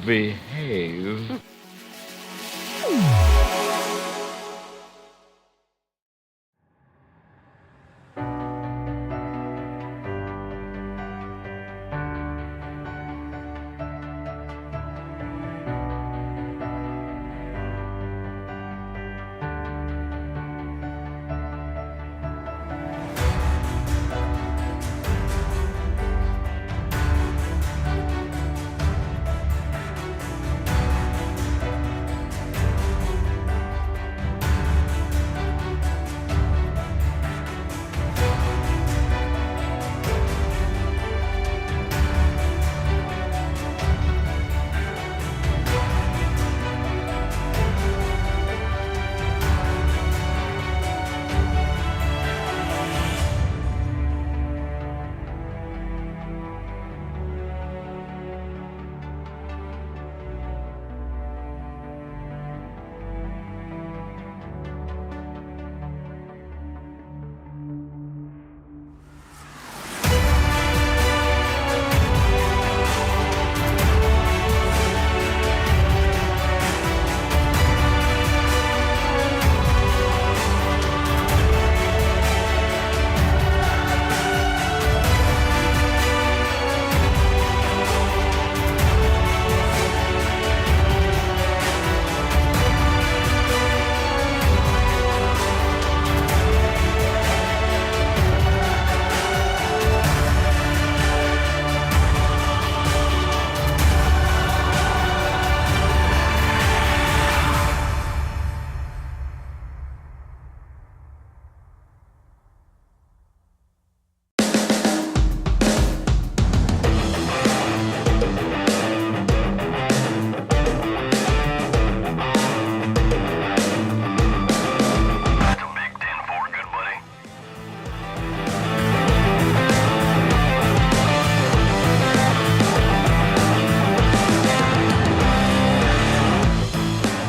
behave.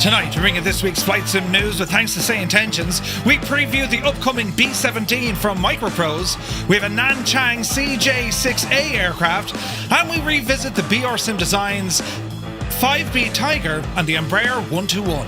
Tonight, to bring you this week's flight sim news with thanks to SayIntentions, we preview the upcoming B-17 from MicroProse, we have a Nanchang CJ-6A aircraft, and we revisit the BRSim Designs AA-5B Tiger and the Embraer 121.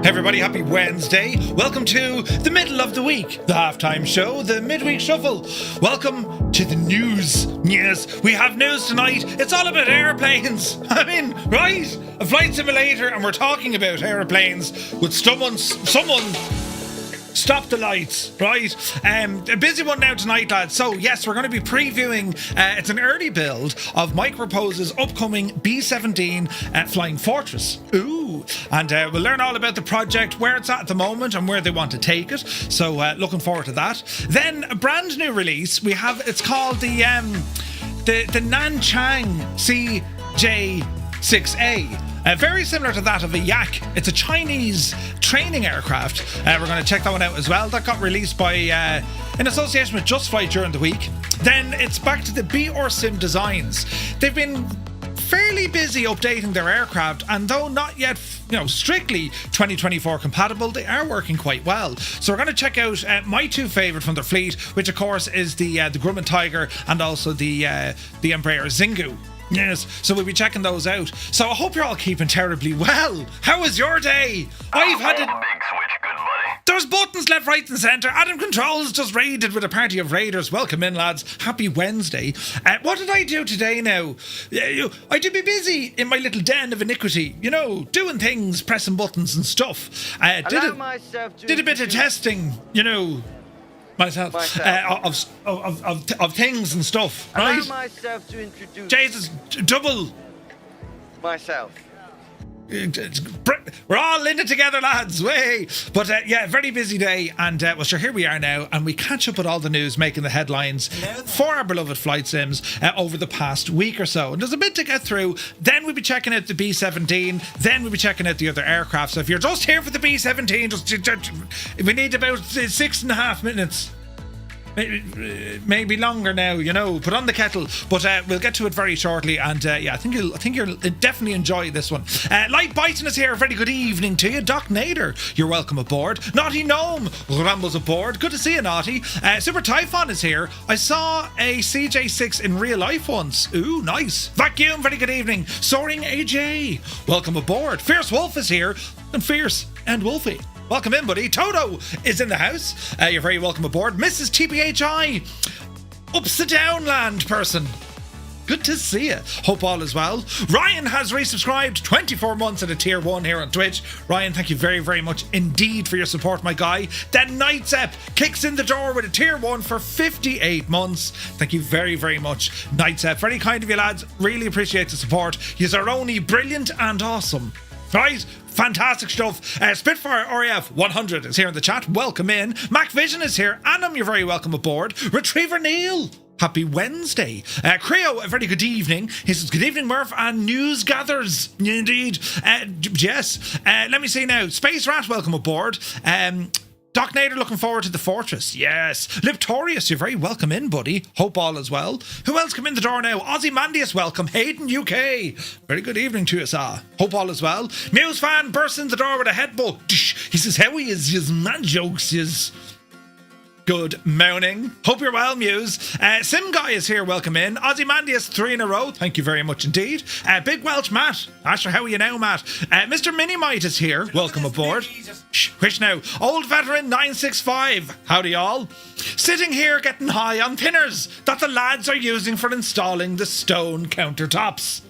Everybody, happy Wednesday. Welcome to the middle of the week, the halftime show, the midweek shuffle. Welcome to the news. Yes, we have news tonight. It's all about airplanes. I mean, right? A flight simulator, and we're talking about airplanes with someone Stop the lights, right? A busy one now tonight, lads. So, yes, we're going to be previewing, it's an early build of MicroProse's upcoming B-17 Flying Fortress. Ooh. And we'll learn all about the project, where it's at the moment, and where they want to take it. So, looking forward to that. Then, a brand new release. It's called the Nanchang CJ-6A. Very similar to that of a Yak. It's a Chinese training aircraft. We're going to check that one out as well. That got released by in association with Just Flight during the week. Then it's back to the BRSim Designs. They've been fairly busy updating their aircraft, and though not yet strictly 2024 compatible, they are working quite well. So we're going to check out my two favourite from their fleet, which of course is the Grumman Tiger and also the Embraer Xingu. Yes, so we'll be checking those out. So I hope you're all keeping terribly well. How was your day? I've had a big switch, good buddy. There's buttons left, right and centre. Adam Controls just raided with a party of raiders. Welcome in, lads. Happy Wednesday. What did I do today now? I did be busy in my little den of iniquity, doing things, pressing buttons and stuff. Did a bit of testing, myself. Of things and stuff, right? Allow myself to introduce Jesus, double myself. We're all in it together, lads. Way, but very busy day, and sure, here we are now, and we catch up with all the news making the headlines for our beloved flight sims over the past week or so. And there's a bit to get through. Then we'll be checking out the B-17. Then we'll be checking out the other aircraft. So if you're just here for the B-17, just we need about 6.5 minutes. Maybe longer now, put on the kettle, but we'll get to it very shortly. And I think you'll definitely enjoy this one. Light Bison is here. Very good evening to you. Doc Nader, you're welcome aboard. Naughty Gnome rambles aboard. Good to see you, Naughty. Super Typhon is here. I saw a CJ6 in real life once. Ooh, nice. Vacuum, very good evening. Soaring AJ, welcome aboard. Fierce Wolf is here, and Fierce and Wolfie, welcome in, buddy. Toto is in the house. You're very welcome aboard. Mrs. TPHI, ups the downland person. Good to see you. Hope all is well. Ryan has resubscribed 24 months at a tier 1 here on Twitch. Ryan, thank you very, very much indeed for your support, my guy. Then Nightsep kicks in the door with a tier 1 for 58 months. Thank you very, very much, Nightsep. Very kind of you, lads. Really appreciate the support. Yous are only brilliant and awesome. Right? Fantastic stuff. Spitfire RAF 100 is here in the chat. Welcome in. Mac Vision is here. Annam, you're very welcome aboard. Retriever Neil, happy Wednesday. Creo, a very good evening. He says, good evening, Murph, and news gathers. Indeed. Yes. Let me see now. Space Rat, welcome aboard. Doc Nader, looking forward to the Fortress. Yes. Liptorius, you're very welcome in, buddy. Hope all is well. Who else come in the door now? Ozymandias, welcome. Hayden, UK. Very good evening to you, sir. Hope all is well. Muse fan bursts in the door with a headbutt. He says, how he is, his man jokes, his... Good morning. Hope you're well, Muse. Sim Guy is here. Welcome in. Ozymandias, 3 in a row. Thank you very much indeed. Big Welch Matt. Asher, how are you now, Matt? Mr. Minimite is here. Welcome aboard. Shh, which now? Old Veteran 965. Howdy, y'all. Sitting here getting high on thinners that the lads are using for installing the stone countertops.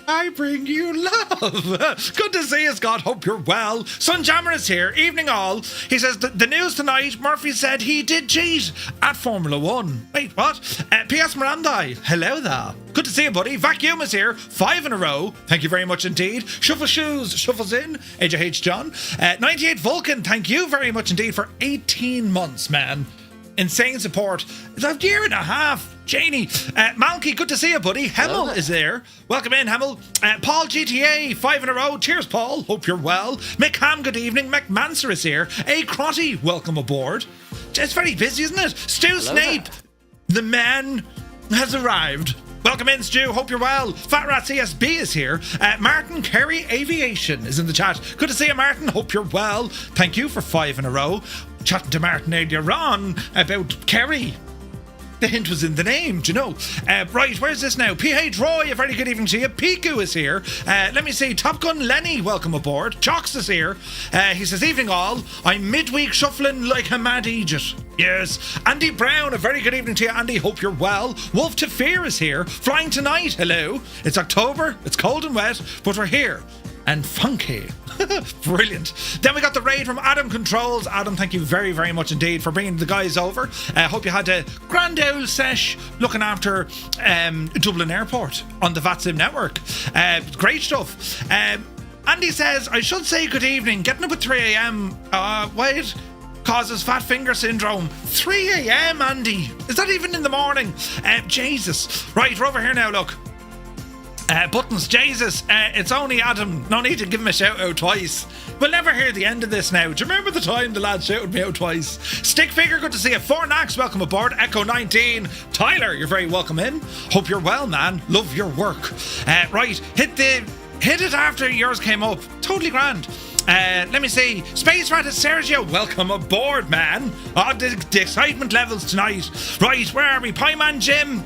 I bring you love. Good to see you, Scott. Hope you're well. Sunjammer is here. Evening all. He says the news tonight, Murphy said he did cheat at Formula 1. Wait, what? P.S. Mirandai. Hello there. Good to see you, buddy. Vacuum is here. 5 in a row. Thank you very much indeed. Shuffle Shoes shuffles in. AJH John. 98 Vulcan. Thank you very much indeed for 18 months, man. Insane support. It's a year and a half. Janie. Malky, good to see you, buddy. Hemel is there. Welcome in, Hemel. Paul GTA, 5 in a row. Cheers, Paul. Hope you're well. Mick Ham, good evening. McManser is here. A Crotty, welcome aboard. It's very busy, isn't it? Stu Snape, the man has arrived. Welcome in, Stu. Hope you're well. Fat Rat CSB is here. Martin Kerry Aviation is in the chat. Good to see you, Martin. Hope you're well. Thank you for 5 in a row. Chatting to Martin earlier on about Kerry. The hint was in the name, do you know? Right, where's this now? PH Roy, a very good evening to you. Piku is here. Let me see. Top Gun Lenny, welcome aboard. Chalks is here. He says, evening all. I'm midweek shuffling like a mad Egypt. Yes. Andy Brown, a very good evening to you, Andy. Hope you're well. Wolf to Fear is here. Flying tonight, hello. It's October, it's cold and wet, but we're here. And funky. Brilliant. Then we got the raid from Adam Controls. Adam, thank you very, very much indeed for bringing the guys over. Hope you had a grand old sesh looking after Dublin Airport on the VATSIM network. Great stuff. Andy says, I should say good evening. Getting up at 3 a.m. Wait. Causes fat finger syndrome. 3 a.m, Andy. Is that even in the morning? Jesus. Right, we're over here now, look. Buttons, Jesus, it's only Adam. No need to give him a shout out twice. We'll never hear the end of this now. Do you remember the time the lad shouted me out twice? Stick figure, good to see you. Fornax, welcome aboard. Echo 19. Tyler, you're very welcome in. Hope you're well, man. Love your work. Right, hit it after yours came up. Totally grand. Let me see. Space Rat and Sergio, welcome aboard, man. Oh, the excitement levels tonight. Right, where are we? Pie Man Jim.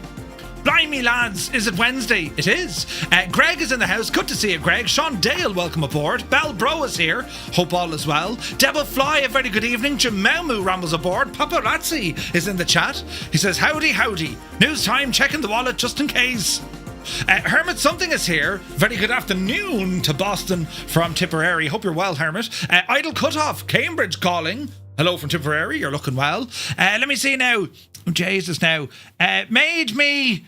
Blimey, lads, is it Wednesday? It is. Greg is in the house. Good to see you, Greg. Sean Dale, welcome aboard. Bell Bro is here. Hope all is well. Devil Fly, a very good evening. Jimaumu rambles aboard. Paparazzi is in the chat. He says, howdy, howdy. News time, checking the wallet just in case. Hermit Something is here. Very good afternoon to Boston from Tipperary. Hope you're well, Hermit. Idle Cutoff, Cambridge calling. Hello from Tipperary, you're looking well. Let me see now. Oh, Jesus, now. Made me...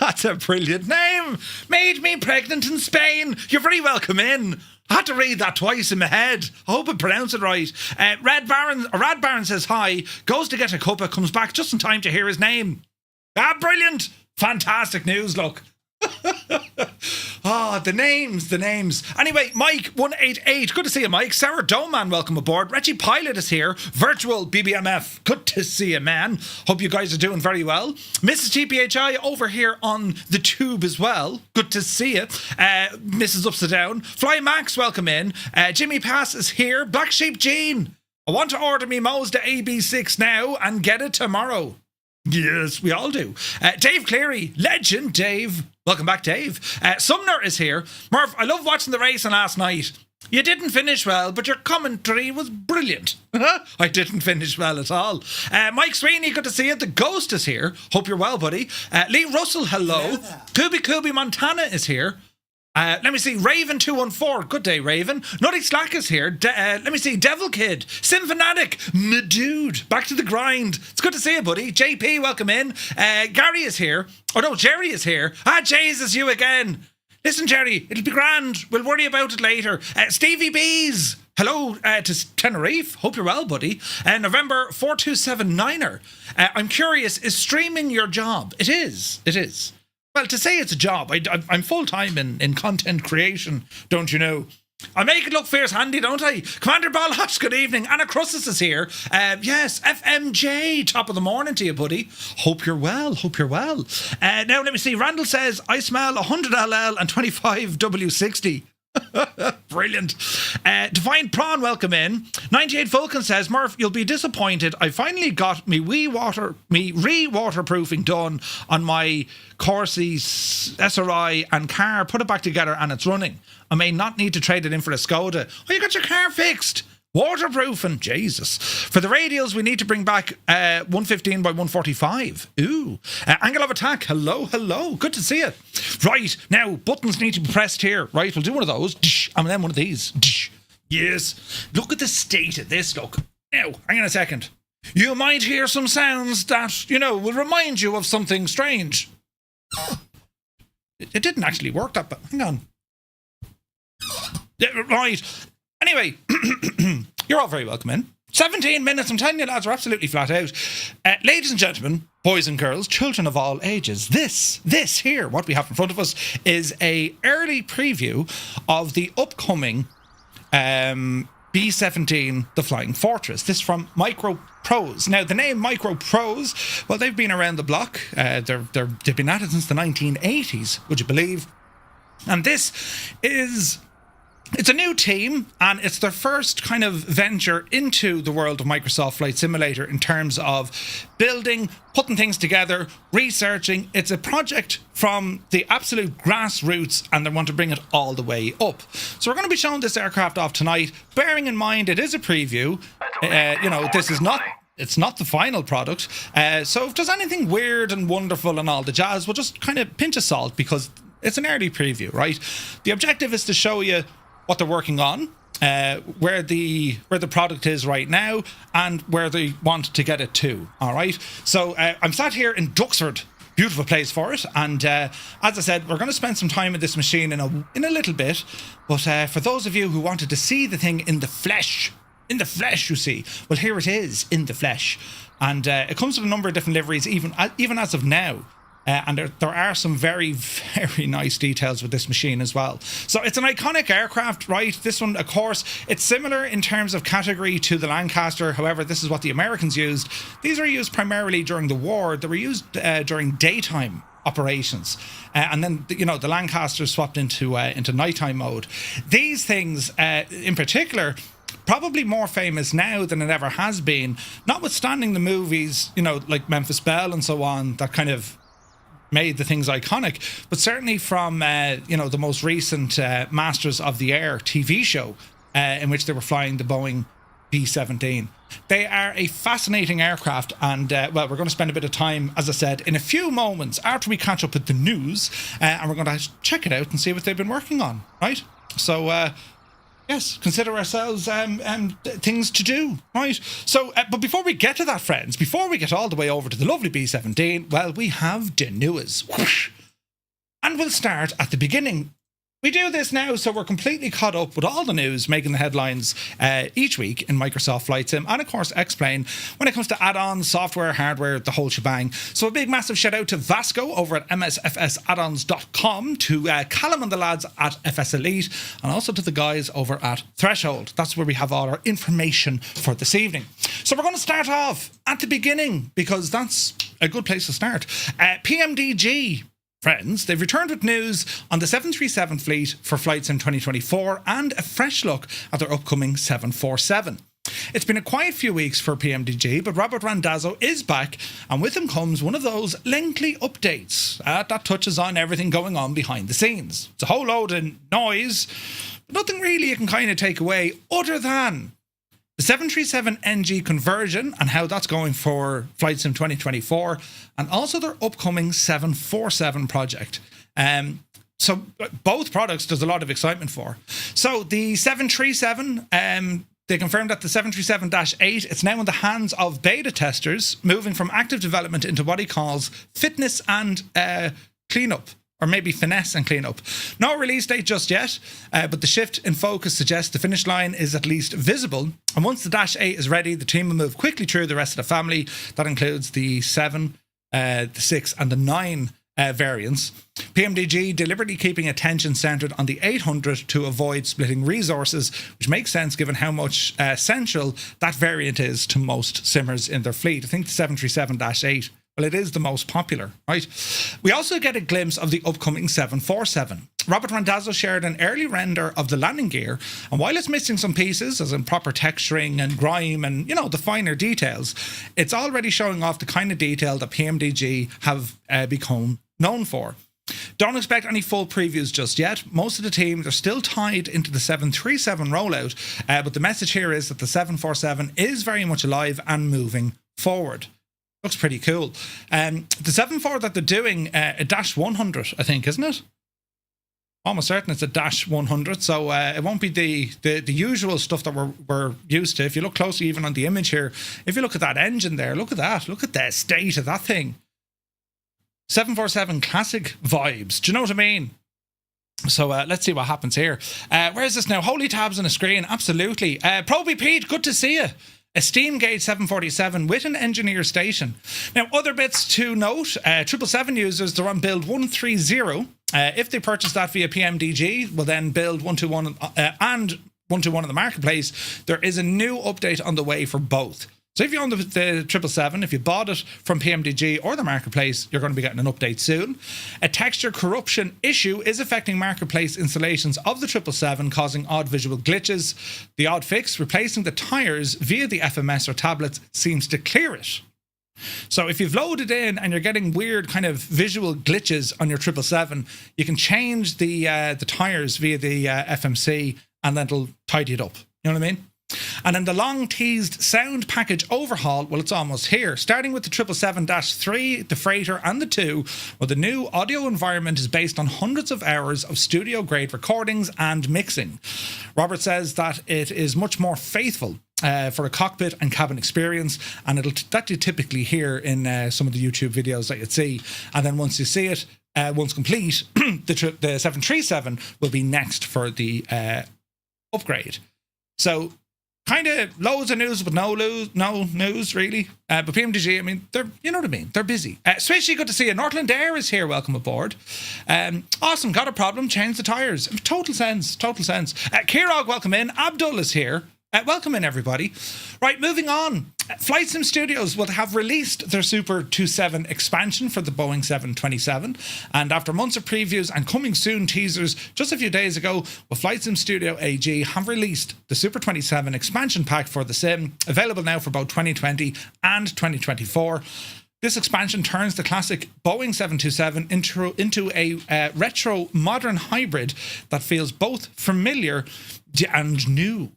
That's a brilliant name. Made me pregnant in Spain. You're very welcome in. I had to read that twice in my head. I hope I pronounced it right. Rad Baron says hi. Goes to get a cuppa. Comes back just in time to hear his name. Ah, brilliant. Fantastic news, look. The names. Anyway, Mike 188, good to see you, Mike. Sarah Doman, welcome aboard. Reggie Pilot is here. Virtual BBMF, good to see you, man. Hope you guys are doing very well. Mrs. TPHI over here on the tube as well. Good to see you. Mrs. Upside Down. Fly Max, welcome in. Jimmy Pass is here. Black Sheep Jean, I want to order me Mazda AB6 now and get it tomorrow. Yes, we all do. Dave Cleary, legend Dave. Welcome back, Dave. Sumner is here. Murph, I love watching the racing last night. You didn't finish well, but your commentary was brilliant. I didn't finish well at all. Mike Sweeney, good to see you. The Ghost is here. Hope you're well, buddy. Lee Russell, hello. Kubi Montana is here. Let me see, Raven 214, good day, Raven. Nutty Slack is here. Let me see, Devil Kid, Symphanatic, my dude, back to the grind. It's good to see you, buddy. JP, welcome in. Gary is here. Oh no, Jerry is here. Jesus, you again. Listen, Jerry, it'll be grand. We'll worry about it later. Stevie Bees, hello to Tenerife. Hope you're well, buddy. November 4279er. I'm curious, is streaming your job? It is. Well, to say it's a job, I'm full-time in content creation, don't you know? I make it look fierce handy, don't I? Commander Ballhash, good evening. Anna Crussus is here. Yes, FMJ, top of the morning to you, buddy. Hope you're well. Now, let me see. Randall says, I smell 100LL and 25W60. Brilliant. Divine Prawn, welcome in. 98 Vulcan says, Murph, you'll be disappointed. I finally got me re-waterproofing done on my Corsi SRI and car. Put it back together and it's running. I may not need to trade it in for a Skoda. Oh, you got your car fixed. Waterproofing, Jesus. For the radials, we need to bring back 115 by 145. Ooh. Angle of attack, hello. Good to see you. Right, now, buttons need to be pressed here. Right, we'll do one of those. And then one of these. Yes. Look at the state of this, look. Now, hang on a second. You might hear some sounds that, will remind you of something strange. It didn't actually work that, but hang on. Right. Anyway, you're all very welcome in. 17 minutes, I'm telling you, lads, we're absolutely flat out. Ladies and gentlemen, boys and girls, children of all ages, this here, what we have in front of us, is a early preview of the upcoming B-17, the Flying Fortress. This from MicroProse. Now, the name MicroProse, well, they've been around the block. They've been at it since the 1980s, would you believe? And this is... It's a new team, and it's their first kind of venture into the world of Microsoft Flight Simulator in terms of building, putting things together, researching. It's a project from the absolute grassroots, and they want to bring it all the way up. So we're going to be showing this aircraft off tonight, bearing in mind it is a preview. This is not... It's not the final product. So if there's anything weird and wonderful and all the jazz, we'll just kind of pinch of salt because it's an early preview, right? The objective is to show you what they're working on, where the product is right now, and where they want to get it to. All right. So I'm sat here in Duxford. Beautiful place for it, and as I said, we're going to spend some time with this machine in a little bit. But for those of you who wanted to see the thing in the flesh, you see, well, here it is in the flesh, and it comes with a number of different liveries, even as of now. And there are some very, very nice details with this machine as well. So it's an iconic aircraft, right? This one, of course, it's similar in terms of category to the Lancaster. However, this is what the Americans used. These were used primarily during the war. They were used during daytime operations. And then, you know, the Lancaster swapped into nighttime mode. These things, in particular, probably more famous now than it ever has been, notwithstanding the movies, you know, like Memphis Belle and so on, that kind of made the things iconic, but certainly from the most recent Masters of the Air TV show, in which they were flying the Boeing B-17. They are a fascinating aircraft, and we're going to spend a bit of time, as I said, in a few moments after we catch up with the news, and we're going to check it out and see what they've been working on, right? So yes, consider ourselves things to do, right? So, but before we get to that, friends, before we get all the way over to the lovely B-17, well, we have the news. Whoosh. And we'll start at the beginning. We do this now so we're completely caught up with all the news making the headlines each week in Microsoft Flight Sim and, of course, XPlane when it comes to add-ons, software, hardware, the whole shebang. So a big, massive shout-out to Vasco over at MSFS-addons.com, to Callum and the lads at FS Elite, and also to the guys over at Threshold. That's where we have all our information for this evening. So we're going to start off at the beginning because that's a good place to start. PMDG. Friends, they've returned with news on the 737 fleet for Flight Sim 2024 and a fresh look at their upcoming 747. It's been a quiet few weeks for PMDG, but Robert Randazzo is back, and with him comes one of those lengthy updates that touches on everything going on behind the scenes. It's a whole load of noise, but nothing really you can kind of take away other than the 737NG conversion and how that's going for Flight Sim 2024, and also their upcoming 747 project. So both products there's a lot of excitement for. So the 737, they confirmed that the 737-8, it's now in the hands of beta testers, moving from active development into what he calls fitness and cleanup. Or maybe finesse and clean up. No release date just yet, but the shift in focus suggests the finish line is at least visible. And once the Dash 8 is ready, the team will move quickly through the rest of the family. That includes the 7, the 6 and the 9 variants. PMDG deliberately keeping attention centered on the 800 to avoid splitting resources, which makes sense given how much essential that variant is to most simmers in their fleet. I think the 737-8, well, it is the most popular, right? We also get a glimpse of the upcoming 747. Robert Randazzo shared an early render of the landing gear, and while it's missing some pieces, as in proper texturing and grime and, you know, the finer details, it's already showing off the kind of detail that PMDG have become known for. Don't expect any full previews just yet. Most of the team are still tied into the 737 rollout, but the message here is that the 747 is very much alive and moving forward. Looks pretty cool. The 74 that they're doing, a Dash 100, I think, isn't it? Almost certain it's a Dash 100, so it won't be the usual stuff that we're used to. If you look closely even on the image here, if you look at that engine there, look at that. Look at the state of that thing. 747 classic vibes. Do you know what I mean? So let's see what happens here. Where is this now? Holy tabs on the screen. Absolutely. Proby Pete, good to see you. A steam gauge 747 with an engineer station. Now, other bits to note, 777 users, they're on build 130. If they purchase that via PMDG, will then build 121 and 121 in the marketplace. There is a new update on the way for both. So if you own the 777, if you bought it from PMDG or the marketplace, you're going to be getting an update soon. A texture corruption issue is affecting marketplace installations of the 777, causing odd visual glitches. The odd fix, replacing the tires via the FMS or tablets, seems to clear it. So if you've loaded in and you're getting weird kind of visual glitches on your 777, you can change the tires via the FMC, and then it'll tidy it up. You know what I mean? And then the long-teased sound package overhaul, well, it's almost here. Starting with the 777-3, the Freighter and the 2, well, the new audio environment is based on hundreds of hours of studio-grade recordings and mixing. Robert says that it is much more faithful for a cockpit and cabin experience, and that you typically hear in some of the YouTube videos that you'd see. And then once you see it, once complete, the 737 will be next for the upgrade. So kind of loads of news, but no news really. But PMDG, I mean, you know what I mean. They're busy. Especially good to see you. Northland Air is here. Welcome aboard. Awesome. Got a problem? Change the tires. Total sense. Kirog, welcome in. Abdul is here. Welcome in, everybody. Right, moving on. Flight Sim Studios will have released their Super 27 expansion for the Boeing 727. And after months of previews and coming soon teasers, just a few days ago, Flight Sim Studio AG have released the Super 27 expansion pack for the sim, available now for both 2020 and 2024. This expansion turns the classic Boeing 727 into a retro modern hybrid that feels both familiar and new.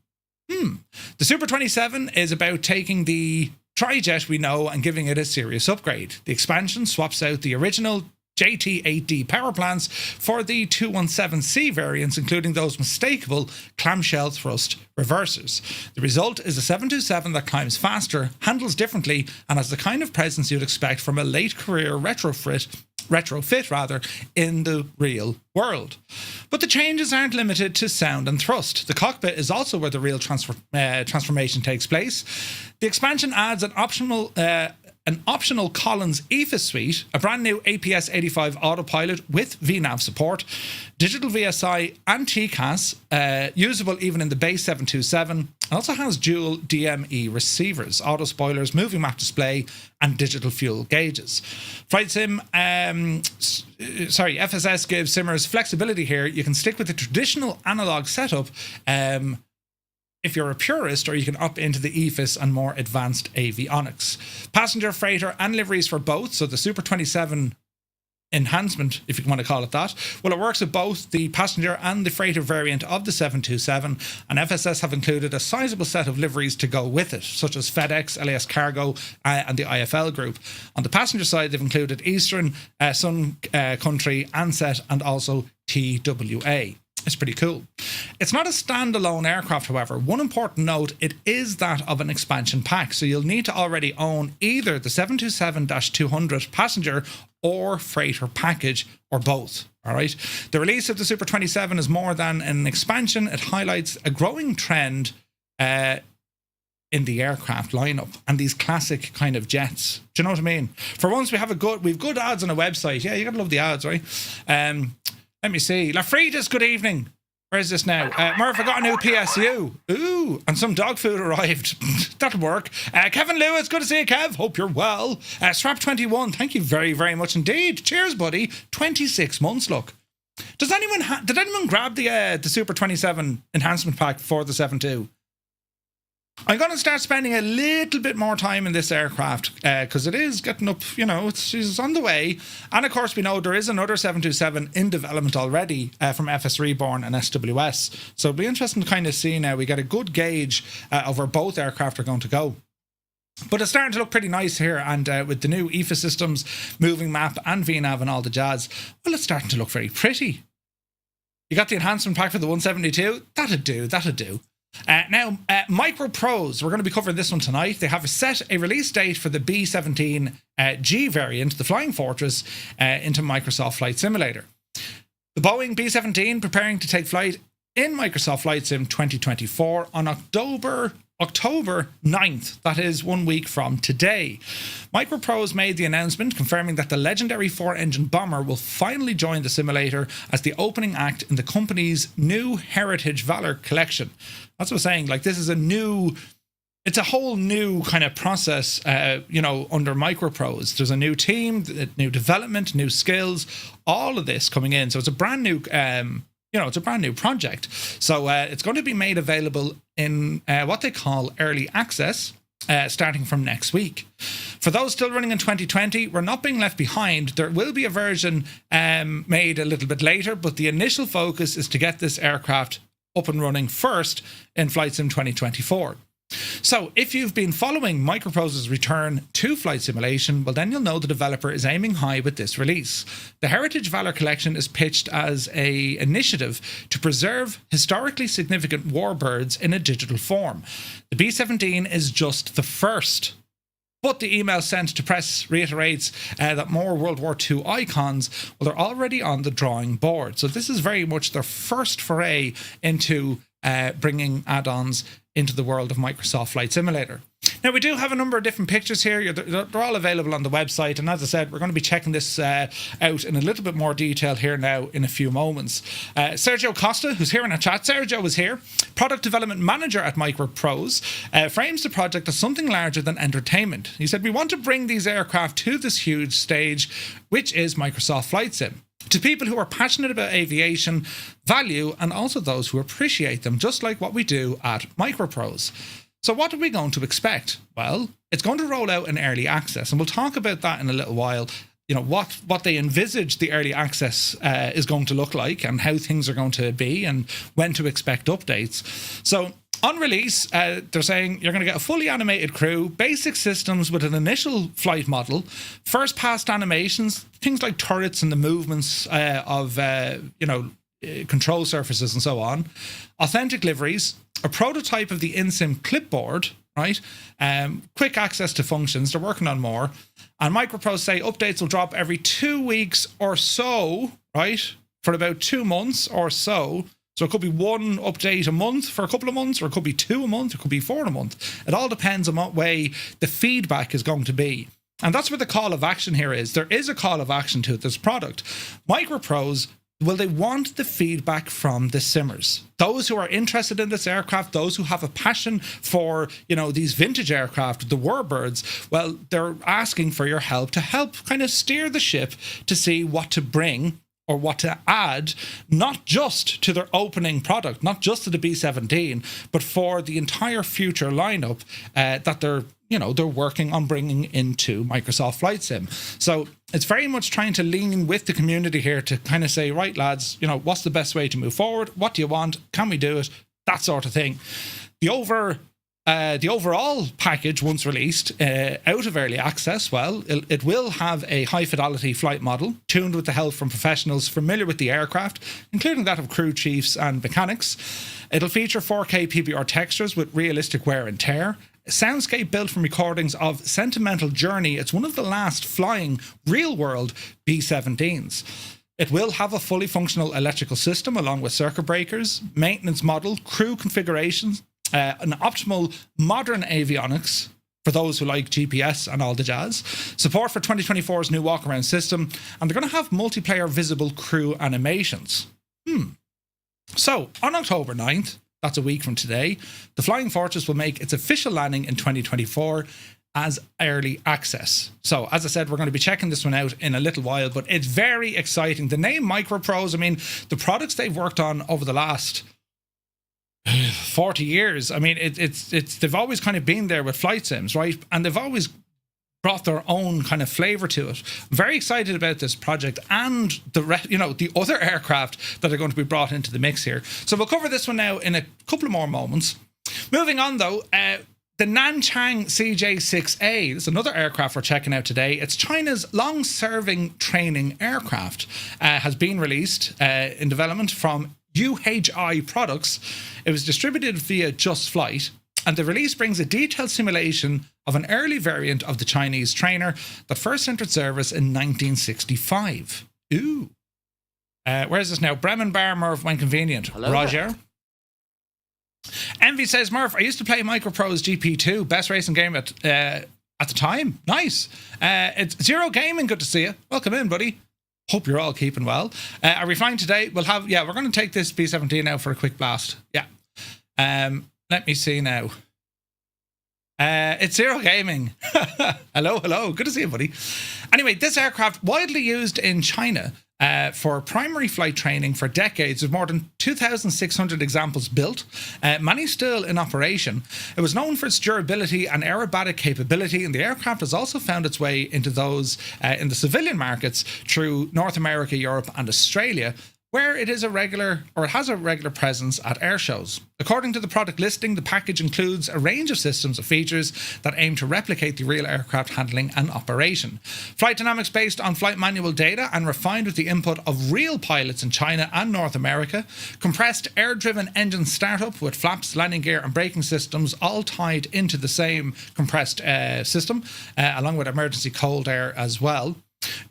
The Super 27 is about taking the trijet we know and giving it a serious upgrade. The expansion swaps out the original JT8D power plants for the 217C variants, including those mistakable clamshell thrust reversers. The result is a 727 that climbs faster, handles differently, and has the kind of presence you'd expect from a late career retrofit in the real world. But the changes aren't limited to sound and thrust. The cockpit is also where the real transformation takes place. The expansion adds an optional Collins EFIS suite, a brand new APS-85 autopilot with VNAV support, digital VSI and TCAS, usable even in the base 727, and also has dual DME receivers, auto spoilers, moving map display, and digital fuel gauges. FSS gives simmers flexibility here. You can stick with the traditional analog setup if you're a purist, or you can up into the EFIS and more advanced avionics. Passenger, freighter, and liveries for both. So the Super 27 enhancement, if you want to call it that, well, it works with both the passenger and the freighter variant of the 727, and FSS have included a sizable set of liveries to go with it, such as FedEx, LAS Cargo, and the IFL group. On the passenger side, they've included Eastern, Sun Country, Ansett, and also TWA. It's pretty cool. It's not a standalone aircraft, however. One important note, it is that of an expansion pack, so you'll need to already own either the 727-200 passenger or freighter package, or both. All right. The release of the Super 27 is more than an expansion. It highlights a growing trend in the aircraft lineup and these classic kind of jets. Do you know what I mean? For once, we've good ads on a website. Yeah, you gotta love the ads, right? Let me see. Lafritas, good evening. Where's this now? Murph, I got a new PSU. Ooh, and some dog food arrived. That'll work. Kevin Lewis, good to see you, Kev. Hope you're well. Strap21, thank you very, very much indeed. Cheers, buddy. 26 months, look. Did anyone grab the Super 27 enhancement pack for the 7.2? I'm going to start spending a little bit more time in this aircraft because it is getting up, it's on the way. And of course, we know there is another 727 in development already from FS Reborn and SWS. So it'll be interesting to kind of see now. We get a good gauge of where both aircraft are going to go. But it's starting to look pretty nice here, and with the new EFA systems, moving map and VNAV and all the jazz, well, it's starting to look very pretty. You got the enhancement pack for the 172? That'd do. Now, MicroProse, we're going to be covering this one tonight. They have set a release date for the B-17 G variant, the Flying Fortress, into Microsoft Flight Simulator. The Boeing B-17 preparing to take flight in Microsoft Flight Sim 2024 on October 9th, that is 1 week from today. MicroProse made the announcement confirming that the legendary 4-engine bomber will finally join the simulator as the opening act in the company's new Heritage Valor collection. That's what I'm saying, like this is it's a whole new kind of process, under MicroProse. There's a new team, new development, new skills, all of this coming in. So it's a brand new it's a brand new project. So it's going to be made available in what they call early access, starting from next week. For those still running in 2020, we're not being left behind. There will be a version made a little bit later, but the initial focus is to get this aircraft up and running first in Flight Sim 2024. So if you've been following MicroProse's return to flight simulation, well then you'll know the developer is aiming high with this release. The Heritage Valor Collection is pitched as an initiative to preserve historically significant warbirds in a digital form. The B-17 is just the first. But the email sent to press reiterates that more World War II icons, well, they're already on the drawing board. So this is very much their first foray into bringing add-ons into the world of Microsoft Flight Simulator. Now, we do have a number of different pictures here. They're all available on the website. And as I said, we're going to be checking this out in a little bit more detail here now in a few moments. Sergio Costa, who's here in our chat, Sergio was here, product development manager at MicroProse, frames the project as something larger than entertainment. He said, we want to bring these aircraft to this huge stage, which is Microsoft Flight Sim, to people who are passionate about aviation, value, and also those who appreciate them, just like what we do at MicroProse. So what are we going to expect? Well, it's going to roll out in early access, and we'll talk about that in a little while. You know, what they envisage the early access is going to look like and how things are going to be and when to expect updates. So on release, they're saying you're going to get a fully animated crew, basic systems with an initial flight model, first passed animations, things like turrets and the movements of, control surfaces and so on, authentic liveries, a prototype of the InSim clipboard, right? Quick access to functions. They're working on more. And MicroProse say updates will drop every 2 weeks or so, right? For about 2 months or so. So it could be one update a month for a couple of months, or it could be 2 a month, it could be 4 a month. It all depends on what way the feedback is going to be. And that's where the call of action here is. There is a call of action to this product. MicroProse, well, they want the feedback from the simmers. Those who are interested in this aircraft, those who have a passion for, these vintage aircraft, the warbirds, well, they're asking for your help to help kind of steer the ship to see what to bring or what to add, not just to their opening product, not just to the B-17, but for the entire future lineup that they're working on bringing into Microsoft Flight Sim. So it's very much trying to lean with the community here to kind of say, right, lads, what's the best way to move forward? What do you want? Can we do it? That sort of thing. The overall package, once released out of early access, well, it will have a high-fidelity flight model tuned with the help from professionals familiar with the aircraft, including that of crew chiefs and mechanics. It'll feature 4K PBR textures with realistic wear and tear, a soundscape built from recordings of Sentimental Journey. It's one of the last flying real-world B-17s. It will have a fully functional electrical system along with circuit breakers, maintenance model, crew configurations, an optimal modern avionics for those who like GPS and all the jazz, support for 2024's new walk-around system, and they're going to have multiplayer visible crew animations. So, on October 9th, that's a week from today, the Flying Fortress will make its official landing in 2024 as early access. So, as I said, we're going to be checking this one out in a little while, but it's very exciting. The name MicroProse, I mean, the products they've worked on over the last 40 years, I mean, it's they've always kind of been there with flight sims, right? And they've always brought their own kind of flavor to it. I'm very excited about this project and the other aircraft that are going to be brought into the mix here. So we'll cover this one now in a couple of more moments. Moving on though, the Nanchang CJ-6A is another aircraft we're checking out today. It's China's long-serving training aircraft. Has been released in development from UHI Products. It was distributed via Just Flight, and the release brings a detailed simulation of an early variant of the Chinese trainer that first entered service in 1965. Ooh. Where is this now? Bremen Bar, Murph, when convenient. Hello Roger. there. Envy says, Murph, I used to play MicroProse GP2, best racing game at the time. Nice. It's Zero Gaming, good to see you. Welcome in, buddy. Hope you're all keeping well. Are we flying today? We're going to take this B-17 out for a quick blast. Yeah. Let me see now. It's Zero Gaming. Hello. Good to see you, buddy. Anyway, this aircraft, widely used in China for primary flight training for decades, with more than 2,600 examples built, many still in operation. It was known for its durability and aerobatic capability, and the aircraft has also found its way into those in the civilian markets through North America, Europe, and Australia. where it is a regular, or it has a regular presence at air shows. According to the product listing, the package includes a range of systems of features that aim to replicate the real aircraft handling and operation. Flight dynamics based on flight manual data and refined with the input of real pilots in China and North America. Compressed air-driven engine startup with flaps, landing gear and braking systems all tied into the same compressed system, along with emergency cold air as well.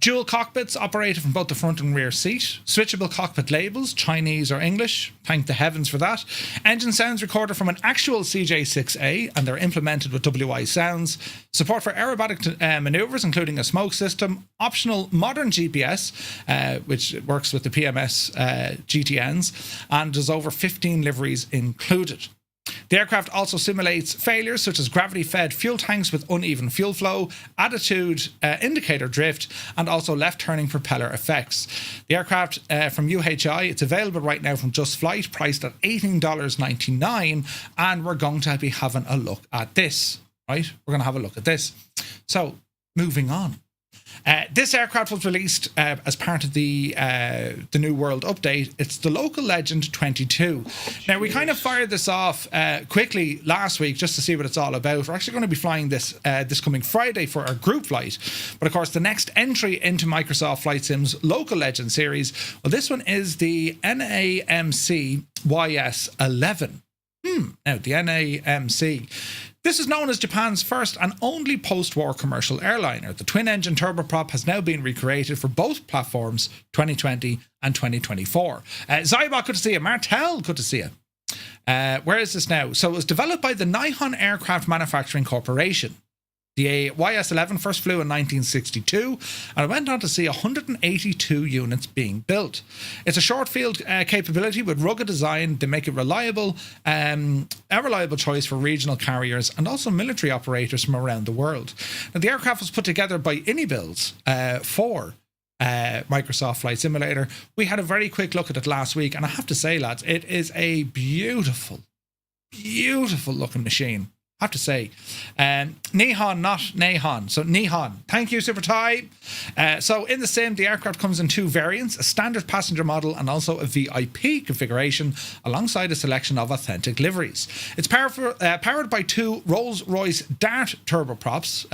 Dual cockpits operated from both the front and rear seat. Switchable cockpit labels, Chinese or English. Thank the heavens for that. Engine sounds recorded from an actual CJ-6A and they're implemented with WI sounds. Support for aerobatic manoeuvres, including a smoke system. Optional modern GPS, which works with the PMS GTNs. And there's over 15 liveries included. The aircraft also simulates failures such as gravity-fed fuel tanks with uneven fuel flow, attitude indicator drift, and also left-turning propeller effects. The aircraft from UHI, it's available right now from Just Flight, priced at $18.99, and we're going to be having a look at this, right? We're going to have a look at this. So, moving on. This aircraft was released as part of the New World update. It's the Local Legend 22. Now, we kind of fired this off quickly last week just to see what it's all about. We're actually going to be flying this this coming Friday for our group flight. But of course, the next entry into Microsoft Flight Sim's Local Legend series, well, this one is the NAMC YS11. Now, the NAMC. This is known as Japan's first and only post-war commercial airliner. The twin-engine turboprop has now been recreated for both platforms, 2020 and 2024. Zybot, good to see you. Martel, good to see you. Where is this now? So it was developed by the Nihon Aircraft Manufacturing Corporation. The YS11 first flew in 1962 and it went on to see 182 units being built. It's a short field capability with rugged design. They make it reliable, a reliable choice for regional carriers and also military operators from around the world. Now, the aircraft was put together by InnyBuilds for Microsoft Flight Simulator. We had a very quick look at it last week, and I have to say, lads, it is a beautiful, beautiful looking machine. I have to say, Nihon, not Nahon. So Nihon. Thank you, Super Ty. So in the sim, the aircraft comes in two variants, a standard passenger model and also a VIP configuration, alongside a selection of authentic liveries. It's powered by two Rolls-Royce Dart turboprops,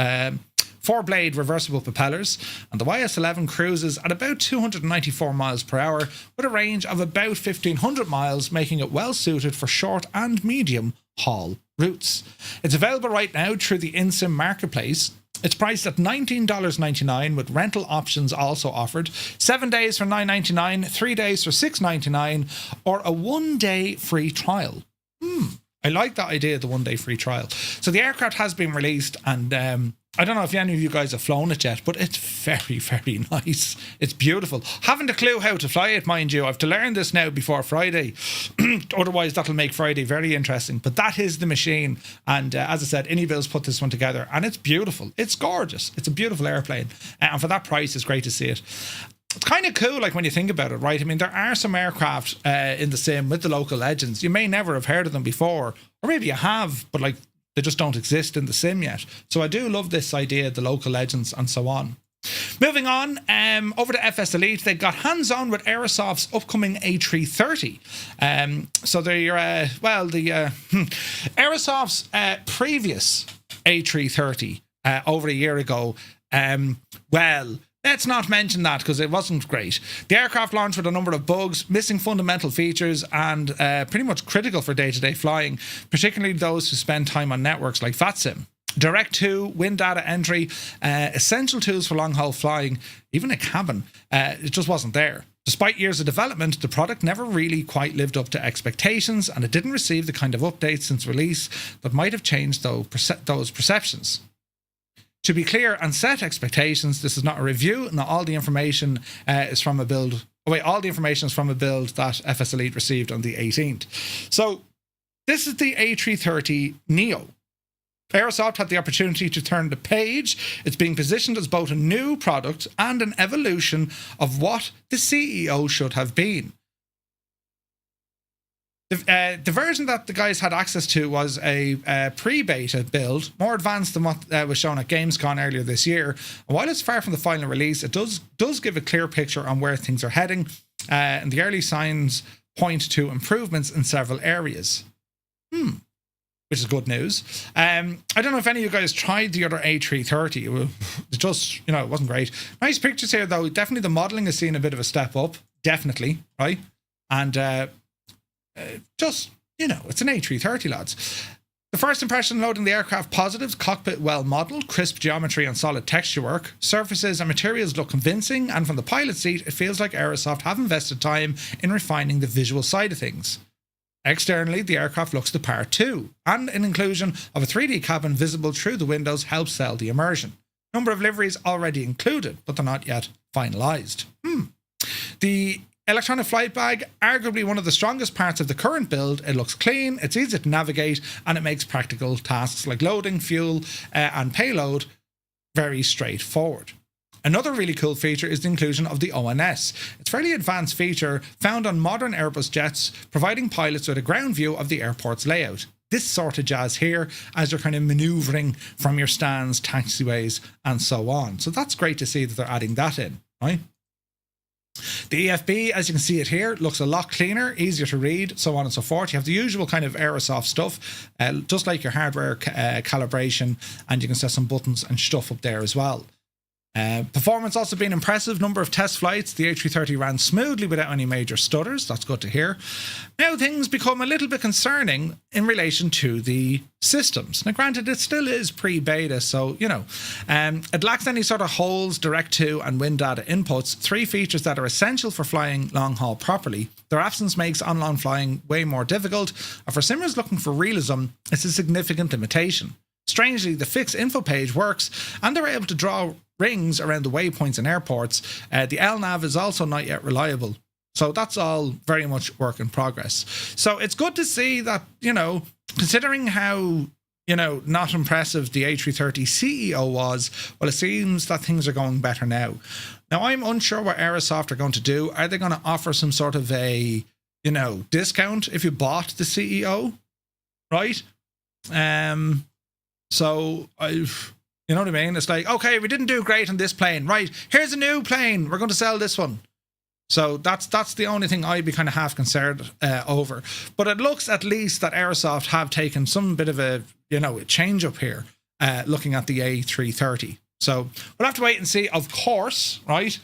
4-blade reversible propellers, and the YS11 cruises at about 294 miles per hour with a range of about 1,500 miles, making it well suited for short and medium haul routes. It's available right now through the InSim marketplace. It's priced at $19.99 with rental options also offered. 7 days for $9.99, 3 days for $6.99, or a 1-day free trial. I like that idea, the 1-day free trial. So the aircraft has been released, and I don't know if any of you guys have flown it yet, but it's very, very nice. It's beautiful. Haven't a clue how to fly it, mind you. I have to learn this now before Friday. Otherwise, that'll make Friday very interesting. But that is the machine. And as I said, InnyBuilds put this one together, and it's beautiful. It's gorgeous. It's a beautiful airplane. And for that price, it's great to see it. It's kind of cool, like, when you think about it, right? I mean, there are some aircraft in the sim with the local legends. You may never have heard of them before, or maybe you have, but like they just don't exist in the sim yet. So I do love this idea, the local legends and so on. Moving on, over to FS Elite, they got hands-on with Aerosoft's upcoming A330. So they're, Aerosoft's previous A330 over a year ago, let's not mention that because it wasn't great. The aircraft launched with a number of bugs, missing fundamental features, and pretty much critical for day-to-day flying, particularly those who spend time on networks like FATSIM. Direct to wind data entry, essential tools for long-haul flying, even a cabin, it just wasn't there. Despite years of development, the product never really quite lived up to expectations, and it didn't receive the kind of updates since release that might have changed those perceptions. To be clear and set expectations, this is not a review. Not all the information is from a build. All the information is from a build that FS Elite received on the 18th. So this is the A330 Neo. Aerosoft had the opportunity to turn the page. It's being positioned as both a new product and an evolution of what the CEO should have been. The version that the guys had access to was a pre-beta build, more advanced than what was shown at Gamescom earlier this year. And while it's far from the final release, it does give a clear picture on where things are heading. and the early signs point to improvements in several areas. Which is good news. I don't know if any of you guys tried the other A330. It just, it wasn't great. Nice pictures here, though. Definitely the modelling has seen a bit of a step up. Definitely, right? And just, it's an A330, lads. The first impression loading the aircraft positives: cockpit well modelled, crisp geometry and solid texture work. Surfaces and materials look convincing, and from the pilot seat, it feels like Aerosoft have invested time in refining the visual side of things. Externally, the aircraft looks the part too, and an inclusion of a 3D cabin visible through the windows helps sell the immersion. Number of liveries already included, but they're not yet finalised. The electronic flight bag, arguably one of the strongest parts of the current build. It looks clean, it's easy to navigate, and it makes practical tasks like loading, fuel, and payload very straightforward. Another really cool feature is the inclusion of the ONS. It's a fairly advanced feature found on modern Airbus jets, providing pilots with a ground view of the airport's layout. This sort of jazz here as you're kind of manoeuvring from your stands, taxiways, and so on. So that's great to see that they're adding that in, right? The EFB, as you can see it here, looks a lot cleaner, easier to read, so on and so forth. You have the usual kind of Aerosoft stuff, just like your hardware calibration, and you can set some buttons and stuff up there as well. Performance also been impressive. Number of test flights. The A330 ran smoothly without any major stutters. That's good to hear. Now things become a little bit concerning in relation to the systems. Now granted, it still is pre-beta, so it lacks any sort of holes, direct to and wind data inputs, three features that are essential for flying long haul properly. Their absence makes on-land flying way more difficult, and for simmers looking for realism, it's a significant limitation. Strangely, the fixed info page works, and they're able to draw rings around the waypoints in airports. The LNAV is also not yet reliable. So that's all very much work in progress. So it's good to see that, considering how, not impressive the A330 CEO was, well, it seems that things are going better now. Now, I'm unsure what Aerosoft are going to do. Are they going to offer some sort of a, discount if you bought the CEO? Right? So you know what I mean? It's like, okay, we didn't do great on this plane. Right, here's a new plane. We're going to sell this one. So that's the only thing I'd be kind of half concerned over. But it looks at least that Aerosoft have taken some bit of a, a change up here, looking at the A330. So we'll have to wait and see, of course, right?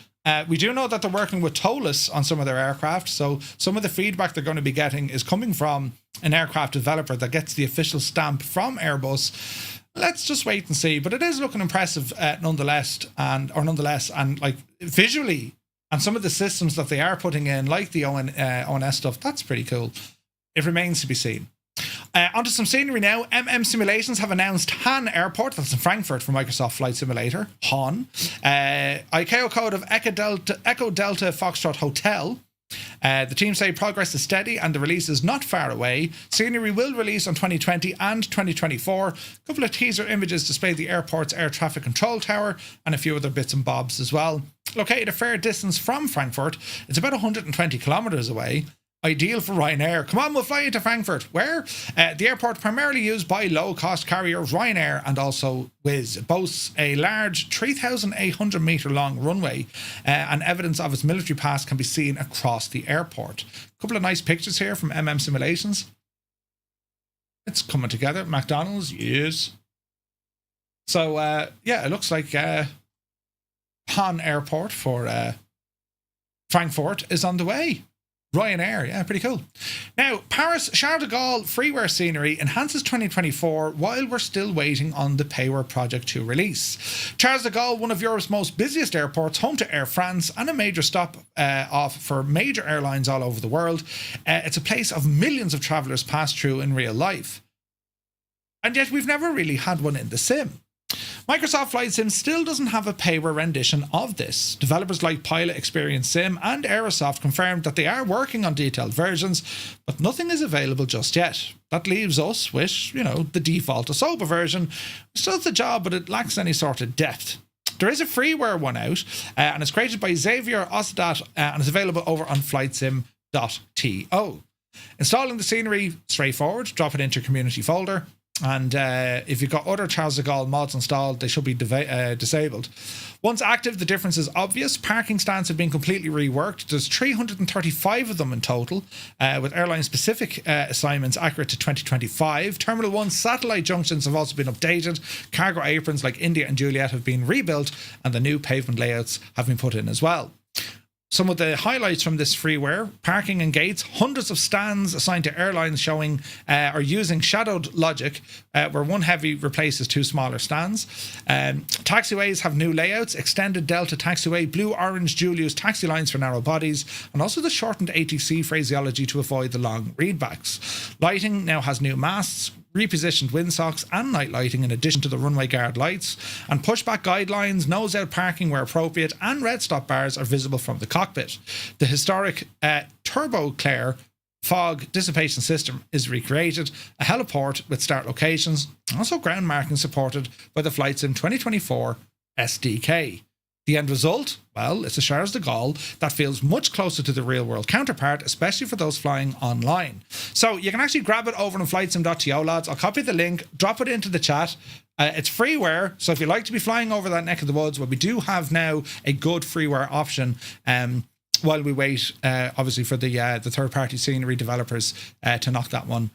We do know that they're working with Tolus on some of their aircraft. So some of the feedback they're going to be getting is coming from an aircraft developer that gets the official stamp from Airbus. Let's just wait and see. But it is looking impressive nonetheless, and like visually, and some of the systems that they are putting in, like the ONS stuff, that's pretty cool. It remains to be seen. Onto some scenery now. Simulations have announced Han Airport, that's in Frankfurt for Microsoft Flight Simulator, Han. ICAO code of Echo Delta Foxtrot Hotel. The team say progress is steady and the release is not far away. Scenery will release on 2020 and 2024. A couple of teaser images display the airport's air traffic control tower and a few other bits and bobs as well. Located a fair distance from Frankfurt, it's about 120 kilometres away. Ideal for Ryanair. Come on, we'll fly you to Frankfurt. Where? The airport, primarily used by low-cost carrier Ryanair and also Wizz, boasts a large 3,800 metre long runway, and evidence of its military past can be seen across the airport. A couple of nice pictures here from Simulations. It's coming together. McDonald's, yes. So, it looks like Han Airport for Frankfurt is on the way. Ryanair, yeah, pretty cool. Now, Paris Charles de Gaulle freeware scenery enhances 2024 while we're still waiting on the Payware project to release. Charles de Gaulle, one of Europe's most busiest airports, home to Air France and a major stop off for major airlines all over the world. It's a place of millions of travellers pass through in real life. And yet we've never really had one in the sim. Microsoft Flight Sim still doesn't have a payware rendition of this. Developers like Pilot Experience Sim and Aerosoft confirmed that they are working on detailed versions, but nothing is available just yet. That leaves us with, the default Asoba version, which does the job, but it lacks any sort of depth. There is a freeware one out, and it's created by Xavier Osadat, and is available over on flightsim.to. Installing the scenery, straightforward. Drop it into your community folder. And if you've got other Charles de Gaulle mods installed, they should be disabled. Once active, the difference is obvious. Parking stands have been completely reworked. There's 335 of them in total, with airline-specific assignments accurate to 2025. Terminal 1 satellite junctions have also been updated. Cargo aprons like India and Juliet have been rebuilt, and the new pavement layouts have been put in as well. Some of the highlights from this freeware: parking and gates, hundreds of stands assigned to airlines showing or using shadowed logic, where one heavy replaces two smaller stands. Taxiways have new layouts, extended Delta taxiway, blue, orange, dual-use taxi lines for narrow bodies, and also the shortened ATC phraseology to avoid the long readbacks. Lighting now has new masts, repositioned windsocks and night lighting in addition to the runway guard lights, and pushback guidelines, nose out parking where appropriate, and red stop bars are visible from the cockpit. The historic turbo fog dissipation system is recreated, a heliport with start locations, also ground marking supported by the FlightSim 2024 SDK. The end result? Well, it's a Charles de Gaulle that feels much closer to the real-world counterpart, especially for those flying online. So you can actually grab it over on flightsim.to, lads. I'll copy the link, drop it into the chat. It's freeware, so if you like to be flying over that neck of the woods, well, we do have now a good freeware option while we wait, obviously, for the third-party scenery developers to knock that one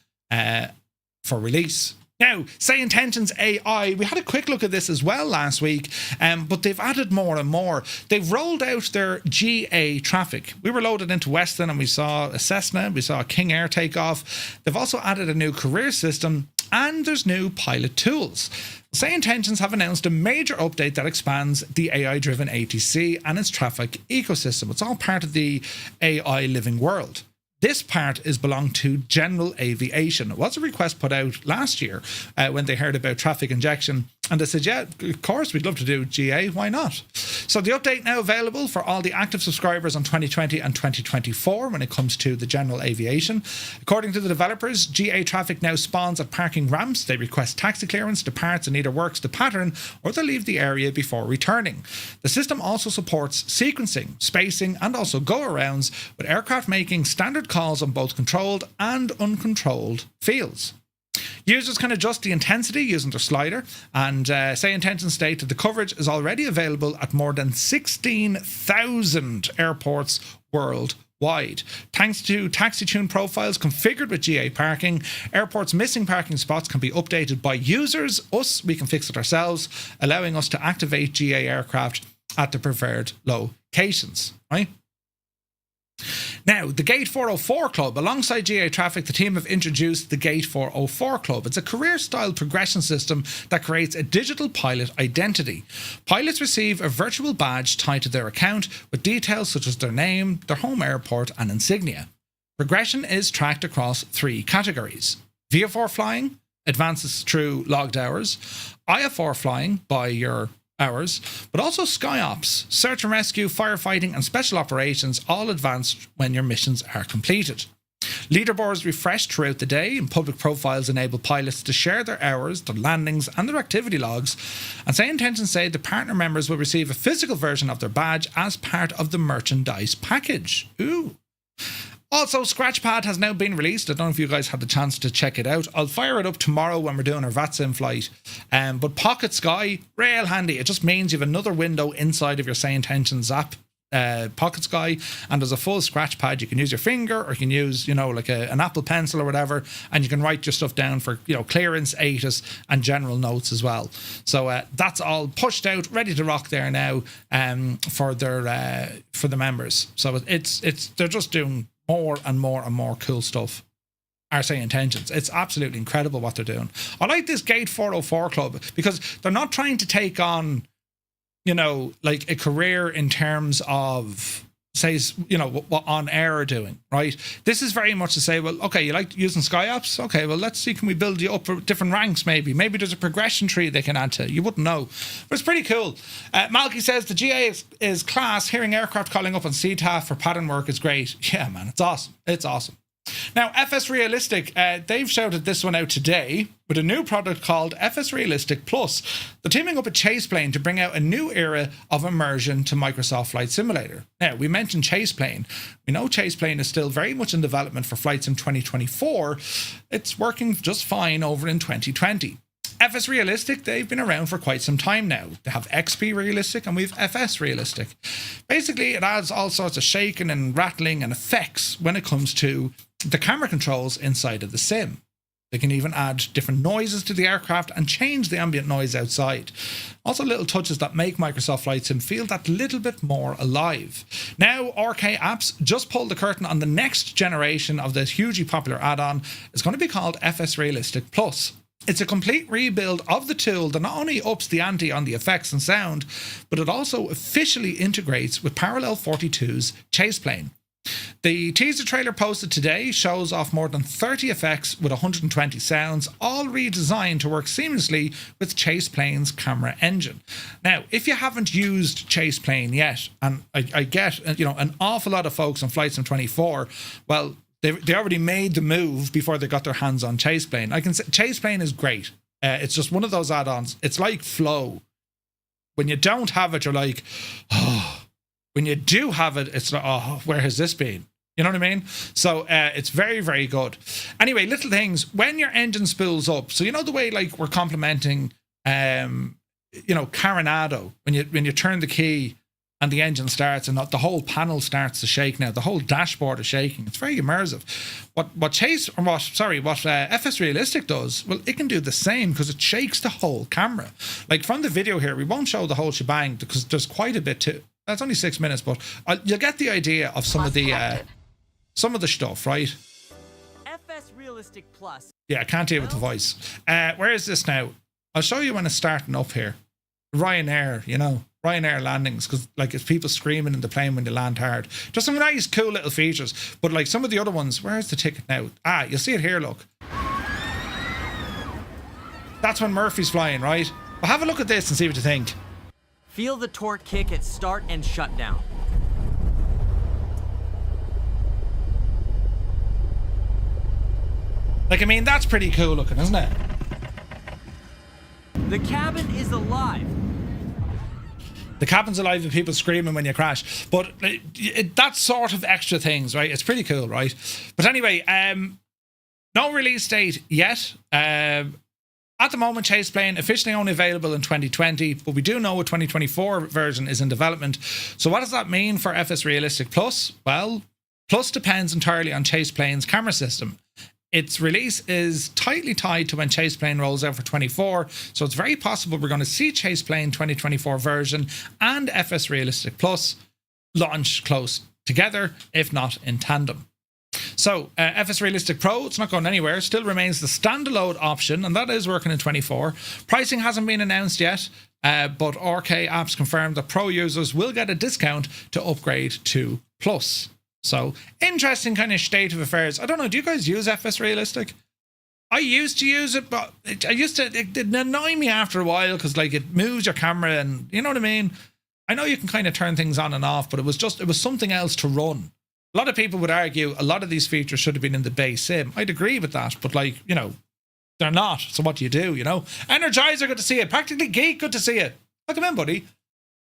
for release. Now, SayIntentions AI, we had a quick look at this as well last week, but they've added more and more. They've rolled out their GA traffic. We were loaded into Weston and we saw a Cessna, we saw a King Air take off. They've also added a new career system, and there's new pilot tools. SayIntentions have announced a major update that expands the AI-driven ATC and its traffic ecosystem. It's all part of the AI living world. This part is belonged to general aviation. It was a request put out last year when they heard about traffic injection, and they said, yeah, of course, we'd love to do GA, why not? So the update now available for all the active subscribers on 2020 and 2024 when it comes to the general aviation. According to the developers, GA traffic now spawns at parking ramps. They request taxi clearance, departs, and either works the pattern or they leave the area before returning. The system also supports sequencing, spacing, and also go-arounds, with aircraft making standard calls on both controlled and uncontrolled fields. Users can adjust the intensity using their slider, and SayIntentions state that the coverage is already available at more than 16,000 airports worldwide. Thanks to taxi tune profiles configured with GA parking, airports' missing parking spots can be updated by users. We can fix it ourselves, allowing us to activate GA aircraft at the preferred locations, right? Now, the Gate 404 Club, alongside GA Traffic, the team have introduced the Gate 404 Club. It's a career-style progression system that creates a digital pilot identity. Pilots receive a virtual badge tied to their account with details such as their name, their home airport, and insignia. Progression is tracked across 3 categories: VFR flying, advances through logged hours; IFR flying by your hours, but also SkyOps, search and rescue, firefighting, and special operations, all advanced when your missions are completed. Leaderboards refresh throughout the day, and public profiles enable pilots to share their hours, their landings, and their activity logs. And SayIntentions say the partner members will receive a physical version of their badge as part of the merchandise package. Ooh. Also, Scratchpad has now been released. I don't know if you guys had the chance to check it out. I'll fire it up tomorrow when we're doing our VATSIM flight. But Pocket Sky, real handy. It just means you have another window inside of your SayIntentions app, Pocket Sky, and there's a full Scratchpad. You can use your finger, or you can use, like an Apple Pencil or whatever, and you can write your stuff down for, clearance, ATIS, and general notes as well. So that's all pushed out, ready to rock there now for the members. So they're just doing more and more and more cool stuff. Our SayIntentions. It's absolutely incredible what they're doing. I like this Gate 404 Club because they're not trying to take on, like a career in terms of, say, what On Air are doing, right? This is very much to say, well, okay, you like using SkyOps? Okay, well, let's see, can we build you up for different ranks maybe? Maybe there's a progression tree they can add to. You wouldn't know. But it's pretty cool. Malky says, the GA is class. Hearing aircraft calling up on CTAF for pattern work is great. Yeah, man, it's awesome. It's awesome. Now, FSRealistic, they've shouted this one out today with a new product called FSRealistic Plus. They're teaming up with XPlane to bring out a new era of immersion to Microsoft Flight Simulator. Now, we mentioned XPlane. We know XPlane is still very much in development for flights in 2024. It's working just fine over in 2020. FSRealistic, they've been around for quite some time now. They have XP Realistic and we have FS Realistic. Basically, it adds all sorts of shaking and rattling and effects when it comes to the camera controls inside of the sim. They can even add different noises to the aircraft and change the ambient noise outside. Also little touches that make Microsoft Flight Sim feel that little bit more alive. Now, RK Apps just pulled the curtain on the next generation of this hugely popular add-on. It's going to be called FSRealistic Plus. It's a complete rebuild of the tool that not only ups the ante on the effects and sound, but it also officially integrates with Parallel 42's XPlane. The teaser trailer posted today shows off more than 30 effects with 120 sounds, all redesigned to work seamlessly with XPlane's camera engine. Now, if you haven't used XPlane yet, and I get an awful lot of folks on Flight Sim 24, well, they already made the move before they got their hands on XPlane. I can say XPlane is great. It's just one of those add-ons. It's like Flow. When you don't have it, you're like, oh. When you do have it, it's like, oh, where has this been? You know what I mean? So it's very, very good. Anyway, little things. When your engine spools up, so you know the way like we're complimenting, Carenado, when you turn the key and the engine starts and the whole panel starts to shake now. The whole dashboard is shaking. It's very immersive. What FSRealistic does, well, it can do the same because it shakes the whole camera. Like from the video here, we won't show the whole shebang because there's quite a bit to. That's only 6 minutes, but you'll get the idea of some of the stuff, right? FSRealistic Plus. Yeah, I can't deal with the voice. Where is this now? I'll show you when it's starting up here. Ryanair, Ryanair landings, because like it's people screaming in the plane when they land hard. Just some nice, cool little features. But like some of the other ones, where's the ticket now? You'll see it here. Look, that's when Murphy's flying, right? But have a look at this and see what you think. Feel the torque kick at start and shutdown. Like, I mean, that's pretty cool looking, isn't it? The cabin is alive. The cabin's alive with people screaming when you crash. But that's sort of extra things, right? It's pretty cool, right? But anyway, no release date yet. At the moment, XPlane officially only available in 2020, but we do know a 2024 version is in development. So what does that mean for FSRealistic Plus? Well, Plus depends entirely on XPlane's camera system. Its release is tightly tied to when XPlane rolls out for 24, so it's very possible we're going to see XPlane 2024 version and FSRealistic Plus launch close together, if not in tandem. So, FSRealistic Pro, it's not going anywhere, still remains the standalone option, and that is working in 24. Pricing hasn't been announced yet, but RK Apps confirmed that Pro users will get a discount to upgrade to Plus. So, interesting kind of state of affairs. I don't know, do you guys use FSRealistic? I used to use it, but it didn't annoy me after a while because, like, it moves your camera and, you know what I mean? I know you can kind of turn things on and off, but it was something else to run. A lot of people would argue a lot of these features should have been in the base sim. I'd agree with that, but like, they're not. So what do you do, Energizer, good to see you. Practically Geek, good to see you. Welcome in, buddy.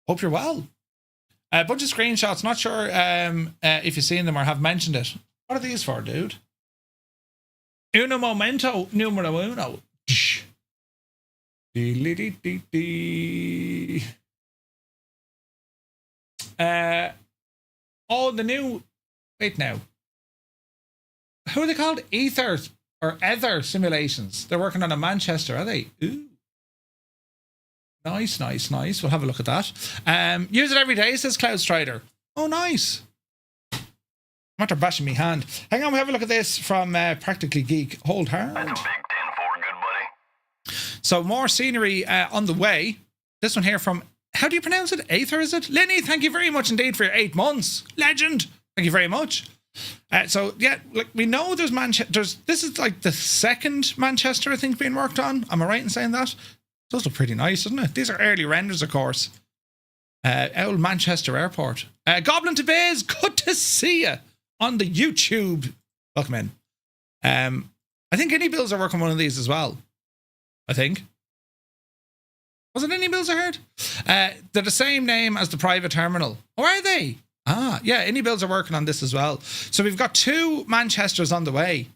Hope you're well. A bunch of screenshots. Not sure if you've seen them or have mentioned it. What are these for, dude? Uno momento numero uno. The new... Wait now. Who are they called? Ether or Ether Simulations. They're working on a Manchester, are they? Ooh. Nice. We'll have a look at that. Use it every day, says Cloud Strider. Oh, nice. I'm after bashing me hand. Hang on, we have a look at this from Practically Geek. Hold hard. That's a big 10-4, good buddy. So more scenery on the way. This one here from... How do you pronounce it? Aether, is it? Lenny, thank you very much indeed for your 8 months. Legend. Thank you very much. So, yeah, like we know there's Manchester. This is like the second Manchester, I think, being worked on. Am I right in saying that? Those look pretty nice, doesn't it? These are early renders, of course. Old Manchester Airport. Goblin to Biz, good to see you on the YouTube Welcome in. I think Any Bills are working on one of these as well. I think. Was it Any Bills I heard? They're the same name as the private terminal. Oh, are they? Ah, yeah, Any Bills are working on this as well. So we've got 2 Manchesters on the way.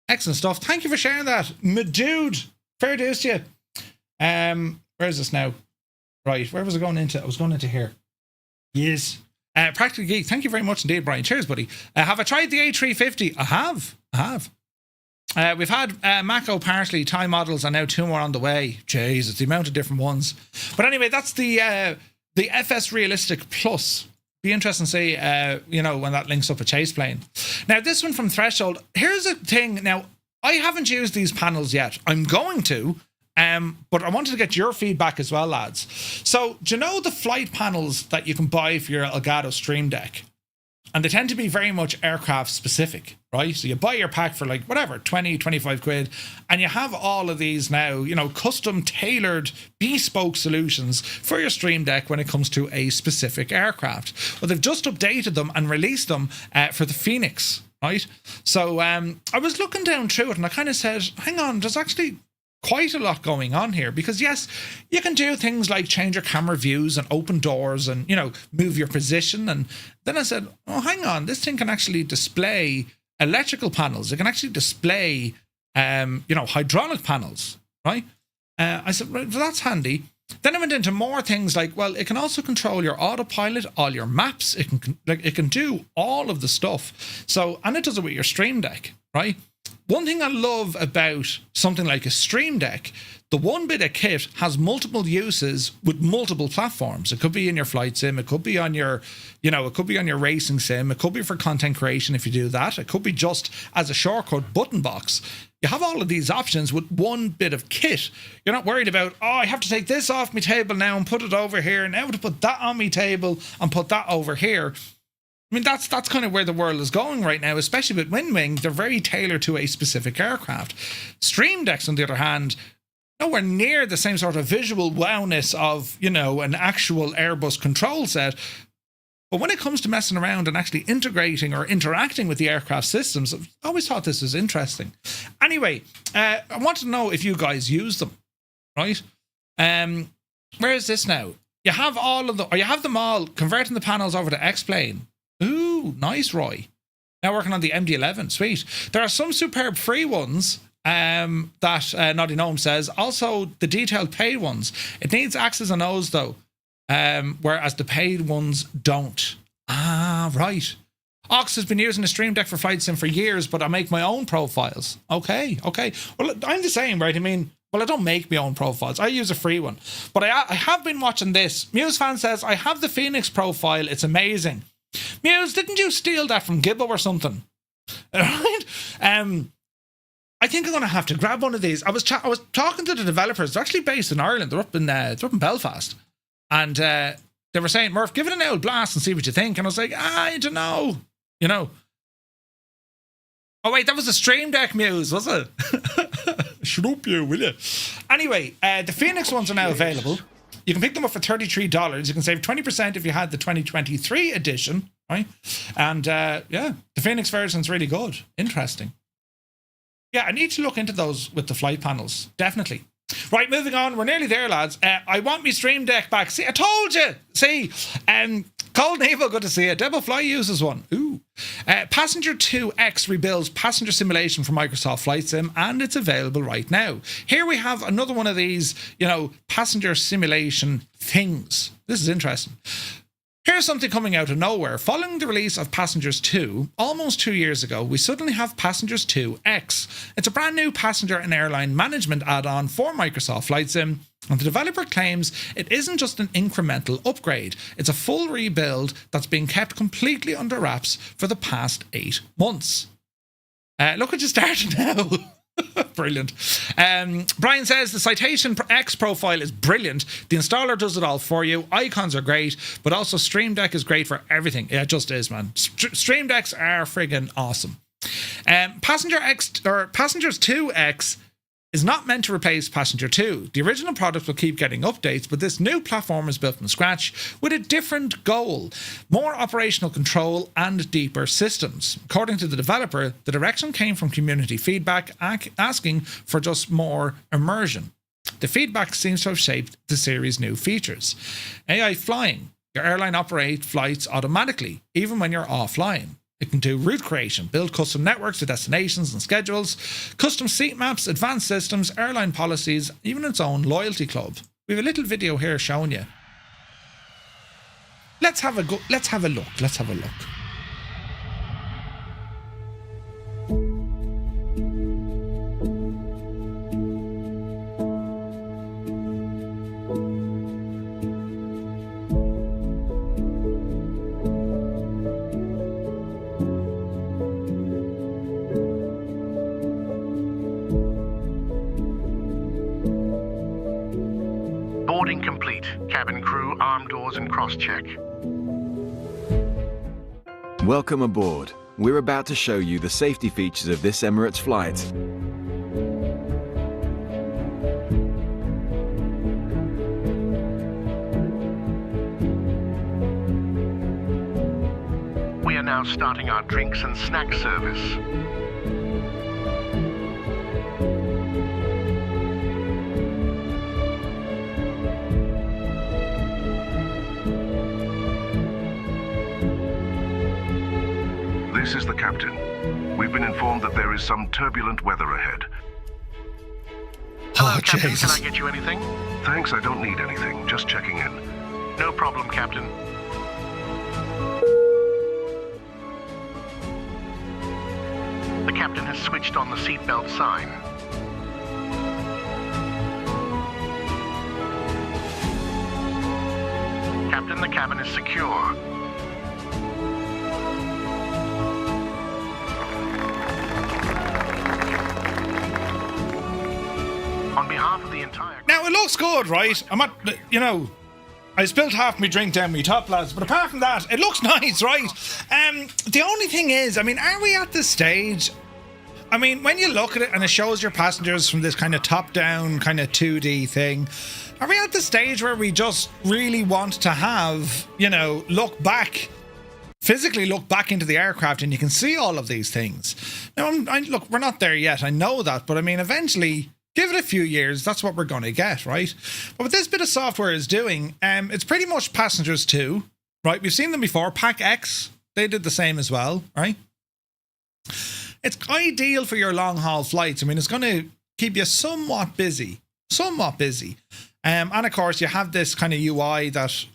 Excellent stuff. Thank you for sharing that. My dude. Fair dues to you. Where is this now? Right, where was I going into? I was going into here. Yes. Practical Geek, thank you very much indeed, Brian. Cheers, buddy. Have I tried the A350? I have. We've had Mako partially, Thai models, and now 2 more on the way. Jeez, it's the amount of different ones. But anyway, that's the FSRealistic Plus. Be interesting to see, when that links up a chase plane. Now, this one from Threshold. Here's a thing. Now, I haven't used these panels yet. I'm going to, but I wanted to get your feedback as well, lads. So, do you know the flight panels that you can buy for your Elgato Stream Deck? And they tend to be very much aircraft specific, right? So you buy your pack for like whatever, 20, 25 quid, and you have all of these now, custom tailored bespoke solutions for your Stream Deck when it comes to a specific aircraft. Well, they've just updated them and released them for the Phoenix, right? So I was looking down through it and I kind of said, hang on, there's actually quite a lot going on here, because yes, you can do things like change your camera views and open doors and move your position. And then I said, oh, hang on, this thing can actually display electrical panels. It can actually display hydraulic panels, right? I said, right, well, that's handy. Then I went into more things like, well, it can also control your autopilot, all your maps. It can do all of the stuff. So, and it does it with your Stream Deck, right? One thing I love about something like a Stream Deck, the one bit of kit has multiple uses with multiple platforms. It could be in your flight sim, it could be on your, it could be on your racing sim, it could be for content creation if you do that, it could be just as a shortcut button box. You have all of these options with one bit of kit. You're not worried about, oh, I have to take this off my table now and put it over here, and now to put that on my table and put that over here. I mean, that's kind of where the world is going right now, especially with Wing. They're very tailored to a specific aircraft. Stream Decks, on the other hand, nowhere near the same sort of visual wowness of, an actual Airbus control set. But when it comes to messing around and actually integrating or interacting with the aircraft systems, I've always thought this was interesting. Anyway, I want to know if you guys use them, right? Where is this now? You have you have them all, converting the panels over to XPlane. Ooh, nice, Roy. Now working on the MD-11. Sweet. There are some superb free ones that Naughty Gnome says. Also, the detailed paid ones. It needs X's and O's, though, whereas the paid ones don't. Ah, right. Ox has been using the Stream Deck for Flight Sim for years, but I make my own profiles. Okay. Well, I'm the same, right? I mean, well, I don't make my own profiles. I use a free one. But I have been watching this. Muse Fan says, I have the Phoenix profile. It's amazing. Muse, didn't you steal that from Gibbo or something? Right? I think I'm going to have to grab one of these. I was talking to the developers. They're actually based in Ireland. They're up in Belfast. And they were saying, Murph, give it an old blast and see what you think. And I was like, I don't know. Oh, wait, that was a Stream Deck, Muse, was it? Shut up, you, will you? Anyway, the Phoenix ones are now available. You can pick them up for $33. You can save 20% if you had the 2023 edition, right? And the Phoenix version's really good. Interesting. Yeah, I need to look into those with the flight panels. Definitely. Right, moving on. We're nearly there, lads. I want my Stream Deck back. See, I told you. See, Cold Nevo, good to see you. Devil Fly uses one. Ooh. Passenger 2X rebuilds passenger simulation for Microsoft Flight Sim, and it's available right now. Here we have another one of these, passenger simulation things. This is interesting. Here's something coming out of nowhere. Following the release of Passengers 2, almost 2 years ago, we suddenly have Passengers 2X. It's a brand new passenger and airline management add-on for Microsoft Flight Sim, and the developer claims it isn't just an incremental upgrade. It's a full rebuild that's been kept completely under wraps for the past 8 months. Look at you starting now. Brilliant. Brian says the Citation X profile is brilliant. The installer does it all for you. Icons are great, but also Stream Deck is great for everything. Yeah, it just is, man. Stream Decks are friggin' awesome. Passengers 2X is not meant to replace Passenger 2. The original product will keep getting updates, but this new platform is built from scratch with a different goal: more operational control and deeper systems. According to the developer, the direction came from community feedback asking for just more immersion. The feedback seems to have shaped the series' new features. AI flying. Your airline operates flights automatically, even when you're offline. It can do route creation, build custom networks to destinations and schedules, custom seat maps, advanced systems, airline policies, even its own loyalty club. We have a little video here showing you. Let's have a look. Let's have a look. Boarding complete. Cabin crew, arm doors and cross-check. Welcome aboard. We're about to show you the safety features of this Emirates flight. We are now starting our drinks and snack service. This is the captain. We've been informed that there is some turbulent weather ahead. Hello, Captain. Jesus. Can I get you anything? Thanks, I don't need anything. Just checking in. No problem, Captain. The captain has switched on the seatbelt sign. Captain, the cabin is secure. On behalf of the entire... Now, it looks good, right? I'm not, I spilled half my drink down my top, lads, but apart from that, it looks nice, right? The only thing is, are we at this stage? When you look at it and it shows your passengers from this kind of top-down, kind of 2D thing, are we at the stage where we just really want to have, physically look back into the aircraft and you can see all of these things? Now, look, we're not there yet, I know that, but eventually... Give it a few years, that's what we're going to get, right? But what this bit of software is doing, it's pretty much Passengers 2, right? We've seen them before. Pack X, they did the same as well, right? It's ideal for your long-haul flights. it's going to keep you somewhat busy. And of course, you have this kind of UI that,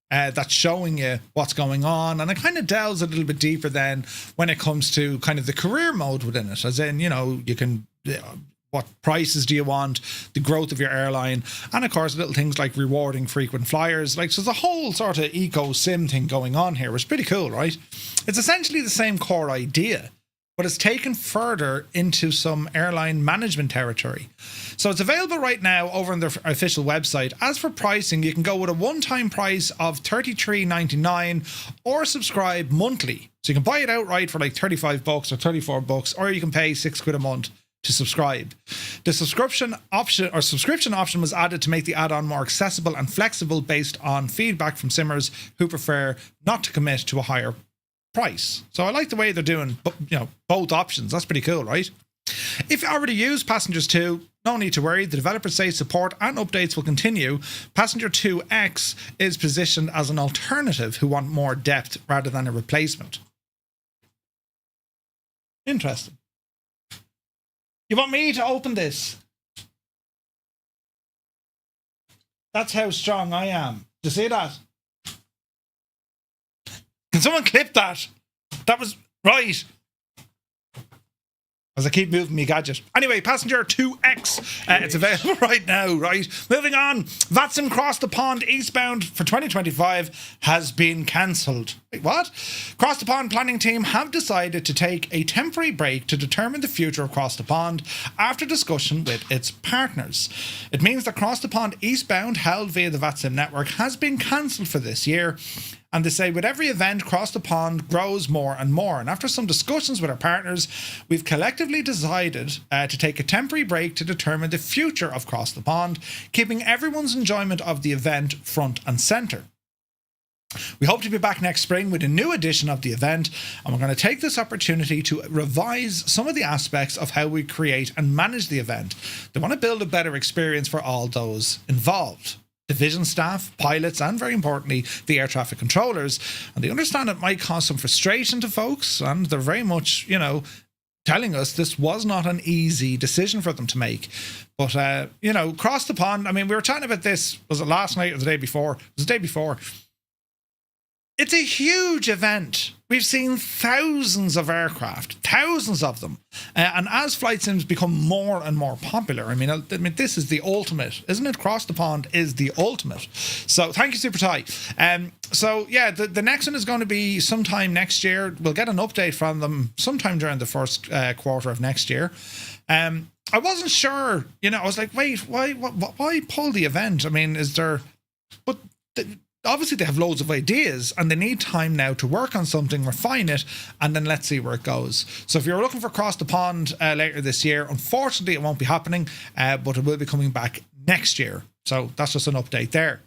that's showing you what's going on, and it kind of delves a little bit deeper then when it comes to kind of the career mode within it, as in, you can, what prices do you want, the growth of your airline, and of course little things like rewarding frequent flyers. So there's a whole sort of eco sim thing going on here, which is pretty cool, right? It's essentially the same core idea, but it's taken further into some airline management territory. So it's available right now over on their official website. As for pricing, you can go with a one-time price of $33.99 or subscribe monthly. So you can buy it outright for like $35 or $34, or you can pay £6 a month to subscribe. The subscription option was added to make the add-on more accessible and flexible based on feedback from simmers who prefer not to commit to a higher price. So I like the way they're doing, both options. That's pretty cool, right? If you already use Passengers 2, no need to worry. The developers say support and updates will continue. Passenger 2X is positioned as an alternative who want more depth rather than a replacement. Interesting. You want me to open this? That's how strong I am. Do you see that? Can someone clip that? That was right. As I keep moving my gadget. Anyway, Passenger 2X. It's available right now, right? Moving on. VATSIM Cross the Pond eastbound for 2025 has been cancelled. Wait, what? Cross the Pond planning team have decided to take a temporary break to determine the future of Cross the Pond after discussion with its partners. It means that Cross the Pond eastbound held via the VATSIM network has been cancelled for this year, And they say, with every event, Cross the Pond grows more and more. And after some discussions with our partners, we've collectively decided to take a temporary break to determine the future of Cross the Pond, keeping everyone's enjoyment of the event front and centre. We hope to be back next spring with a new edition of the event, and we're going to take this opportunity to revise some of the aspects of how we create and manage the event. They want to build a better experience for all those involved. Division staff, pilots, and very importantly, the air traffic controllers. And they understand it might cause some frustration to folks, and they're very much, telling us this was not an easy decision for them to make. But, Cross the Pond, I mean, we were chatting about this, was it last night or the day before? It was the day before. It's a huge event. We've seen thousands of aircraft, thousands of them. And as flight sims become more and more popular, I mean, this is the ultimate, isn't it? Cross the Pond is the ultimate. So thank you, Super Ty. The next one is going to be sometime next year. We'll get an update from them sometime during the first quarter of next year. I wasn't sure, I was like, wait, why pull the event? I mean, is there... But... Obviously, they have loads of ideas and they need time now to work on something, refine it, and then let's see where it goes. So if you're looking for Cross the Pond later this year, unfortunately, it won't be happening, but it will be coming back next year. So that's just an update there.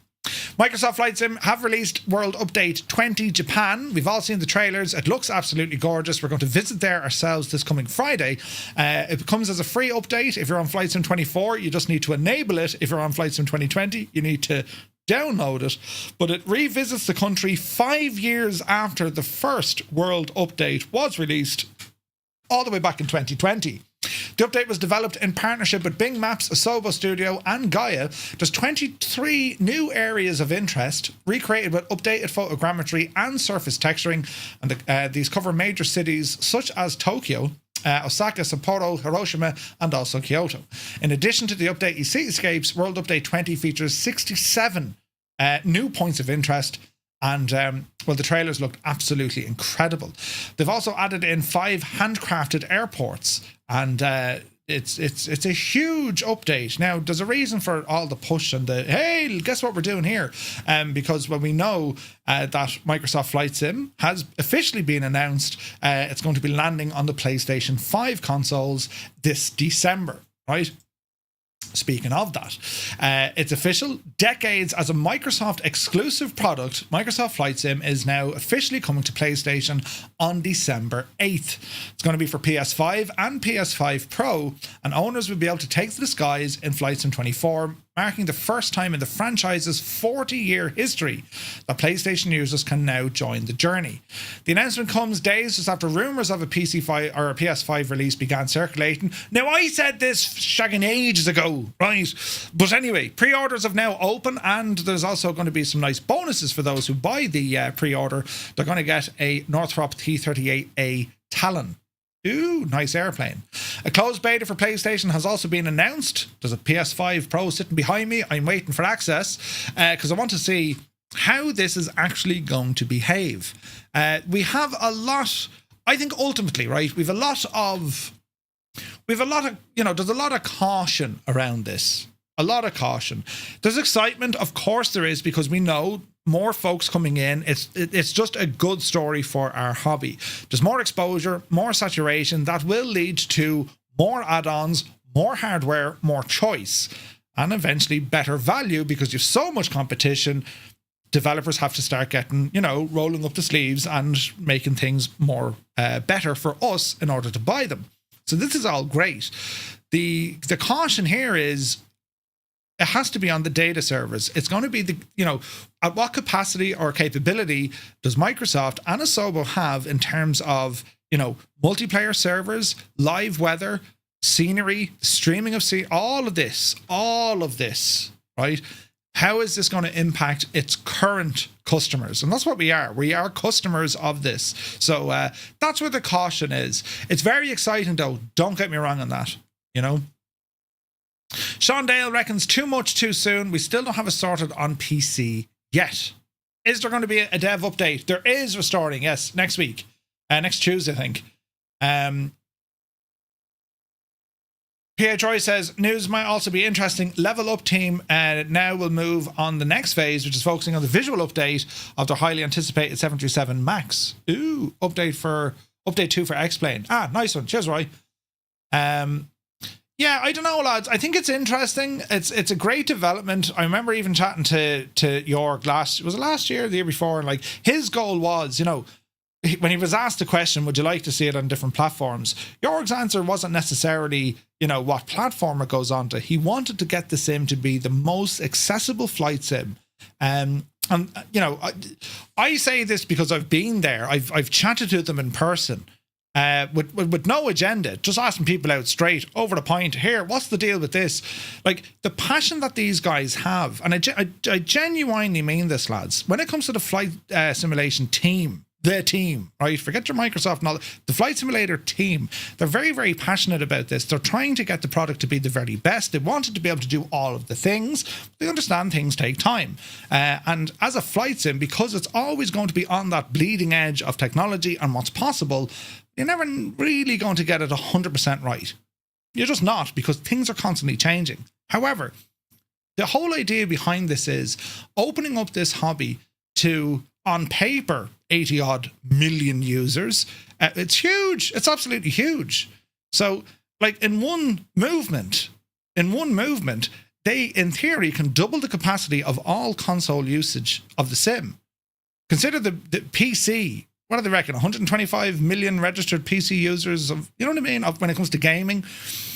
Microsoft Flight Sim have released World Update 20 Japan. We've all seen the trailers. It looks absolutely gorgeous. We're going to visit there ourselves this coming Friday. It comes as a free update. If you're on Flight Sim 24, you just need to enable it. If you're on Flight Sim 2020, you need to download it. But it revisits the country 5 years after the first World Update was released, all the way back in 2020. The update was developed in partnership with Bing Maps, Asobo Studio and Gaia. There's 23 new areas of interest, recreated with updated photogrammetry and surface texturing, and these cover major cities such as Tokyo, Osaka, Sapporo, Hiroshima, and also Kyoto. In addition to the update Cityscapes, World Update 20 features 67 new points of interest. And, the trailers looked absolutely incredible. They've also added in 5 handcrafted airports. And it's a huge update. Now, there's a reason for all the push and the, hey, guess what we're doing here? Because when we know that Microsoft Flight Sim has officially been announced, it's going to be landing on the PlayStation 5 consoles this December, right? Speaking of that, it's official. Decades as a Microsoft exclusive product, Microsoft Flight Sim is now officially coming to PlayStation on December 8th. It's going to be for PS5 and PS5 Pro, and owners will be able to take to the skies in Flight Sim 24, marking the first time in the franchise's 40-year history that PlayStation users can now join the journey. The announcement comes days just after rumours of a PC5 or a PS5 release began circulating. Now, I said this shagging ages ago, right? But anyway, pre-orders have now opened, and there's also going to be some nice bonuses for those who buy the pre-order. They're going to get a Northrop T-38A Talon. Ooh, nice airplane. A closed beta for PlayStation has also been announced. There's a PS5 Pro sitting behind me. I'm waiting for access because I want to see how this is actually going to behave. We have a lot, I think ultimately, right? We've a lot of, there's a lot of caution around this. A lot of caution. There's excitement, of course there is, because we know more folks coming in. It's just a good story for our hobby. There's more exposure, more saturation that will lead to more add-ons, more hardware, more choice, and eventually better value because you've so much competition. Developers have to start getting, rolling up the sleeves and making things more better for us in order to buy them. So this is all great. The caution here is it has to be on the data servers. It's going to be at what capacity or capability does Microsoft and Asobo have in terms of, multiplayer servers, live weather, scenery, streaming of all of this, right? How is this going to impact its current customers? And that's what we are. We are customers of this. So that's where the caution is. It's very exciting, though. Don't get me wrong on that, Sean Dale reckons too much too soon. We still don't have it sorted on PC yet. Is there going to be a dev update? There is restoring, yes, next week. Next Tuesday, I think. Troy says, news might also be interesting. Level Up team now will move on the next phase, which is focusing on the visual update of their highly anticipated 737 MAX. Ooh, update 2 for XPlane. Ah, nice one. Cheers, Roy. Yeah, I don't know, lads. I think it's interesting. It's a great development. I remember even chatting to Jorg last year, the year before, and like his goal was, you know, when he was asked the question, would you like to see it on different platforms? Jorg's answer wasn't necessarily, you know, what platform it goes on to. He wanted to get the sim to be the most accessible flight sim. And you know, I say this because I've been there. I've chatted to them in person. With no agenda, just asking people out straight over the point. Here, what's the deal with this? Like the passion that these guys have, and I genuinely mean this, lads. When it comes to the flight simulation team, the team, right? Forget your Microsoft and all. The flight simulator team, they're very, very passionate about this. They're trying to get the product to be the very best. They wanted to be able to do all of the things. They understand things take time. And as a flight sim, because it's always going to be on that bleeding edge of technology and what's possible, you're never really going to get it 100% right. You're just not, because things are constantly changing. However, the whole idea behind this is opening up this hobby to, on paper, 80 odd million users. It's huge. It's absolutely huge. So like in one movement, they in theory can double the capacity of all console usage of the sim. Consider the PC. What do they reckon? 125 million registered PC users of, you know what I mean, of when it comes to gaming.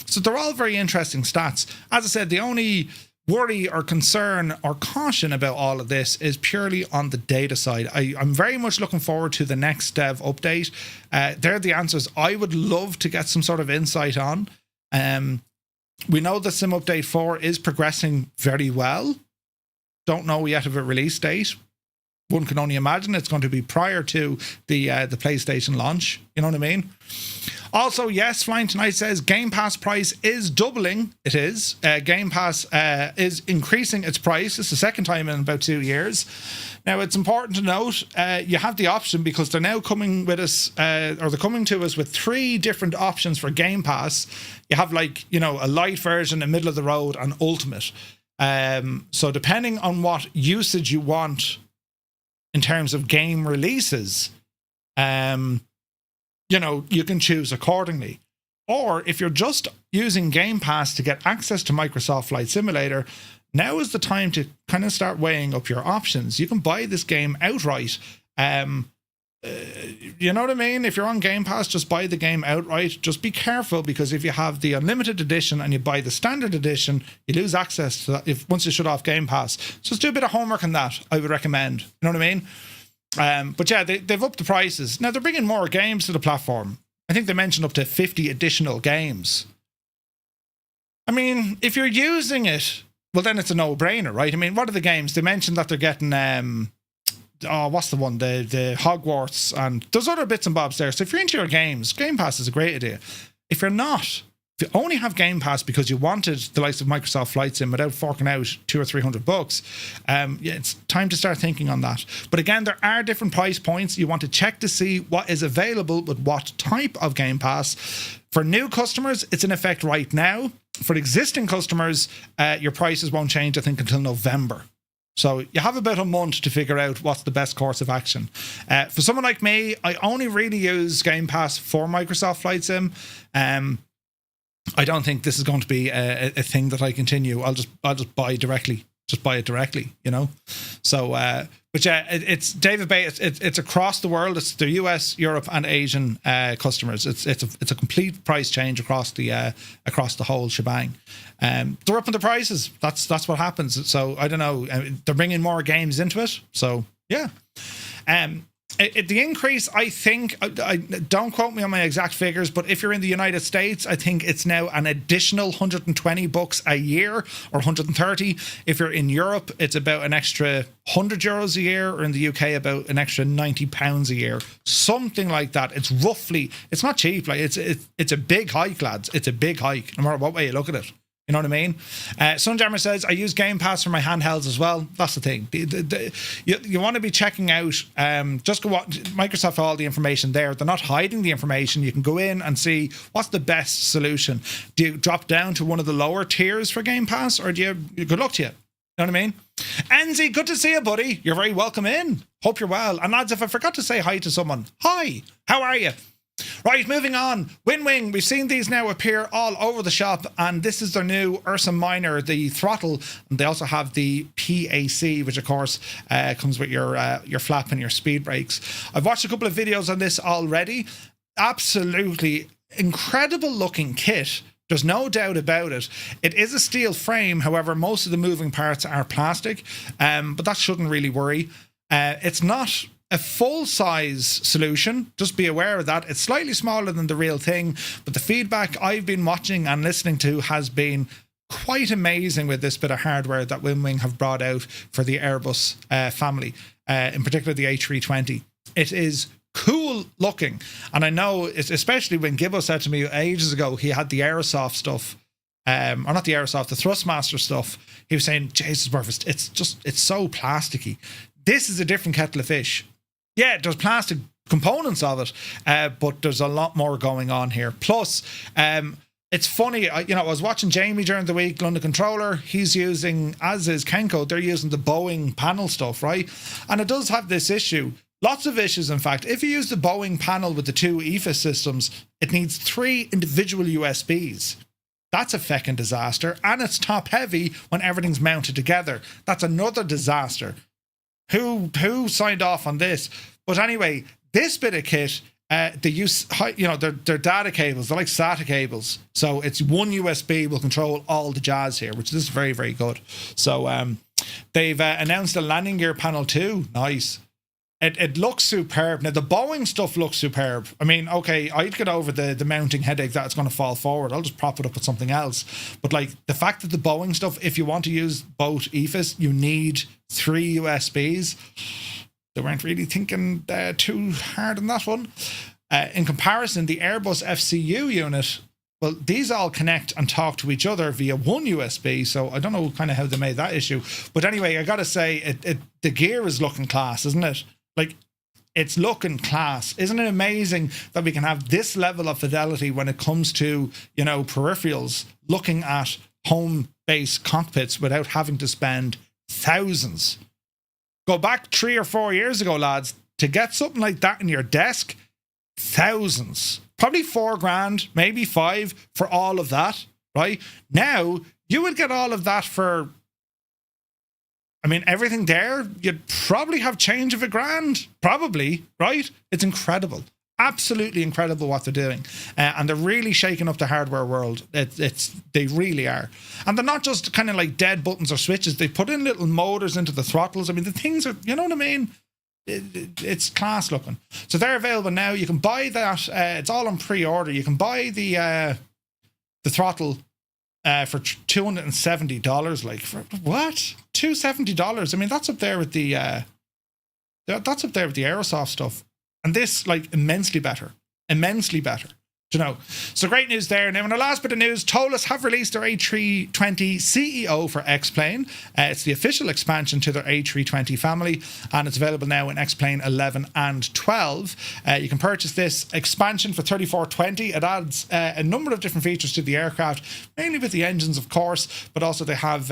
So they're all very interesting stats. As I said, the only worry or concern or caution about all of this is purely on the data side. I'm very much looking forward to the next dev update. They're the answers I would love to get some sort of insight on. We know that Sim Update 4 is progressing very well. Don't know yet of a release date. One can only imagine it's going to be prior to the PlayStation launch. You know what I mean? Also, yes, Flying Tonight says Game Pass price is doubling. It is. Game Pass is increasing its price. It's the second time in about 2 years. Now, it's important to note, you have the option, because they're now coming with us, or they're coming to us with 3 different options for Game Pass. You have, like, you know, a light version, a middle of the road, and ultimate. So depending on what usage you want in terms of game releases, you know, you can choose accordingly. Or if you're just using Game Pass to get access to Microsoft Flight Simulator, now is the time to kind of start weighing up your options. You can buy this game outright. You know what I mean? If you're on Game Pass, just buy the game outright. Just be careful, because if you have the unlimited edition and you buy the standard edition, you lose access to that once you shut off Game Pass. So just do a bit of homework on that, I would recommend. You know what I mean? But yeah, they've upped the prices. Now they're bringing more games to the platform. I think they mentioned up to 50 additional games. I mean, if you're using it, well, then it's a no-brainer, right? I mean, what are the games? They mentioned that they're getting, what's the one? The Hogwarts, and there's other bits and bobs there. So if you're into your games, Game Pass is a great idea. If you're not, if you only have Game Pass because you wanted the likes of Microsoft Flight Sim without forking out $200 or $300, yeah, it's time to start thinking on that. But again, there are different price points. You want to check to see what is available with what type of Game Pass. For new customers, it's in effect right now. For existing customers, your prices won't change, I think, until November. So you have about a month to figure out what's the best course of action. For someone like me, I only really use Game Pass for Microsoft Flight Sim. I don't think this is going to be a thing that I continue. I'll just buy directly. Just buy it directly, you know. So, but yeah, it's David Bay. It's across the world. It's the US, Europe, and Asian customers. It's a complete price change across the whole shebang. They're upping the prices. That's what happens. So I don't know. They're bringing more games into it. So yeah. The increase, I think, I don't quote me on my exact figures, but if you're in the United States, I think it's now an additional $120 a year, or 130. If you're in Europe, it's about an extra €100 a year, or in the UK, about an extra £90 a year, something like that. It's roughly, it's not cheap. Like it's a big hike, lads. It's a big hike, no matter what way you look at it. You know what I mean? Sunjammer says, I use Game Pass for my handhelds as well. That's the thing. You want to be checking out, just go on, Microsoft have all the information there. They're not hiding the information. You can go in and see what's the best solution. Do you drop down to one of the lower tiers for Game Pass, or do you good luck to you? You know what I mean? Enzi, good to see you, buddy. You're very welcome in. Hope you're well. And lads, if I forgot to say hi to someone, hi, how are you? Right, moving on. WinWing, we've seen these now appear all over the shop, and this is their new Ursa Minor, the throttle, and they also have the PAC, which of course comes with your flap and your speed brakes. I've watched a couple of videos on this already. Absolutely incredible looking kit. There's no doubt about it. It is a steel frame, however, most of the moving parts are plastic, but that shouldn't really worry. It's not a full-size solution, just be aware of that. It's slightly smaller than the real thing, but the feedback I've been watching and listening to has been quite amazing with this bit of hardware that WinWing have brought out for the Airbus family, in particular the A320. It is cool looking, and I know it's especially when Gibbo said to me ages ago he had the Aerosoft stuff, or not the Aerosoft, the Thrustmaster stuff. He was saying, Jesus Murphy, it's so plasticky. This is a different kettle of fish. Yeah, there's plastic components of it, but there's a lot more going on here. Plus, it's funny, I was watching Jamie during the week, London Controller. He's using, as is Kenko, they're using the Boeing panel stuff, right? And it does have this issue. Lots of issues, in fact. If you use the Boeing panel with the two EFIS systems, it needs 3 individual USBs. That's a feckin' disaster. And it's top heavy when everything's mounted together. That's another disaster. Who signed off on this? But anyway, this bit of kit, they use, they're data cables. They're like SATA cables. So it's one USB will control all the jazz here, which is very, very good. So they've announced a landing gear panel too. Nice. It looks superb. Now, the Boeing stuff looks superb. I mean, okay, I'd get over the mounting headache that it's going to fall forward. I'll just prop it up with something else. But, like, the fact that the Boeing stuff, if you want to use both EFIS, you need 3 USBs. They weren't really thinking too hard on that one. In comparison, the Airbus FCU unit, well, these all connect and talk to each other via one USB, so I don't know kind of how they made that issue. But anyway, I got to say, the gear is looking class, isn't it? Like, it's looking class. Isn't it amazing that we can have this level of fidelity when it comes to, peripherals, looking at home-based cockpits without having to spend thousands? Go back 3 or 4 years ago, lads, to get something like that in your desk, thousands. Probably $4,000, maybe 5 for all of that, right? Now, you would get all of that for, everything there, you'd probably have change of $1,000, probably, right? It's incredible. Absolutely incredible what they're doing. And they're really shaking up the hardware world. They really are. And they're not just kind of like dead buttons or switches. They put in little motors into the throttles. The things are, you know what I mean? It's class looking. So they're available now. You can buy that. It's all on pre-order. You can buy the throttle for $270. Like, for what? $270? That's up there with the Aerosoft stuff. And this, like, immensely better. So great news there. Now, in our last bit of news, Tolas have released their A320 CEO for XPlane. It's the official expansion to their A320 family, and it's available now in XPlane 11 and 12. You can purchase this expansion for $34.20. It adds a number of different features to the aircraft, mainly with the engines, of course, but also they have...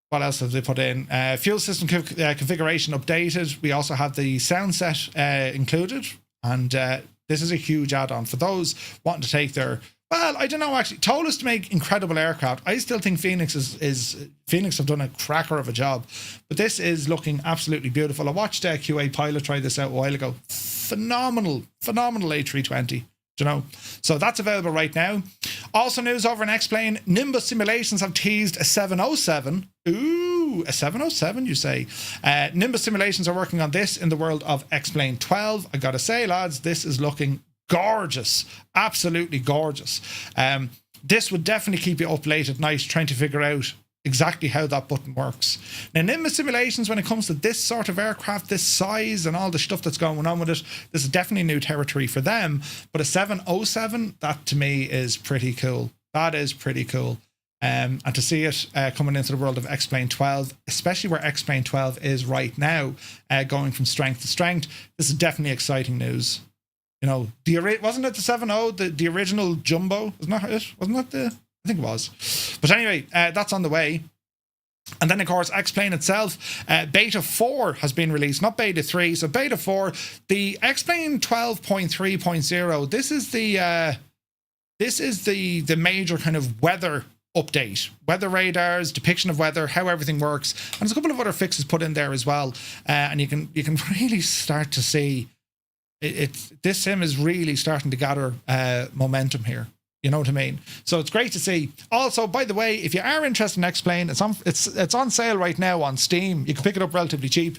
what else have they put in? Fuel system configuration updated. We also have the sound set included. And this is a huge add-on for those wanting to take their... Well, I don't know, actually. Told us to make incredible aircraft. I still think Phoenix Phoenix have done a cracker of a job. But this is looking absolutely beautiful. I watched QA Pilot try this out a while ago. Phenomenal A320. So that's available right now. Also news over in X-Plane, Nimbus Simulations have teased a 707. Ooh, a 707, you say. Nimbus Simulations are working on this in the world of X-Plane 12. I gotta say, lads, this is looking gorgeous. Absolutely gorgeous. This would definitely keep you up late at night trying to figure out exactly how that button works. Now, Nimbus Simulations, when it comes to this sort of aircraft, this size and all the stuff that's going on with it, this is definitely new territory for them. But a 707, that to me is pretty cool. That is pretty cool. And to see it coming into the world of XPlane 12, especially where XPlane 12 is right now, going from strength to strength, this is definitely exciting news. You know, wasn't it the 7.0, the original Jumbo? Wasn't that it? Wasn't that I think it was. But anyway, that's on the way. And then, of course, XPlane itself, Beta 4 has been released, not Beta 3. So Beta 4, the XPlane 12.3.0, this is the major kind of weather update. Weather radars, depiction of weather, how everything works. And there's a couple of other fixes put in there as well. And you can really start to see this sim is really starting to gather momentum here. You know what I mean? So it's great to see. Also, by the way, if you are interested in XPlane, it's on sale right now on Steam. You can pick it up relatively cheap.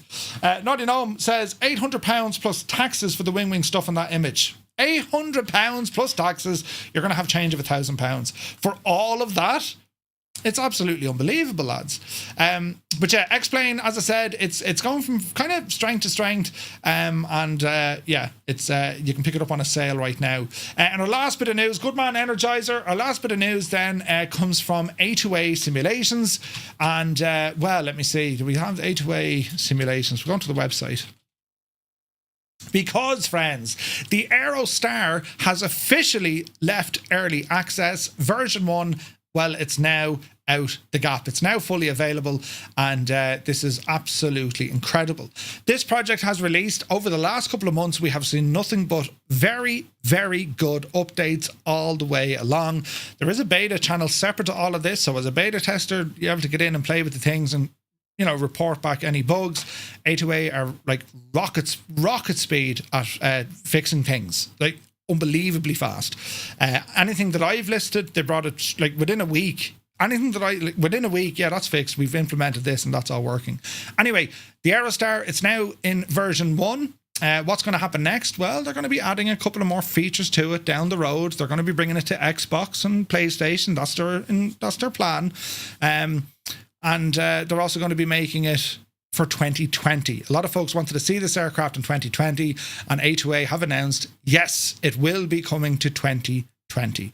Naughty Gnome says £800 plus taxes for the wing stuff on that image. £800 plus taxes. You're going to have change of £1,000 for all of that. It's absolutely unbelievable, lads. But yeah, XPlane, as I said, it's going from kind of strength to strength. Yeah, it's you can pick it up on a sale right now. And our last bit of news, good man Energizer. Our last bit of news then comes from A2A Simulations. And well, let me see. Do we have A2A Simulations? We're going to the website. Because, friends, the Aerostar has officially left early access. Version 1, well, it's now out the gap. It's now fully available, and this is absolutely incredible. This project has released over the last couple of months. We have seen nothing but very, very good updates all the way along. There is a beta channel separate to all of this, so as a beta tester, you have to get in and play with the things and, you know, report back any bugs. A2A are like rocket speed at fixing things, like unbelievably fast. Anything that I've listed, they brought it like within a week. Anything that within a week, yeah, that's fixed. We've implemented this and that's all working. Anyway, the Aerostar, it's now in version 1. What's going to happen next? Well, they're going to be adding a couple of more features to it down the road. They're going to be bringing it to Xbox and PlayStation. That's their plan. And they're also going to be making it for 2020. A lot of folks wanted to see this aircraft in 2020, and A2A have announced, yes, it will be coming to 2020.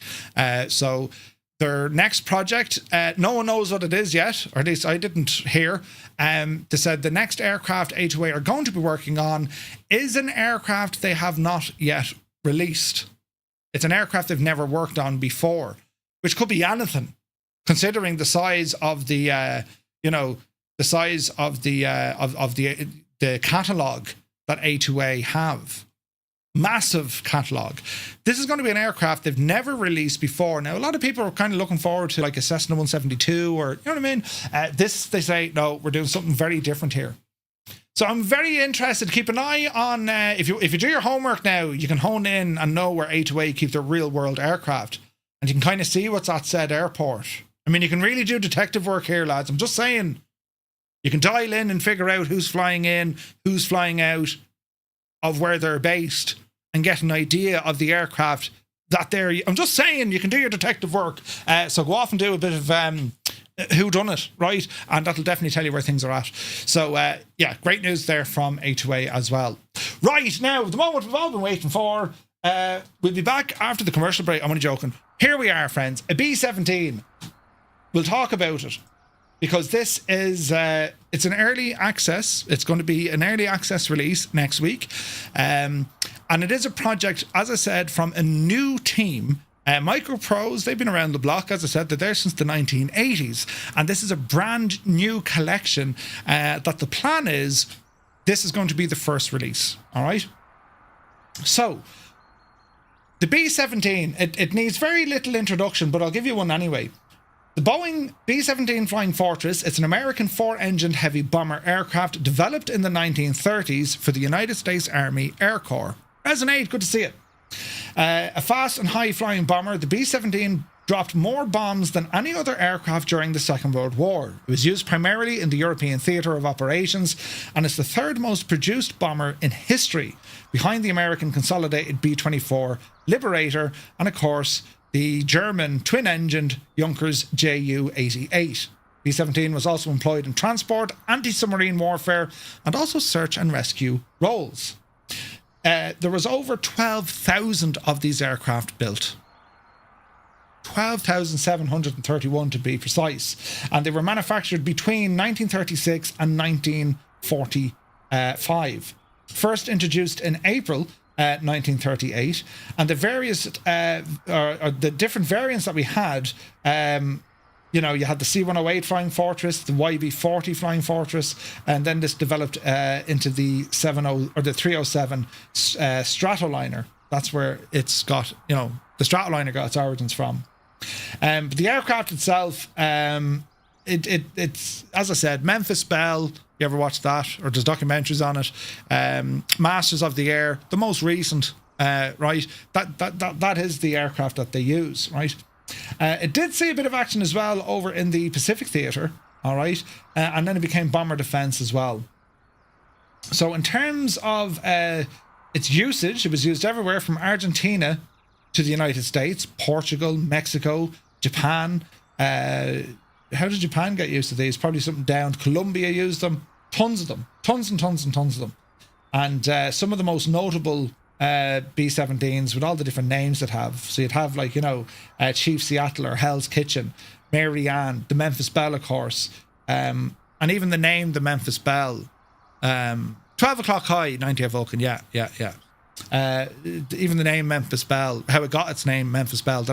So their next project, no one knows what it is yet, or at least I didn't hear. They said the next aircraft A2A are going to be working on is an aircraft they have not yet released. It's an aircraft they've never worked on before, which could be anything, considering the size of the, the size of the catalog that A2A have. Massive catalog. This is going to be an aircraft they've never released before. Now, a lot of people are kind of looking forward to like a Cessna 172 or, you know what I mean? This, they say, no, we're doing something very different here. So I'm very interested. Keep an eye on, if you do your homework now, you can hone in and know where A2A keep their real world aircraft. And you can kind of see what's at said airport. I mean, you can really do detective work here, lads. I'm just saying. You can dial in and figure out who's flying in, who's flying out, of where they're based, and get an idea of the aircraft that they're... I'm just saying, you can do your detective work. So go off and do a bit of whodunit, right? And that'll definitely tell you where things are at. So, yeah, great news there from A2A as well. Right, now, the moment we've all been waiting for. We'll be back after the commercial break. I'm only joking. Here we are, friends. A B-17. We'll talk about it, because this is it's an early access. It's going to be an early access release next week, and it is a project, as I said, from a new team. MicroProse, they've been around the block, as I said. They're there since the 1980s, and this is a brand new collection that the plan is this is going to be the first release. All right, so the B-17, it needs very little introduction, but I'll give you one anyway. The Boeing B-17 Flying Fortress, it's an American 4-engined heavy bomber aircraft developed in the 1930s for the United States Army Air Corps. Resonate, good to see it. A fast and high-flying bomber, the B-17 dropped more bombs than any other aircraft during the Second World War. It was used primarily in the European theatre of operations, and it's the third most produced bomber in history, behind the American consolidated B-24 Liberator, and of course, the German twin-engined Junkers Ju-88. B-17 was also employed in transport, anti-submarine warfare, and also search and rescue roles. There was over 12,000 of these aircraft built. 12,731 to be precise. And they were manufactured between 1936 and 1945. First introduced in April 1938, and the various or the different variants that we had, you know, you had the C-108 Flying Fortress, the YB-40 Flying Fortress, and then this developed into the 307 Stratoliner. That's where it's got, you know, the Stratoliner got its origins from. But the aircraft itself, it's, as I said, Memphis Belle. You ever watched that? Or there's documentaries on it. Masters of the Air, the most recent, right? That is the aircraft that they use, right? It did see a bit of action as well over in the Pacific Theatre, all right? And then it became bomber defense as well. So in terms of its usage, it was used everywhere from Argentina to the United States, Portugal, Mexico, Japan. How did Japan get used to these? Probably something down. Colombia used them. Tons of them. Tons and tons and tons of them. And some of the most notable B-17s with all the different names that have. So you'd have, like, you know, Chief Seattle or Hell's Kitchen, Mary Ann, the Memphis Belle, of course. And even the name, the Memphis Belle. 12 o'clock high, 90 Vulcan. Yeah. Even the name Memphis Belle, how it got its name, Memphis Belle.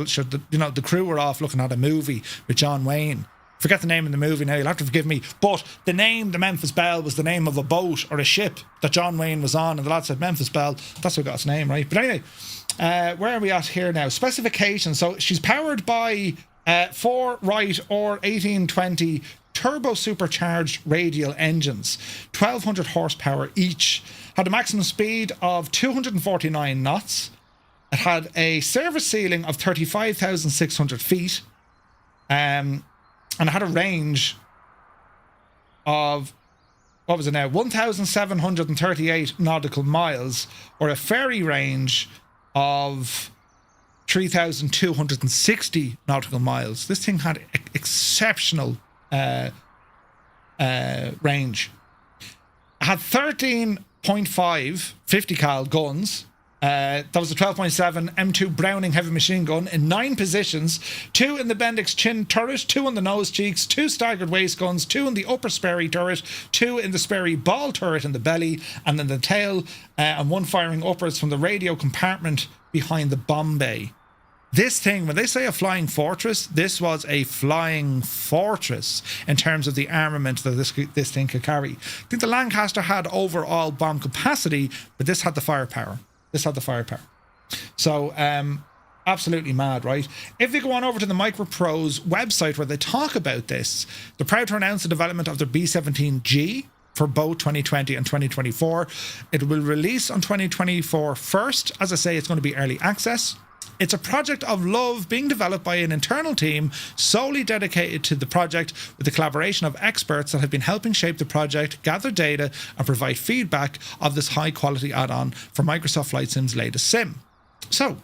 You know, the crew were off looking at a movie with John Wayne. Forget the name of the movie now, you'll have to forgive me. But the name, the Memphis Belle, was the name of a boat or a ship that John Wayne was on, and the lad said Memphis Belle. That's what got its name, right? But anyway, where are we at here now? Specifications. So she's powered by 4 Wright or 1820 turbo supercharged radial engines, 1,200 horsepower each. Had a maximum speed of 249 knots. It had a service ceiling of 35,600 feet. And it had a range of, what was it now, 1,738 nautical miles, or a ferry range of 3,260 nautical miles. This thing had exceptional range. It had 13.5 50 cal guns. That was a 12.7 M2 Browning heavy machine gun in 9 positions, 2 in the Bendix chin turret, 2 on the nose cheeks, 2 staggered waist guns, 2 in the upper Sperry turret, 2 in the Sperry ball turret in the belly, and then the tail, and 1 firing upwards from the radio compartment behind the bomb bay. This thing, when they say a flying fortress, this was a flying fortress in terms of the armament that this thing could carry. I think the Lancaster had overall bomb capacity, but this had the firepower. So, absolutely mad, right? If we go on over to the MicroProse website where they talk about this, they're proud to announce the development of their B-17G for both 2020 and 2024. It will release on 2024 first. As I say, it's going to be early access. It's a project of love being developed by an internal team solely dedicated to the project, with the collaboration of experts that have been helping shape the project, gather data, and provide feedback of this high-quality add-on for Microsoft Flight Sim's latest sim. So,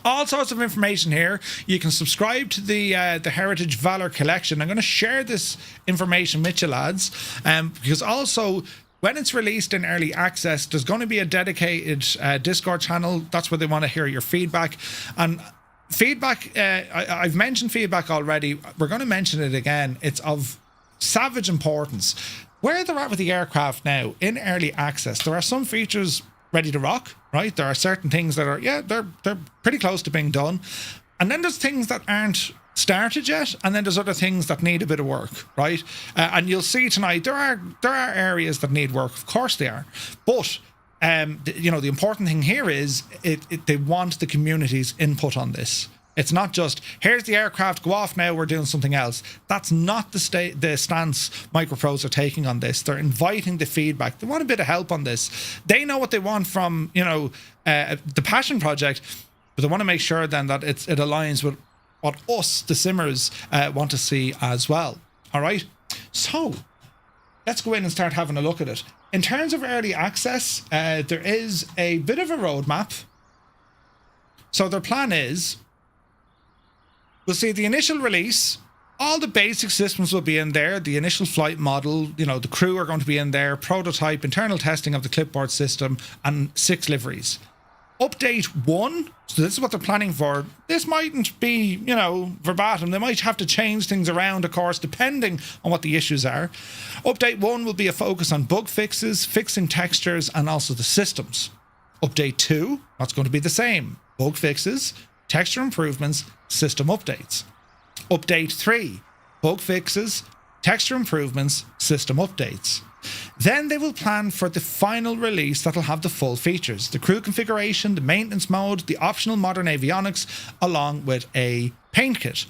all sorts of information here. You can subscribe to the Heritage Valor Collection. I'm going to share this information with you, lads, because also, when it's released in early access, there's going to be a dedicated Discord channel. That's where they want to hear your feedback. And feedback, I've mentioned feedback already. We're going to mention it again. It's of savage importance. Where they're at with the aircraft now, in early access, there are some features ready to rock, right? There are certain things that are, they're pretty close to being done. And then there's things that aren't started yet, and then there's other things that need a bit of work, right? And you'll see tonight there are areas that need work. Of course they are, but you know, the important thing here is they want the community's input on this. It's not just, here's the aircraft, go off now, we're doing something else. That's not the stance MicroProse are taking on this. They're inviting the feedback. They want a bit of help on this. They know what they want from, you know, the passion project, but they want to make sure then that it aligns with what us, the simmers, want to see as well. All right? So, let's go in and start having a look at it. In terms of early access, there is a bit of a roadmap. So their plan is, we'll see the initial release, all the basic systems will be in there, the initial flight model, you know, the crew are going to be in there, prototype, internal testing of the clipboard system, and 6 liveries. Update 1, so this is what they're planning for. This mightn't be, verbatim. They might have to change things around, of course, depending on what the issues are. Update 1 will be a focus on bug fixes, fixing textures, and also the systems. Update 2, that's going to be the same. Bug fixes, texture improvements, system updates. Update 3, bug fixes, texture improvements, system updates. Then they will plan for the final release that'll have the full features, the crew configuration, the maintenance mode, the optional modern avionics, along with a paint kit.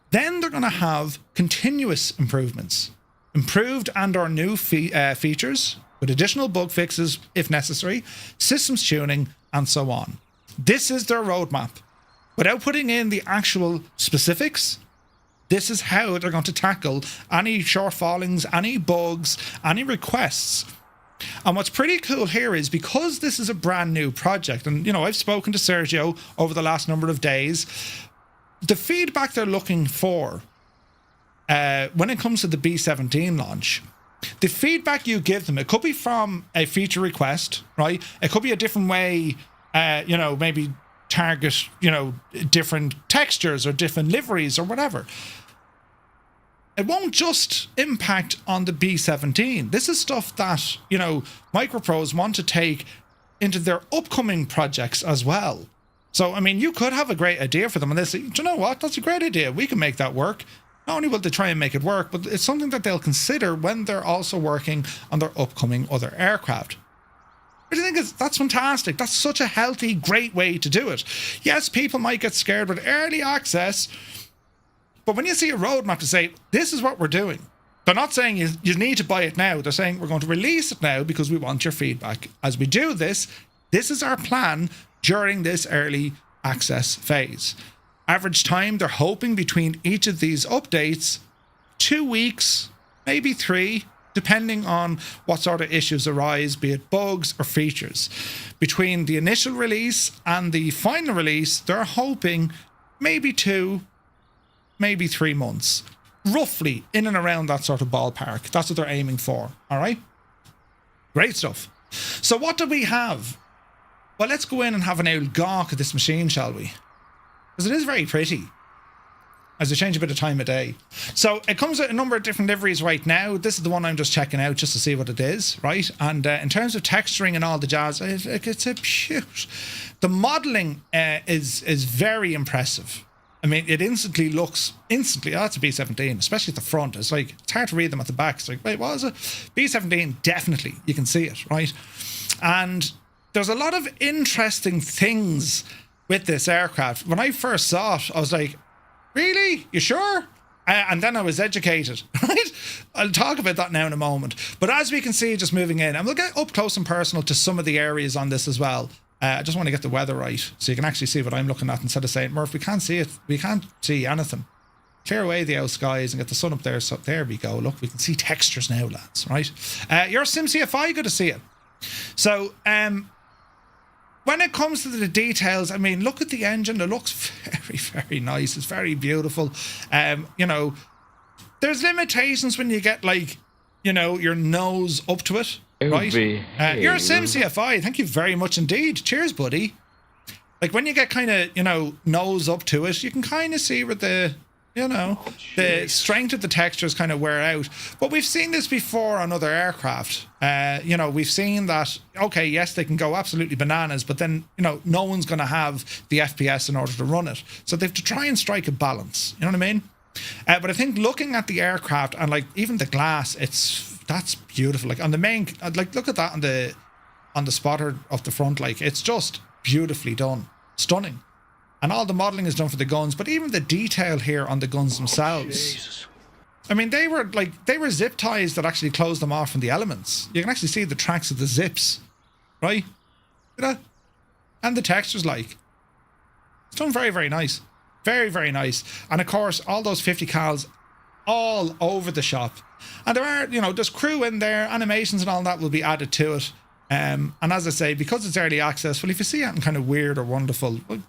Then they're going to have continuous improvements, improved and or new features, with additional bug fixes if necessary, systems tuning, and so on. This is their roadmap. Without putting in the actual specifics, this is how they're going to tackle any shortfallings, any bugs, any requests. And what's pretty cool here is because this is a brand new project, and I've spoken to Sergio over the last number of days, the feedback they're looking for when it comes to the B-17 launch, the feedback you give them, it could be from a feature request, right? It could be a different way, maybe target, different textures or different liveries or whatever. It won't just impact on the B-17. This is stuff that, MicroProse want to take into their upcoming projects as well. So, you could have a great idea for them and they say, do you know what? That's a great idea. We can make that work. Not only will they try and make it work, but it's something that they'll consider when they're also working on their upcoming other aircraft. But I think that's fantastic. That's such a healthy, great way to do it. Yes, people might get scared with early access, but when you see a roadmap to say, this is what we're doing, they're not saying you need to buy it now. They're saying we're going to release it now because we want your feedback. As we do this, this is our plan during this early access phase. Average time, they're hoping between each of these updates, 2 weeks, maybe 3, depending on what sort of issues arise, be it bugs or features. Between the initial release and the final release, they're hoping maybe 2, maybe 3 months. Roughly in and around that sort of ballpark. That's what they're aiming for. All right? Great stuff. So what do we have? Well, let's go in and have an old gawk at this machine, shall we? Because it is very pretty, as they change a bit of time of day. So it comes with a number of different liveries right now. This is the one I'm just checking out just to see what it is, right? And in terms of texturing and all the jazz, it's a beaut. The modelling is very impressive. It instantly looks, that's a B-17, especially at the front. It's hard to read them at the back. It's like, wait, what is it? B-17, definitely, you can see it, right? And there's a lot of interesting things with this aircraft. When I first saw it, I was like, really? You sure? And then I was educated, right? I'll talk about that now in a moment. But as we can see, just moving in, and we'll get up close and personal to some of the areas on this as well. I just want to get the weather right so you can actually see what I'm looking at instead of saying, Murph, we can't see it. We can't see anything. Clear away the out skies and get the sun up there. So there we go. Look, we can see textures now, lads, right? Your SimCFI, good to see it. So, when it comes to the details, look at the engine. It looks very, very nice. It's very beautiful. There's limitations when you get your nose up to it. Right? You're a SimCFI. Thank you very much indeed. Cheers, buddy. When you get kind of, nose up to it, you can kind of see where the strength of the textures kind of wear out. But we've seen this before on other aircraft. We've seen that, okay, yes, they can go absolutely bananas, but then, no one's going to have the FPS in order to run it. So they have to try and strike a balance. You know what I mean? But I think looking at the aircraft and even the glass, that's beautiful. On the main, look at that on the spotter of the front. It's just beautifully done, stunning. And all the modelling is done for the guns, but even the detail here on the guns themselves. They were zip ties that actually closed them off from the elements. You can actually see the tracks of the zips, right? And the textures, it's done very, very nice. Very, very nice. And of course, all those 50 cals all over the shop. And there are, there's crew in there, animations and all that will be added to it. And as I say, because it's early access, well, if you see anything kind of weird or wonderful, well,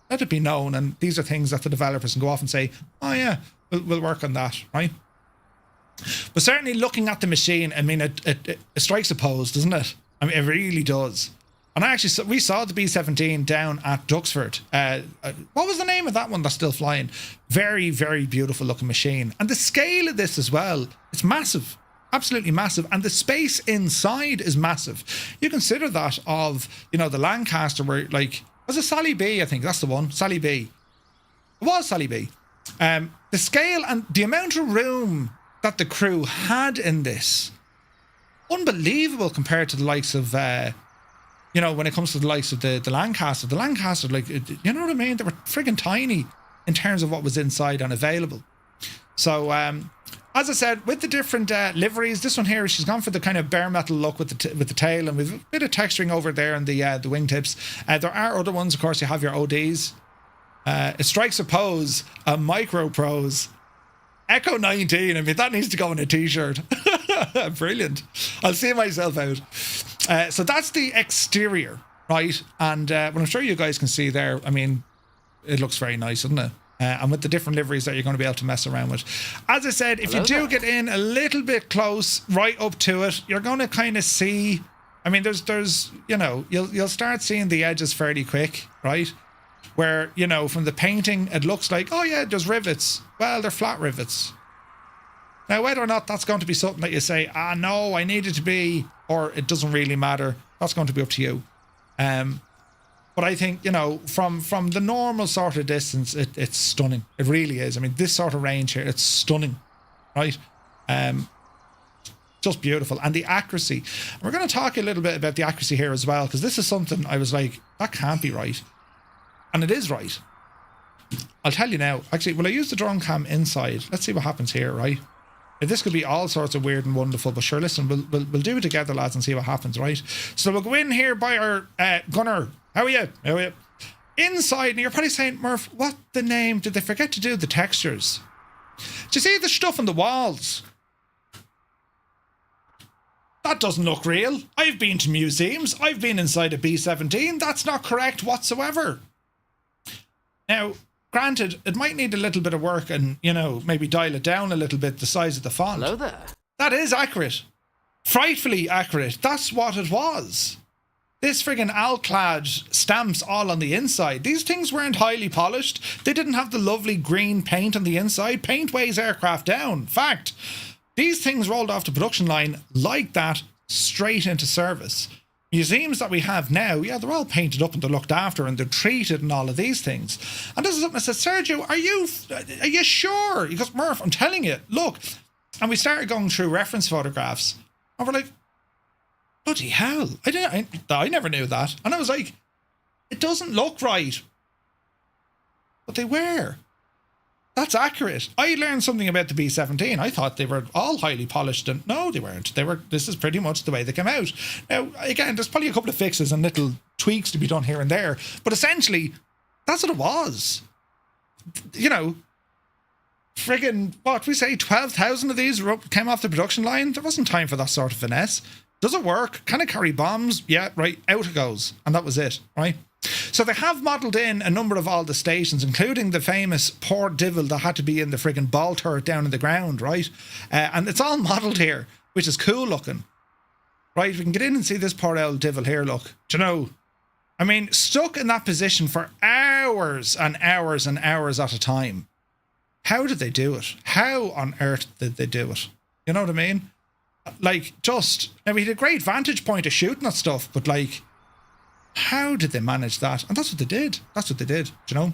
let it be known. And these are things that the developers can go off and say, oh yeah, we'll work on that, right? But certainly looking at the machine, it strikes a pose, doesn't it? It really does. And we saw the B-17 down at Duxford. What was the name of that one that's still flying? Very, very beautiful looking machine. And the scale of this as well, it's massive. Absolutely massive. And the space inside is massive. You consider that of, the Lancaster where, like, was it Sally B? I think that's the one. Sally B. It was Sally B. The scale and the amount of room that the crew had in this, unbelievable compared to the likes of... when it comes to the likes of the Lancaster. The Lancaster, like, you know what I mean? They were friggin' tiny in terms of what was inside and available. So, as I said, with the different liveries, this one here, she's gone for the kind of bare metal look with the tail, and with a bit of texturing over there on the wingtips. There are other ones, of course. You have your ODs. It strikes a pose, a MicroProse Echo 19. I mean, that needs to go on a t-shirt. Brilliant. I'll see myself out. So that's the exterior, right? And what I'm sure you guys can see there, I mean, it looks very nice, doesn't it? And with the different liveries that you're going to be able to mess around with. As I said, if you do get in a little bit close, right up to it, you're going to kind of see, I mean, there's you'll start seeing the edges fairly quick, right? Where, from the painting, it looks like, oh yeah, there's rivets. Well, they're flat rivets. Now, whether or not that's going to be something that you say, no, I need it to be, or it doesn't really matter, that's going to be up to you. But I think, from the normal sort of distance, it's stunning. It really is. I mean, this sort of range here, it's stunning, right? Just beautiful. And the accuracy. And we're going to talk a little bit about the accuracy here as well, because this is something I was like, that can't be right. And it is right. I'll tell you now. Actually, will I use the drone cam inside? Let's see what happens here, right? This could be all sorts of weird and wonderful, but sure, listen, we'll do it together, lads, and see what happens, right? So we'll go in here by our gunner. How are you? How are you? Inside, and you're probably saying, Murph, what the name? Did they forget to do the textures? Do you see the stuff on the walls? That doesn't look real. I've been to museums. I've been inside a B-17. That's not correct whatsoever. Now, granted, it might need a little bit of work and, maybe dial it down a little bit, the size of the font. Hello there. That is accurate. Frightfully accurate. That's what it was. This friggin' Alclad stamps all on the inside. These things weren't highly polished. They didn't have the lovely green paint on the inside. Paint weighs aircraft down. Fact. These things rolled off the production line like that, straight into service. Museums that we have now, yeah, they're all painted up and they're looked after and they're treated and all of these things. And this is something I said, Sergio, are you sure? He goes, Murph, I'm telling you, look. And we started going through reference photographs and we're like, bloody hell, I never knew that. And I was like, it doesn't look right. But they were. That's accurate. I learned something about the B-17. I thought they were all highly polished, and no, they weren't. This is pretty much the way they came out. Now, again, there's probably a couple of fixes and little tweaks to be done here and there, but essentially, that's what it was. Friggin', what we say, 12,000 of these came off the production line. There wasn't time for that sort of finesse. Does it work? Can it carry bombs? Yeah, right, out it goes. And that was it, right? So they have modelled in a number of all the stations, including the famous Port Divil that had to be in the friggin' ball turret down in the ground, right? And it's all modelled here, which is cool looking. Right, we can get in and see this poor old Divil here, look. Do you know? I mean, stuck in that position for hours and hours and hours at a time. How did they do it? How on earth did they do it? You know what I mean? Like, now we had a great vantage point of shooting that stuff, but like, how did they manage that? And that's what they did. That's what they did, do you know?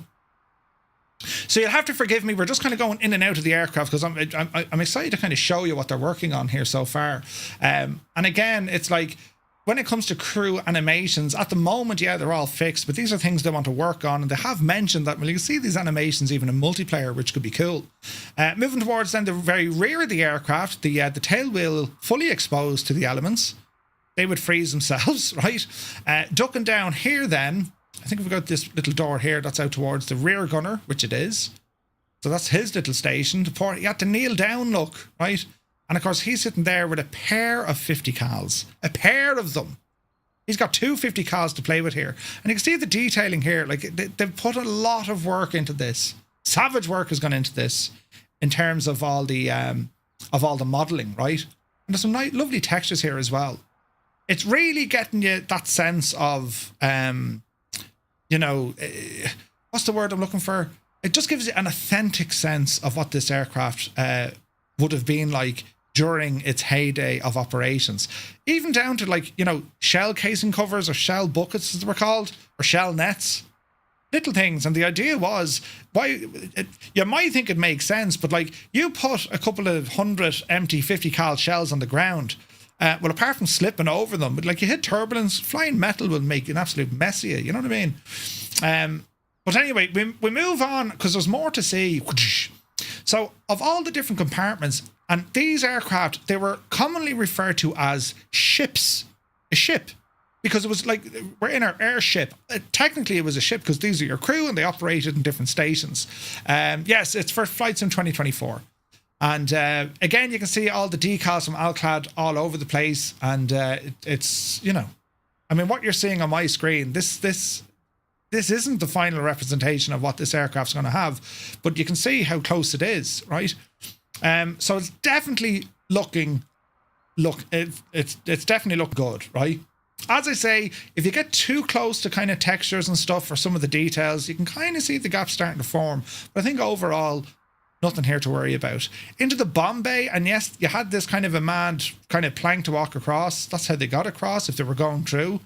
So you'll have to forgive me. We're just kind of going in and out of the aircraft because I'm excited to kind of show you what they're working on here so far. And again, it's like, when it comes to crew animations, at the moment, yeah, they're all fixed, but these are things they want to work on, and they have mentioned that, well, you can see these animations even in multiplayer, which could be cool. Moving towards then the very rear of the aircraft, the tail wheel fully exposed to the elements. They would freeze themselves, right? Ducking down here then, I think we've got this little door here that's out towards the rear gunner, which it is. So that's his little station. He had to kneel down, look, right? And of course, he's sitting there with a pair of 50 cals. A pair of them. He's got two 50 cals to play with here. And you can see the detailing here. Like, they've put a lot of work into this. Savage work has gone into this in terms of all the modelling, right? And there's some nice, lovely textures here as well. it's really getting you that sense of, you know, what's the word I'm looking for? It just gives you an authentic sense of what this aircraft would have been like during its heyday of operations. Even down to, like, you know, shell casing covers or shell buckets, as they were called, or shell nets. Little things. And the idea was, you might think it makes sense, but like, you put a couple of 100 empty 50 cal shells on the ground, well, apart from slipping over them, but like, you hit turbulence, flying metal will make an absolute mess of you. You know what I mean? But anyway, we move on because there's more to see. So, of all the different compartments, and these aircraft, they were commonly referred to as ships. A ship. Because it was like, we're in our airship. Technically, it was a ship because these are your crew and they operated in different stations. Yes, it's for flights in 2024. And again, you can see all the decals from Alclad all over the place. And it's, you know, I mean, what you're seeing on my screen, this isn't the final representation of what this aircraft's going to have, but you can see how close it is, right? So it's definitely it's definitely looking good, right? As I say, if you get too close to kind of textures and stuff or some of the details, you can kind of see the gaps starting to form. But I think overall, nothing here to worry about. Into the bomb bay, and yes, you had this kind of a mad kind of plank to walk across. That's how they got across if they were going through.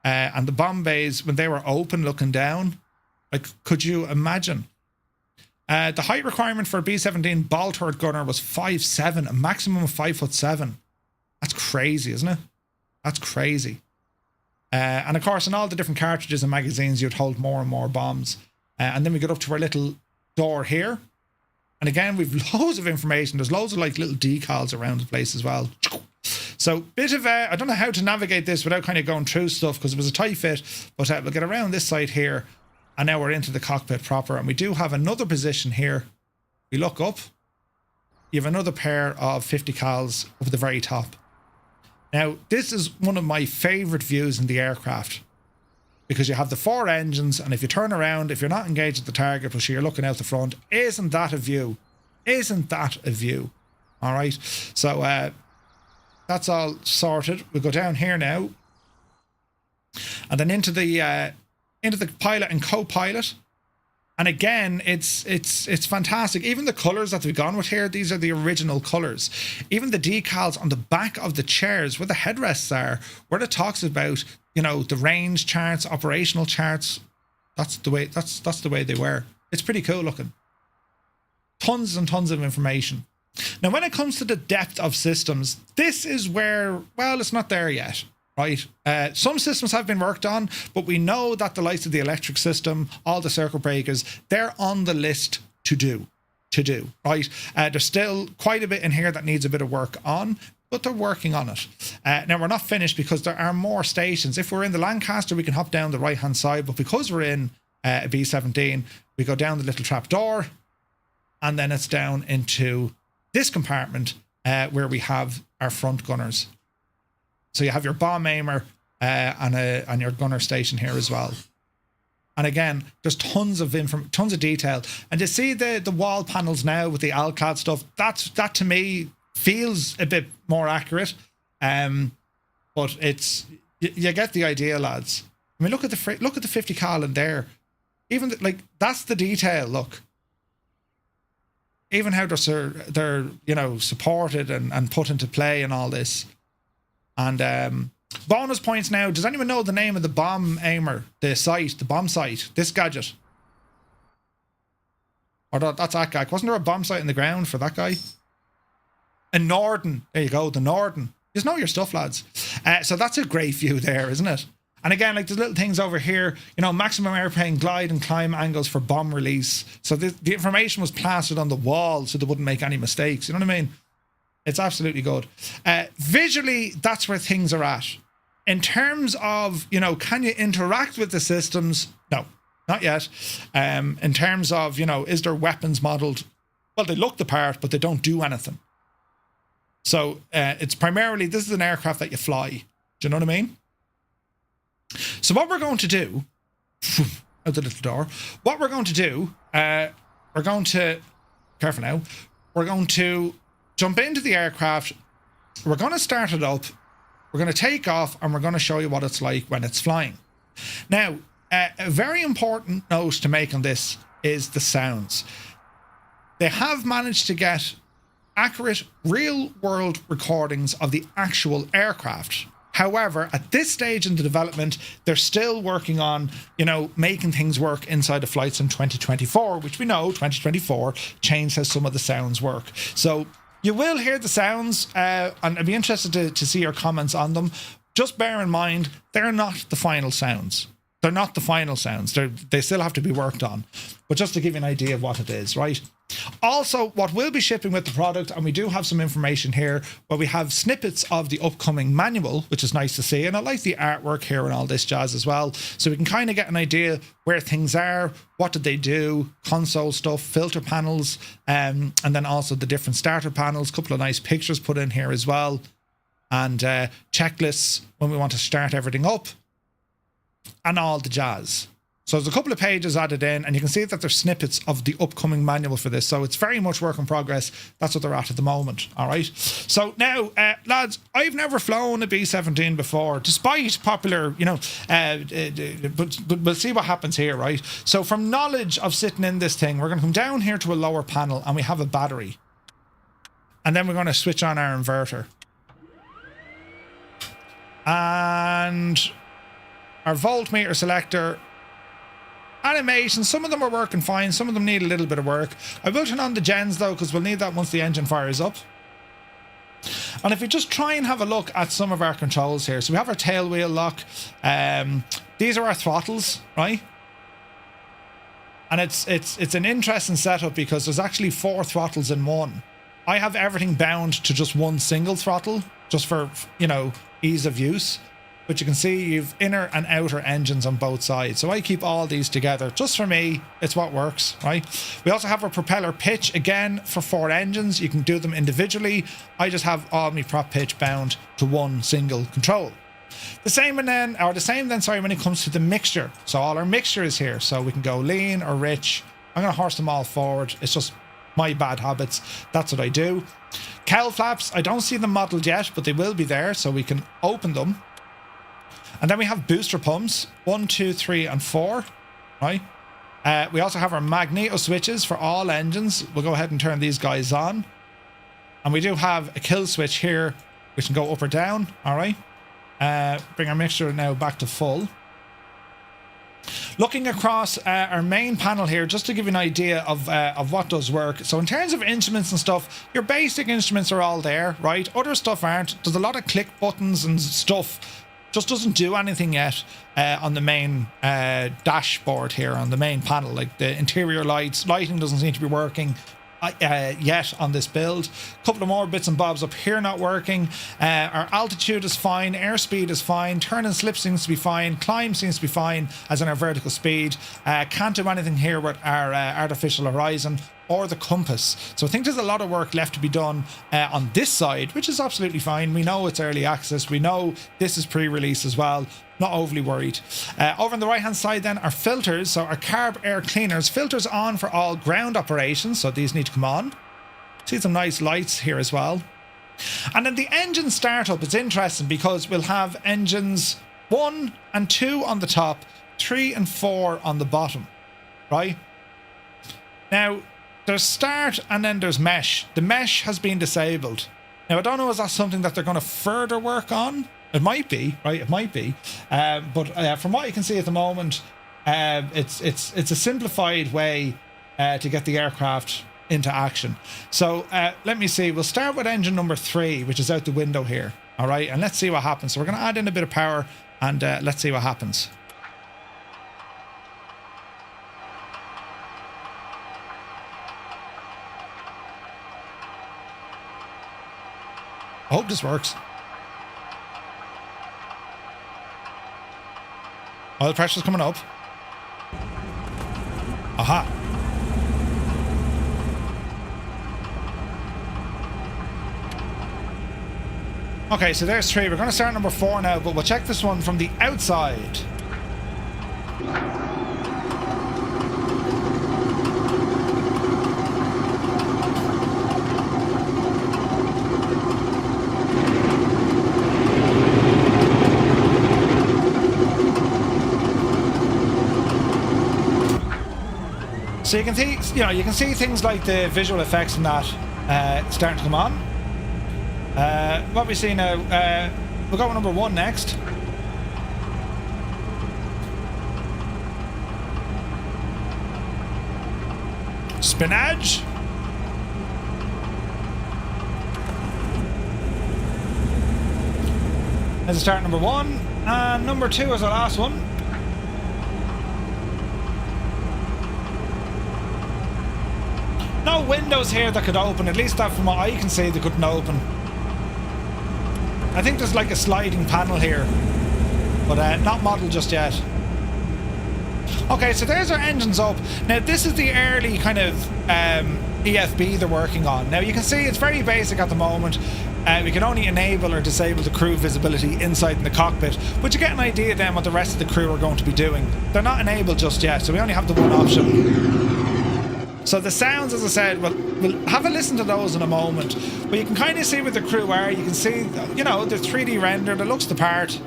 And the bomb bays, when they were open looking down, like, could you imagine? The height requirement for a B-17 ball turret gunner was 5'7", a maximum of 5'7". That's crazy, isn't it? That's crazy. And of course, in all the different cartridges and magazines, you'd hold more and more bombs. And then we get up to our little door here. And again, we've loads of information. There's loads of like little decals around the place as well. So bit of I don't know how to navigate this without kind of going through stuff because it was a tight fit, but we'll get around this side here. And now we're into the cockpit proper. And we do have another position here. We look up. You have another pair of 50 cals up at the very top. Now, this is one of my favorite views in the aircraft because you have the 4 engines, and if you turn around, if you're not engaged at the target, but you're looking out the front, isn't that a view? Isn't that a view? All right. So that's all sorted. We'll go down here now, and then into the pilot and co-pilot. And again, it's fantastic. Even the colours that we've gone with here, these are the original colours. Even the decals on the back of the chairs, where the headrests are, where it talks about, you know, the range charts, operational charts. That's the way they were. It's pretty cool looking. Tons and tons of information. Now, when it comes to the depth of systems, this is where, well, it's not there yet. Right. Some systems have been worked on, but we know that the likes of the electric system, all the circuit breakers, they're on the list to do. Right. There's still quite a bit in here that needs a bit of work on, but they're working on it. Now, we're not finished because there are more stations. If we're in the Lancaster, we can hop down the right-hand side, but because we're in a B-17, we go down the little trap door, and then it's down into this compartment where we have our front gunners. So you have your bomb aimer and your gunner station here as well. And again, there's tons of detail. And you see the wall panels now with the Alclad stuff. That to me feels a bit more accurate. But it's you get the idea, lads. I mean, look at the 50 cal in there. Even like that's the detail. Look. Even how they're you know supported and put into play and all this. And bonus points now. Does anyone know the name of the bomb aimer? The bomb sight, this gadget? Or that's that guy. Wasn't there a bomb sight in the ground for that guy? A Norden. There you go, the Norden. Just know your stuff, lads. So that's a great view there, isn't it? And again, like there's little things over here, you know, maximum airplane glide and climb angles for bomb release. So the information was plastered on the wall so they wouldn't make any mistakes. You know what I mean? It's absolutely good. Visually, that's where things are at. In terms of, you know, can you interact with the systems? No, not yet. In terms of, you know, is there weapons modelled? Well, they look the part, but they don't do anything. So it's primarily, this is an aircraft that you fly. Do you know what I mean? So what we're going to do, out the little door, what we're going to do, we're going to, careful now, we're going to jump into the aircraft. We're going to start it up. we're going to take off and we're going to show you what it's like when it's flying. Now, a very important note to make on this is the sounds. They have managed to get accurate real-world recordings of the actual aircraft. However, at this stage in the development, they're still working on, making things work inside the flights in 2024, which we know 2024 changed how some of the sounds work. So you will hear the sounds, and I'd be interested to see your comments on them. Just bear in mind, they're not the final sounds. They're not the final sounds. They still have to be worked on. But just to give you an idea of what it is, right? Also, what will be shipping with the product, and we do have some information here where we have snippets of the upcoming manual, which is nice to see. And I like the artwork here and all this jazz as well. So we can kind of get an idea where things are, what did they do, console stuff, filter panels, and then also the different starter panels. A couple of nice pictures put in here as well. And checklists when we want to start everything up. And all the jazz. So there's a couple of pages added in, and you can see that there's snippets of the upcoming manual for this. So it's very much work in progress. That's what they're at the moment. All right. So now, lads, I've never flown a B-17 before, despite popular, but we'll see what happens here, right? So from knowledge of sitting in this thing, we're going to come down here to a lower panel, and we have a battery. And then we're going to switch on our inverter. And our voltmeter selector, animation, some of them are working fine, some of them need a little bit of work. I will turn on the gens though, because we'll need that once the engine fires up. And if we just try and have a look at some of our controls here. So we have our tail wheel lock. These are our throttles, right? And it's an interesting setup because there's actually 4 throttles in one. I have everything bound to just one single throttle, just for, ease of use. But you can see you've inner and outer engines on both sides. So I keep all these together. Just for me, it's what works, right? We also have a propeller pitch, again, for 4 engines. You can do them individually. I just have all my prop pitch bound to one single control. The same when it comes to the mixture. So all our mixture is here. So we can go lean or rich. I'm going to horse them all forward. It's just my bad habits. That's what I do. Cowl flaps, I don't see them modeled yet, but they will be there. So we can open them. And then we have booster pumps, 1, 2, 3, and 4, right? We also have our magneto switches for all engines. We'll go ahead and turn these guys on. And we do have a kill switch here, which can go up or down, all right? Bring our mixture now back to full. Looking across our main panel here, just to give you an idea of what does work. So in terms of instruments and stuff, your basic instruments are all there, right? Other stuff aren't. There's a lot of click buttons and stuff. Just doesn't do anything yet on the main dashboard here, on the main panel. Like the interior lighting doesn't seem to be working yet on this build. A couple of more bits and bobs up here not working. Our altitude is fine, airspeed is fine, turn and slip seems to be fine, climb seems to be fine, as in our vertical speed. Can't do anything here with our artificial horizon or the compass. So I think there's a lot of work left to be done on this side, which is absolutely fine. We know it's early access. We know this is pre-release as well. Not overly worried. Over on the right hand side then, our filters. So our carb air cleaners. Filters on for all ground operations. So these need to come on. See some nice lights here as well. And then the engine startup is interesting because we'll have engines 1 and 2 on the top, 3 and 4 on the bottom, right? Now, there's start and then there's mesh. The mesh has been disabled. Now, I don't know, is that something that they're going to further work on? It might be, right? It might be. But from what you can see at the moment, it's a simplified way to get the aircraft into action. So let me see. We'll start with engine number 3, which is out the window here. All right, and let's see what happens. So we're going to add in a bit of power, and let's see what happens. I hope this works. Oil pressure's coming up. Aha. Okay, so there's 3. We're going to start number 4 now, but we'll check this one from the outside. So you can see, you can see things like the visual effects and that starting to come on. What we see now, we'll go with number 1 next. Spinach. There's a start number 1, and number 2 is the last one. No windows here that could open, at least that from what I can see they couldn't open. I think there's like a sliding panel here, but not modelled just yet. Okay, so there's our engines up. Now this is the early kind of EFB they're working on. Now you can see it's very basic at the moment. We can only enable or disable the crew visibility inside in the cockpit, but you get an idea then what the rest of the crew are going to be doing. They're not enabled just yet, so we only have the one option. So the sounds, as I said, we'll have a listen to those in a moment, but you can kind of see where the crew are. You can see, they're 3D rendered, it looks the part.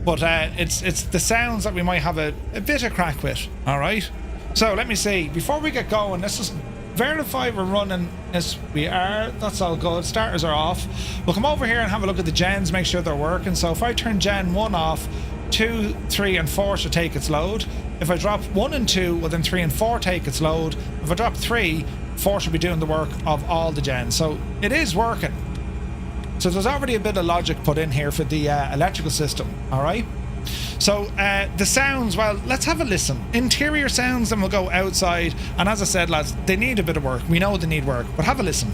But it's the sounds that we might have a bit of crack with, alright? So let me see, before we get going, let's just verify we're running. Yes, we are, that's all good, starters are off. We'll come over here and have a look at the gens, make sure they're working. So if I turn gen 1 off, 2, 3 and 4 should take its load. If I drop 1 and 2, well then 3 and 4 take its load. If I drop 3, 4 should be doing the work of all the gens. So it is working. So there's already a bit of logic put in here for the electrical system, alright? So the sounds, well, let's have a listen. Interior sounds, then we'll go outside. And as I said, lads, they need a bit of work. We know they need work, but have a listen.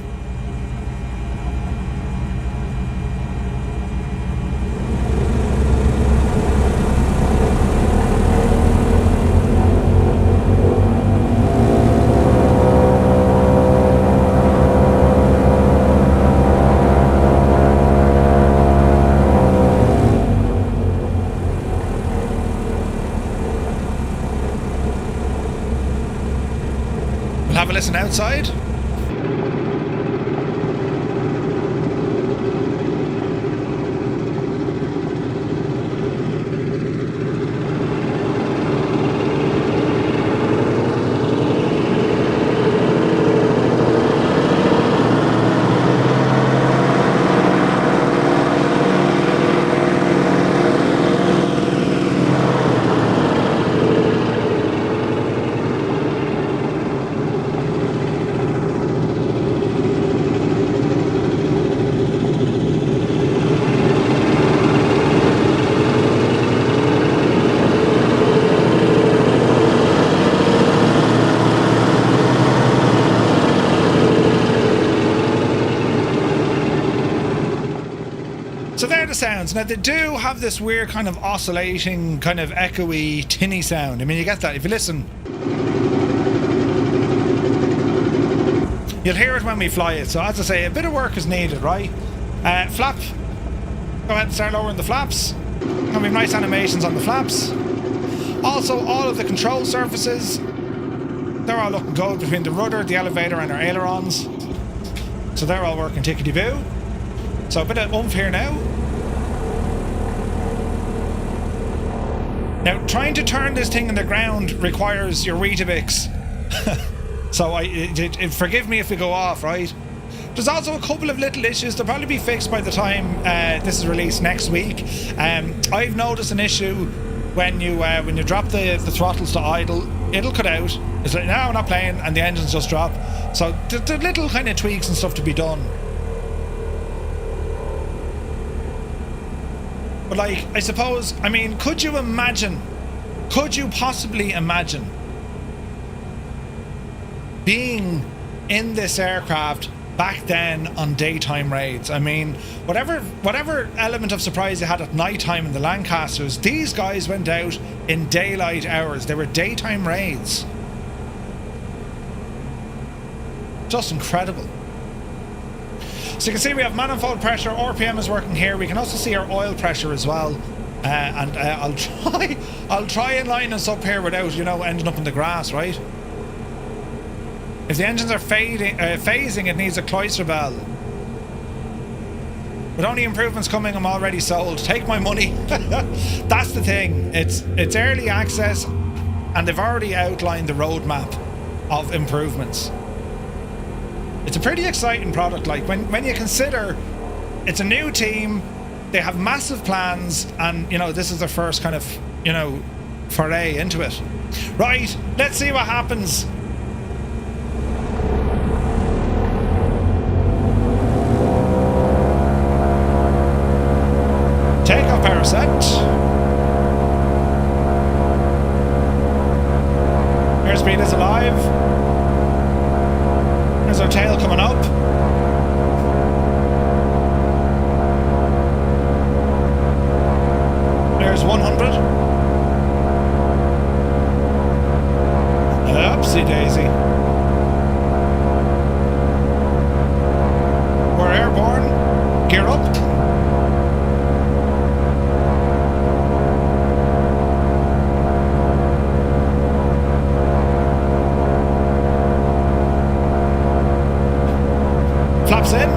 Have a listen outside. So they're the sounds. Now they do have this weird kind of oscillating, kind of echoey, tinny sound. I mean, you get that if you listen. You'll hear it when we fly it. So as I say, a bit of work is needed, right? Flap. Go ahead and start lowering the flaps. And we have nice animations on the flaps. Also, all of the control surfaces, they're all looking good between the rudder, the elevator and our ailerons. So they're all working tickety-boo. So a bit of oomph here now. Now, trying to turn this thing in the ground requires your Weetabix. So forgive me if we go off, right? There's also a couple of little issues. They'll probably be fixed by the time this is released next week. I've noticed an issue when you drop the throttles to idle, it'll cut out. It's like, no, I'm not playing, and the engines just drop. So there are little kind of tweaks and stuff to be done. But like, I suppose, I mean, could you possibly imagine being in this aircraft back then on daytime raids? I mean, whatever element of surprise you had at night time in the Lancasters, these guys went out in daylight hours. They were daytime raids. Just incredible. So you can see we have manifold pressure, RPM is working here. We can also see our oil pressure as well. I'll try and line us up here without, ending up in the grass, right? If the engines are phasing, it needs a cloister bell. With only improvements coming, I'm already sold. Take my money. That's the thing. It's early access, and they've already outlined the roadmap of improvements. It's a pretty exciting product. Like when you consider it's a new team, they have massive plans, and you know, this is their first kind of, you know, foray into it. Right, let's see what happens. Takeoff power set. Airspeed is alive. There's our tail coming up. There's 100. Oopsie daisy. We're airborne. Gear up. Flaps in.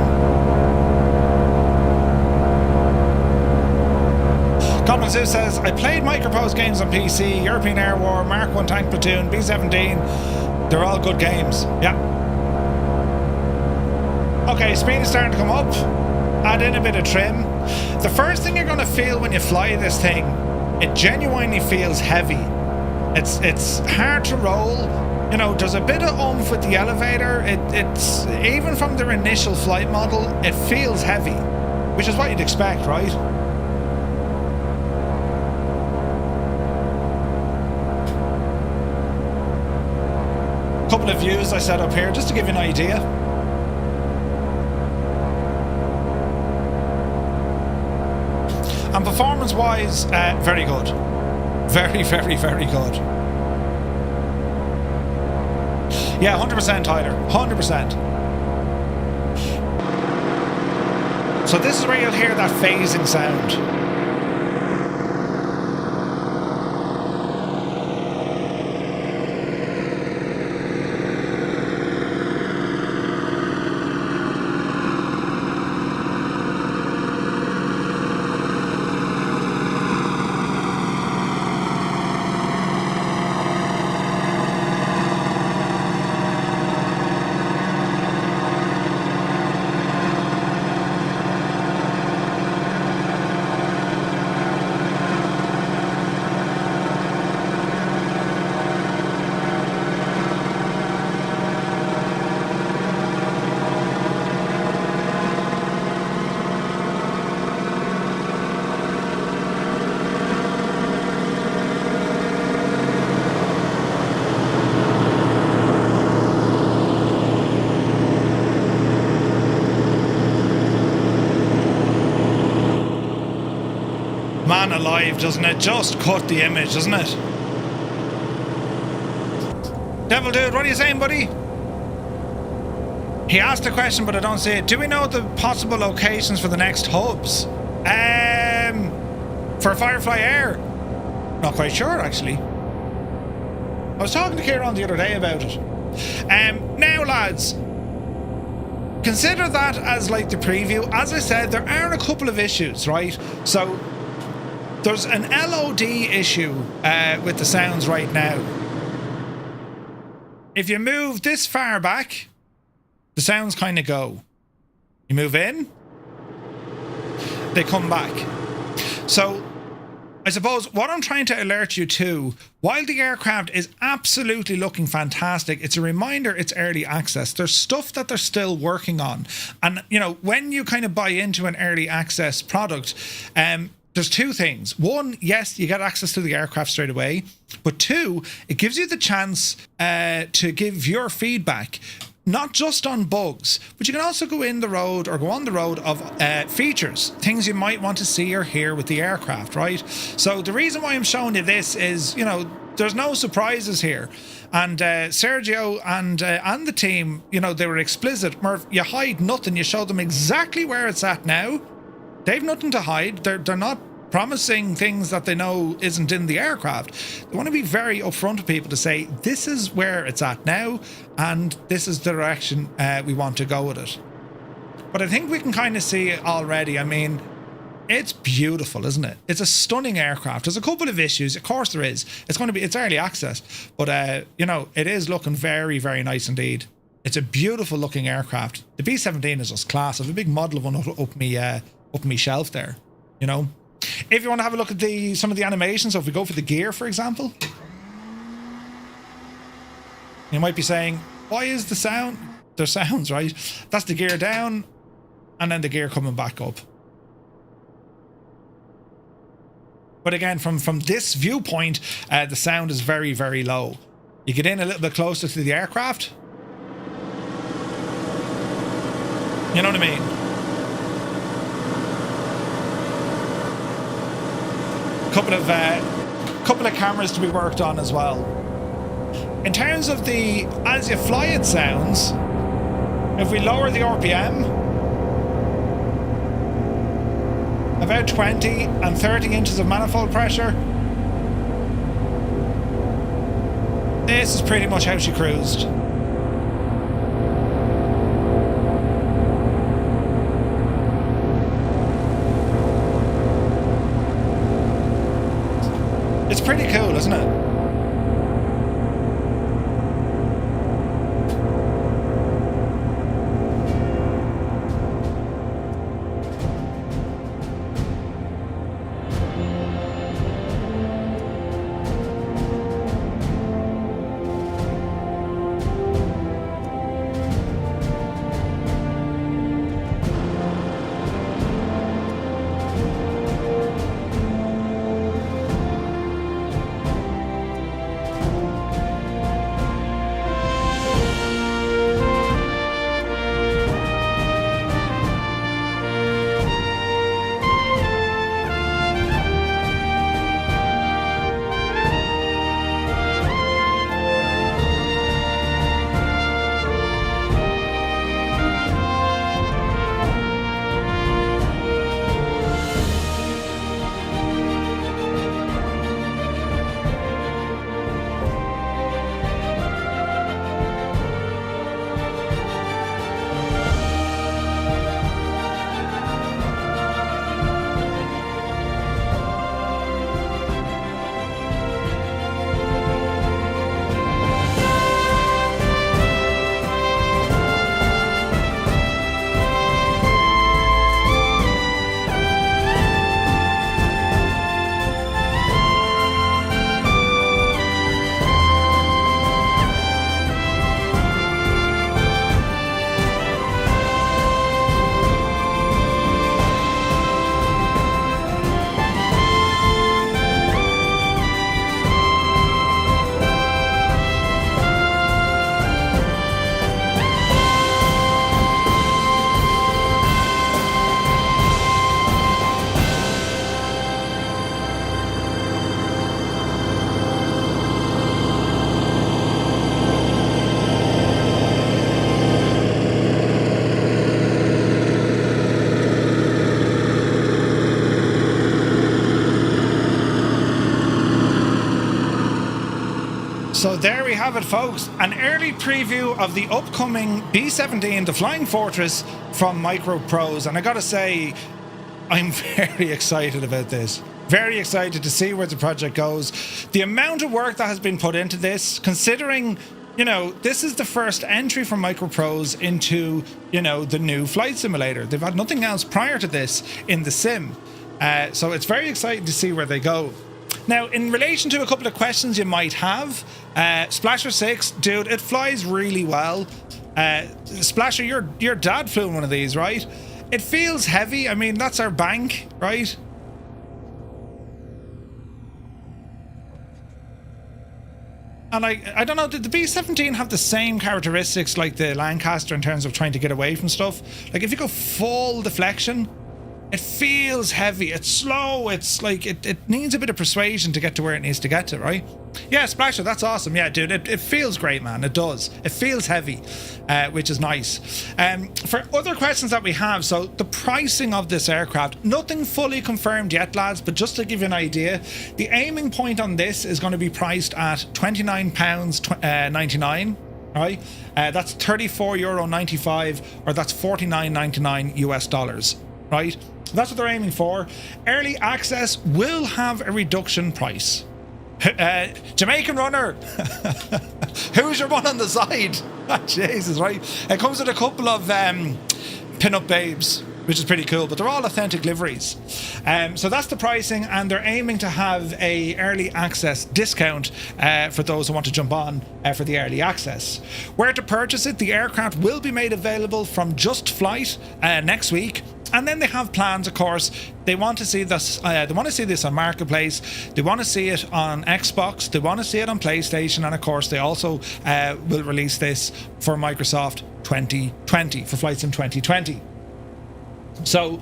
Common Zoo says, I played MicroProse games on PC, European Air War, Mark 1 Tank Platoon, B-17. They're all good games. Yeah. Okay, speed is starting to come up. Add in a bit of trim. The first thing you're going to feel when you fly this thing, it genuinely feels heavy. It's hard to roll. You know, there's a bit of oomph with the elevator. It's even from their initial flight model, it feels heavy, which is what you'd expect, right? Couple of views I set up here just to give you an idea. And performance-wise, very good. Very, very, very good. Yeah, 100% Tyler, 100%. So this is where you'll hear that phasing sound. Man alive, doesn't it? Just cut the image, doesn't it? Devil Dude, what are you saying, buddy? He asked a question, but I don't see it. Do we know the possible locations for the next hubs? For Firefly Air? Not quite sure, actually. I was talking to Kieran the other day about it. Now, lads, consider that as like the preview. As I said, there are a couple of issues, right? So there's an LOD issue with the sounds right now. If you move this far back, the sounds kind of go. You move in, they come back. So I suppose what I'm trying to alert you to, while the aircraft is absolutely looking fantastic, it's a reminder it's early access. There's stuff that they're still working on. And, you know, when you kind of buy into an early access product, there's two things. One, yes, you get access to the aircraft straight away. But two, it gives you the chance to give your feedback, not just on bugs, but you can also go in the road or go on the road of features, things you might want to see or hear with the aircraft, right? So the reason why I'm showing you this is, you know, there's no surprises here. And Sergio and the team, you know, they were explicit. Murph, you hide nothing. You show them exactly where it's at now. They've nothing to hide. They're not promising things that they know isn't in the aircraft. They want to be very upfront with people to say, this is where it's at now, and this is the direction we want to go with it. But I think we can kind of see it already. I mean, It's beautiful, isn't it? It's a stunning aircraft. There's a couple of issues. Of course there is. It's early access. But, you know, it is looking very, very nice indeed. It's a beautiful looking aircraft. The B-17 is just class. I have a big model of one up me shelf there, you know. If you want to have a look at some of the animations, so if we go for the gear, for example, you might be saying, why is the sound? There's sounds, right? That's the gear down and then the gear coming back up. But again, from this viewpoint, the sound is very, very low. You get in a little bit closer to the aircraft. You know what I mean? Couple of cameras to be worked on as well. In terms of the as you fly it sounds, if we lower the RPM about 20 and 30 inches of manifold pressure, this is pretty much how she cruised. It's pretty cool, isn't it? So there we have it, folks. An early preview of the upcoming B-17, the Flying Fortress from MicroProse. And I gotta say, I'm very excited about this. Very excited to see where the project goes. The amount of work that has been put into this, considering, you know, this is the first entry from MicroProse into, you know, the new flight simulator. They've had nothing else prior to this in the sim. So it's very exciting to see where they go. Now, in relation to a couple of questions you might have, Splasher 6, dude, it flies really well. Splasher, your dad flew one of these, right? It feels heavy. I mean, that's our bank, right? And I don't know, did the B-17 have the same characteristics like the Lancaster in terms of trying to get away from stuff? Like, if you go full deflection, it feels heavy, it's slow, it's like, it needs a bit of persuasion to get to where it needs to get to, right? Yeah, Splasher, that's awesome. Yeah, dude, it feels great, man. It does. It feels heavy, which is nice. For other questions that we have, so the pricing of this aircraft, nothing fully confirmed yet, lads, but just to give you an idea, the aiming point on this is going to be priced at £29.99, right? That's €34.95, or that's $49.99 US dollars, right? So that's what they're aiming for. Early access will have a reduction price. Jamaican runner. Who's your one on the side? Jesus, right? It comes with a couple of pin-up babes, which is pretty cool, but they're all authentic liveries. So that's the pricing, and they're aiming to have a early access discount for those who want to jump on for the early access. Where to purchase it? The aircraft will be made available from Just Flight next week. And then they have plans, of course. They want to see this. They want to see this on Marketplace. They want to see it on Xbox. They want to see it on PlayStation, and of course, they also will release this for Microsoft 2020 for Flight Sim 2020. So,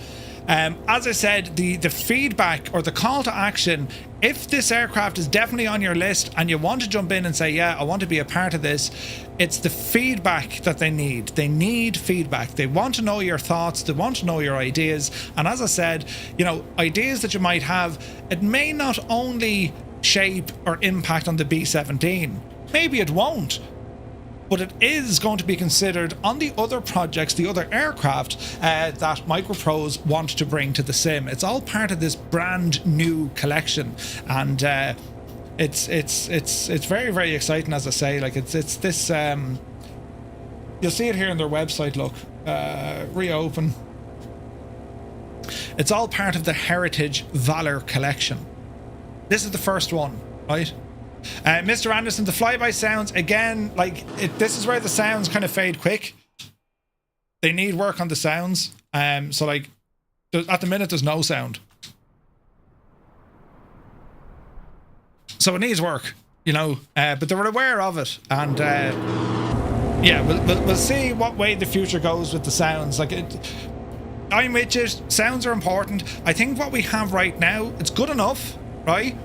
as I said, the feedback or the call to action, if this aircraft is definitely on your list and you want to jump in and say, yeah, I want to be a part of this, it's the feedback that they need. They need feedback. They want to know your thoughts. They want to know your ideas. And as I said, you know, ideas that you might have, it may not only shape or impact on the B-17. Maybe it won't. But it is going to be considered on the other projects, the other aircraft that MicroProse want to bring to the sim. It's all part of this brand new collection, and it's very, very exciting. As I say, like it's this. You'll see it here on their website. Look, reopen. It's all part of the Heritage Valor collection. This is the first one, right? Mr. Anderson, the flyby sounds, again, like, this is where the sounds kind of fade quick. They need work on the sounds. So, like, at the minute, there's no sound. So it needs work, you know, but they were aware of it. And, yeah, we'll see what way the future goes with the sounds. Like, I'm with you. Sounds are important. I think what we have right now, it's good enough, right?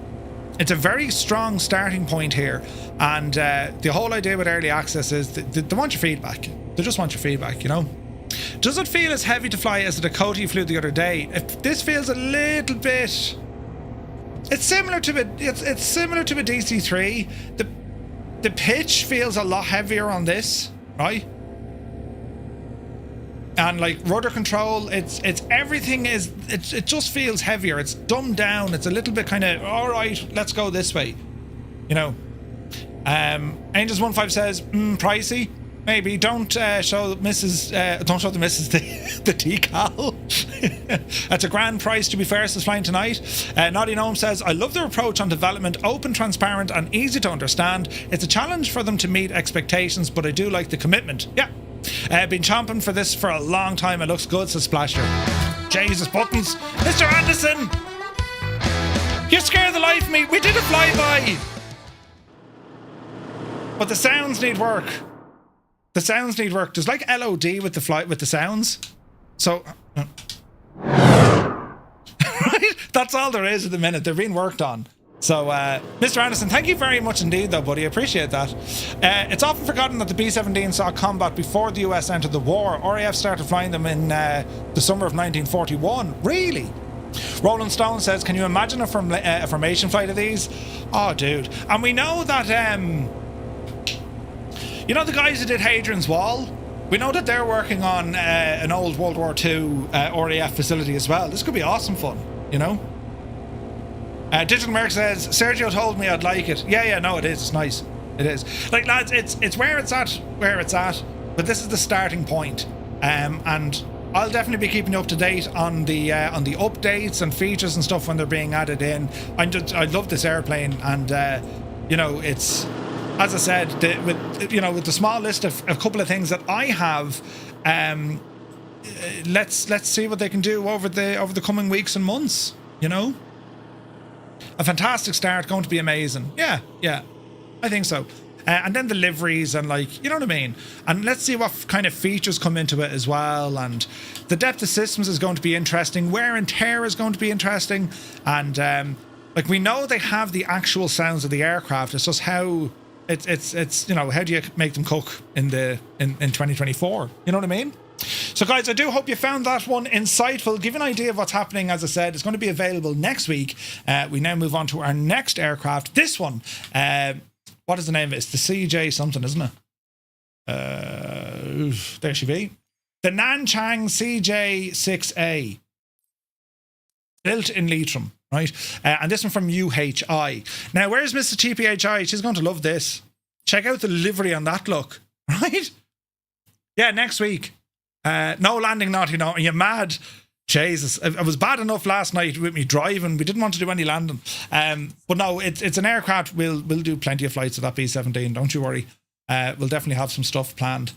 It's a very strong starting point here, and the whole idea with early access is they want your feedback. They just want your feedback, you know. Does it feel as heavy to fly as the Dakota you flew the other day? If this feels a little bit, it's similar to it's similar to a DC-3. The pitch feels a lot heavier on this, right? And like rudder control, it's everything is, it just feels heavier. It's dumbed down. It's a little bit kind of, all right, let's go this way, you know. Angels15 says pricey. Maybe don't show Mrs. Don't show the missus the decal. That's a grand price, to be fair. Says flying tonight. Naughty Gnome says, I love their approach on development, open, transparent, and easy to understand. It's a challenge for them to meet expectations, but I do like the commitment. Yeah. Been chomping for this for a long time. It looks good, says Splasher. Jesus buttons. Mr. Anderson! You scare the life of me. We did a flyby! But the sounds need work. The sounds need work. There's like LOD with the sounds. So right? That's all there is at the minute. They're being worked on. So, Mr. Anderson, thank you very much indeed, though, buddy. I appreciate that. It's often forgotten that the B-17 saw combat before the US entered the war. RAF started flying them in the summer of 1941. Really? Roland Stone says, can you imagine a formation flight of these? Oh, dude. And we know that, you know the guys who did Hadrian's Wall? We know that they're working on an old World War II RAF facility as well. This could be awesome fun, you know? Digital Merc says, Sergio told me I'd like it. Yeah, no, it is. It's nice. It is. Like, lads, it's where it's at, but this is the starting point. And I'll definitely be keeping you up to date on the updates and features and stuff when they're being added in. I love this airplane, and you know, it's, as I said, with the small list of a couple of things that I have, let's see what they can do over the coming weeks and months, you know. A fantastic start, going to be amazing. Yeah, I think so. And then the liveries and, like, you know what I mean? And let's see what kind of features come into it as well. And the depth of systems is going to be interesting. Wear and tear is going to be interesting. And, like, we know they have the actual sounds of the aircraft. It's just how it's you know, how do you make them cook in 2024? You know what I mean? So guys, I do hope you found that one insightful. Give you an idea of what's happening. As I said, it's going to be available next week. We now move on to our next aircraft. This one, what is the name of it? It's the CJ something, isn't it? There she be. The Nanchang CJ-6A. built in Leitrim, right? And this one from UHI. Now, where's Mrs. TPHI? She's going to love this. Check out the livery on that look, right? Yeah, next week. No landing, not, you know. Are you mad? Jesus, it was bad enough last night with me driving. We didn't want to do any landing. But no, it's an aircraft. We'll do plenty of flights of that B-17. Don't you worry. We'll definitely have some stuff planned.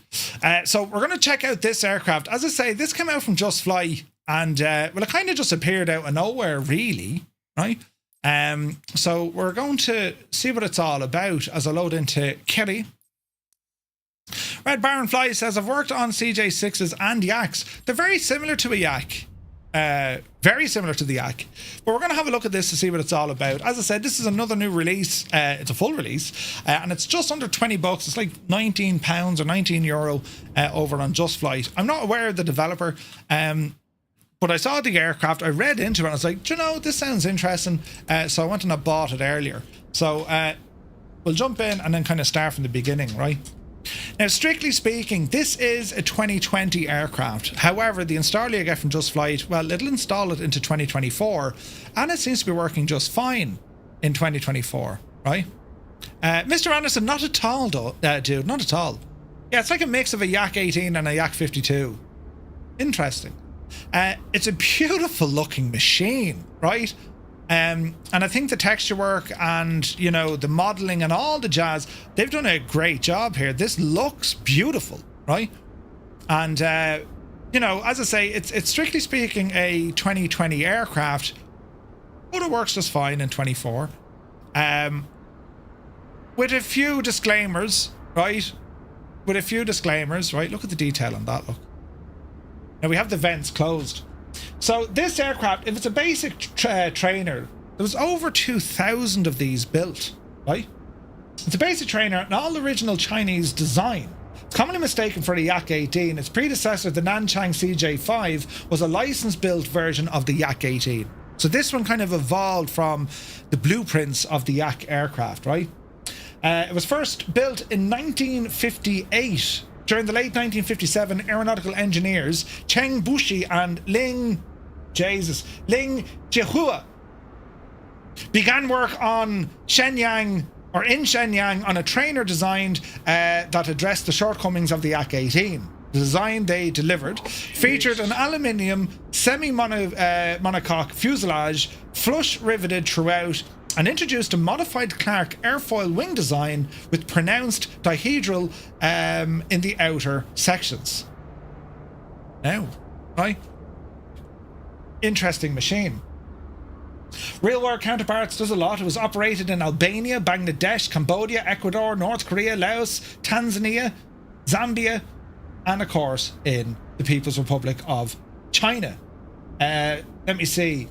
So we're going to check out this aircraft. As I say, this came out from Just Fly, and well, it kind of just appeared out of nowhere, really, right? So we're going to see what it's all about as I load into Kitty. Red Baron Fly says, I've worked on CJ-6s and Yaks. They're very similar to a Yak. Very similar to the Yak. But we're going to have a look at this to see what it's all about. As I said, this is another new release. It's a full release. And it's just under $20. It's like £19 or €19 over on Just Flight. I'm not aware of the developer. But I saw the aircraft. I read into it. And I was like, do you know, this sounds interesting. So I went and I bought it earlier. So we'll jump in and then kind of start from the beginning, right? Now, strictly speaking, this is a 2020 aircraft. However, the installer you get from Just Flight, well, it'll install it into 2024, and it seems to be working just fine in 2024, right? Mr. Anderson, not at all, dude, not at all. Yeah, it's like a mix of a Yak 18 and a Yak 52. Interesting. It's a beautiful looking machine, right? And I think the texture work and, you know, the modeling and all the jazz, they've done a great job here. This looks beautiful, right? And, you know, as I say, it's strictly speaking a 2020 aircraft, but it works just fine in 24. With a few disclaimers, right? Look at the detail on that, look. Now we have the vents closed. So this aircraft, if it's a basic trainer, there was over 2,000 of these built, right? It's a basic trainer, an all-original Chinese design. It's commonly mistaken for the Yak 18. Its predecessor, the Nanchang CJ-5, was a license-built version of the Yak 18. So this one kind of evolved from the blueprints of the Yak aircraft, right? It was first built in 1958. During the late 1957, aeronautical engineers Cheng Bushi and Ling Jiehua began work on Shenyang on a trainer designed that addressed the shortcomings of the Yak 18. The design they delivered featured an aluminium semi-monocoque fuselage, flush riveted throughout, and introduced a modified Clark airfoil wing design with pronounced dihedral in the outer sections. Now, right? Interesting machine. Real world counterparts does a lot. It was operated in Albania, Bangladesh, Cambodia, Ecuador, North Korea, Laos, Tanzania, Zambia, and of course in the People's Republic of China. Let me see.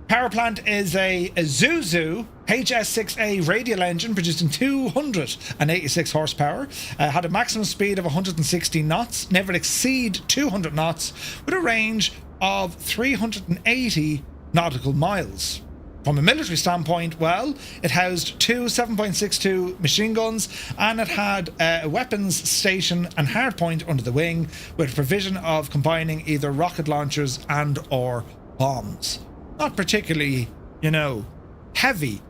Power plant is a Isuzu HS6A radial engine producing 286 horsepower. Had a maximum speed of 160 knots, never exceed 200 knots, with a range of 380 nautical miles. From a military standpoint, well, it housed two 7.62 machine guns, and it had a weapons station and hardpoint under the wing, with provision of combining either rocket launchers and or bombs. Not particularly, you know, heavy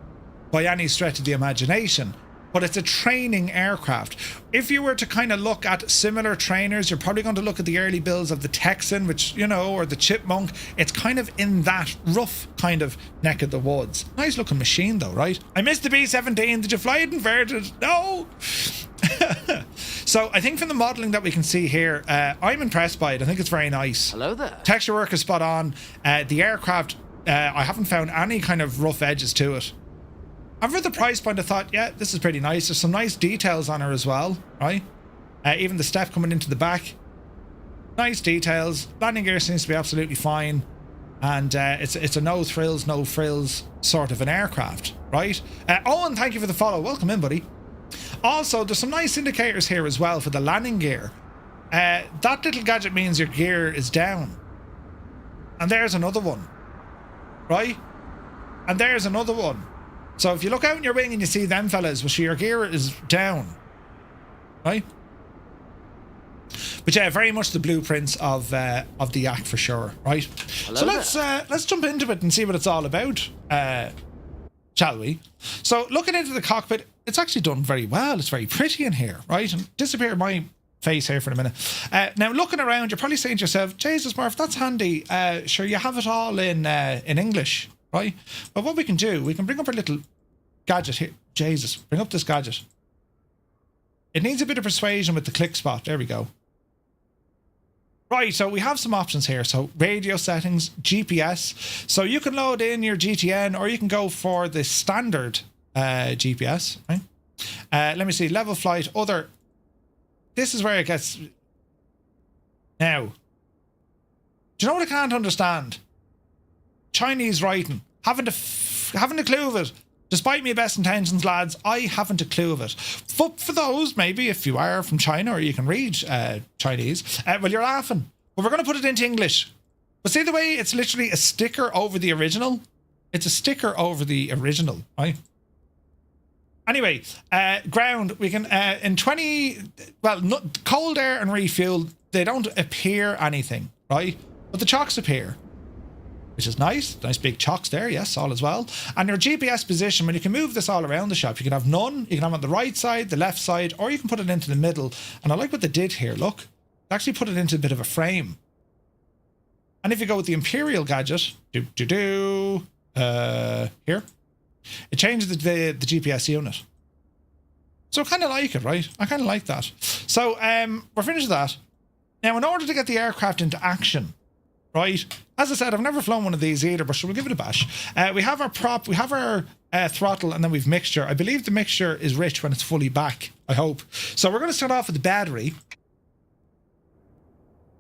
by any stretch of the imagination, but it's a training aircraft. If you were to kind of look at similar trainers, you're probably going to look at the early builds of the Texan, which, you know, or the Chipmunk. It's kind of in that rough kind of neck of the woods. Nice looking machine though, right? I missed the B-17. Did you fly it inverted? No! So I think from the modeling that we can see here, I'm impressed by it. I think it's very nice. Hello there. Texture work is spot on. The aircraft, I haven't found any kind of rough edges to it. And for the price point, I thought, yeah, this is pretty nice. There's some nice details on her as well, right? Even the step coming into the back. Nice details. Landing gear seems to be absolutely fine. And it's a no thrills, no frills sort of an aircraft, right? Owen, thank you for the follow. Welcome in, buddy. Also, there's some nice indicators here as well for the landing gear. That little gadget means your gear is down. And there's another one. Right? And there's another one. So if you look out in your wing and you see them fellas, well, your gear is down. Right? But yeah, very much the blueprints of the Yak for sure, right? So let's jump into it and see what it's all about, shall we? So looking into the cockpit, it's actually done very well. It's very pretty in here, right? And disappear my face here for a minute. Now looking around, you're probably saying to yourself, Jesus Murph, that's handy. Sure, you have it all in English, right? But what we can do, we can bring up our little gadget here. Jesus, bring up this gadget. It needs a bit of persuasion with the click spot. There we go. Right, so we have some options here. So radio settings, GPS. So you can load in your GTN or you can go for the standard GPS, right? Let me see, level flight, other. This is where it gets. Now, do you know what I can't understand? Chinese writing. Haven't a clue of it. Despite my best intentions, lads, I haven't a clue of it. But for those, maybe if you are from China or you can read Chinese, well, you're laughing. But we're going to put it into English. But see the way it's literally a sticker over the original? It's a sticker over the original, right? Anyway, ground, we can, in 20, well, cold air and refuel, they don't appear anything, right? But the chocks appear. Which is nice. Nice big chocks there. Yes, all as well. And your GPS position, when you can move this all around the shop, you can have none. You can have it on the right side, the left side, or you can put it into the middle. And I like what they did here. Look, they actually put it into a bit of a frame. And if you go with the Imperial gadget, here, it changes the GPS unit. So I kind of like it, right? I kind of like that. So we're finished with that. Now, in order to get the aircraft into action, right? As I said, I've never flown one of these either, but we'll give it a bash. We have our prop, we have our throttle, and then we've mixture. I believe the mixture is rich when it's fully back, I hope. So we're going to start off with the battery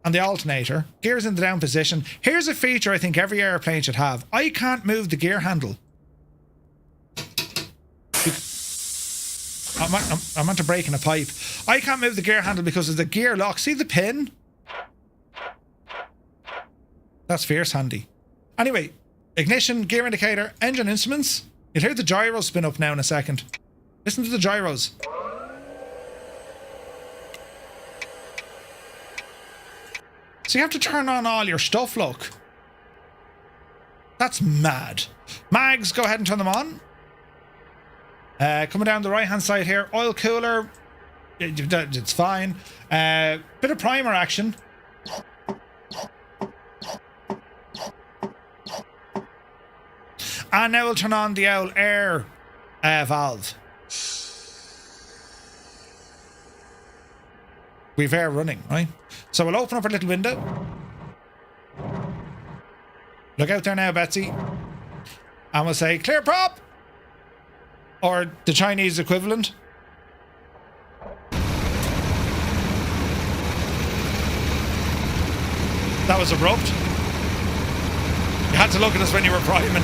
and the alternator. Gears in the down position. Here's a feature I think every airplane should have. I can't move the gear handle. I'm meant to break in a pipe. I can't move the gear handle because of the gear lock. See the pin? That's fierce handy. Anyway, ignition, gear indicator, engine instruments. You'll hear the gyros spin up now in a second. Listen to the gyros. So you have to turn on all your stuff, look. That's mad. Mags, go ahead and turn them on. Coming down the right hand side here, oil cooler. It's fine. Bit of primer action. And now we'll turn on the old air valve. We've air running, right? So we'll open up our little window. Look out there now, Betsy. And we'll say, clear prop! Or the Chinese equivalent. That was abrupt. You had to look at us when you were priming.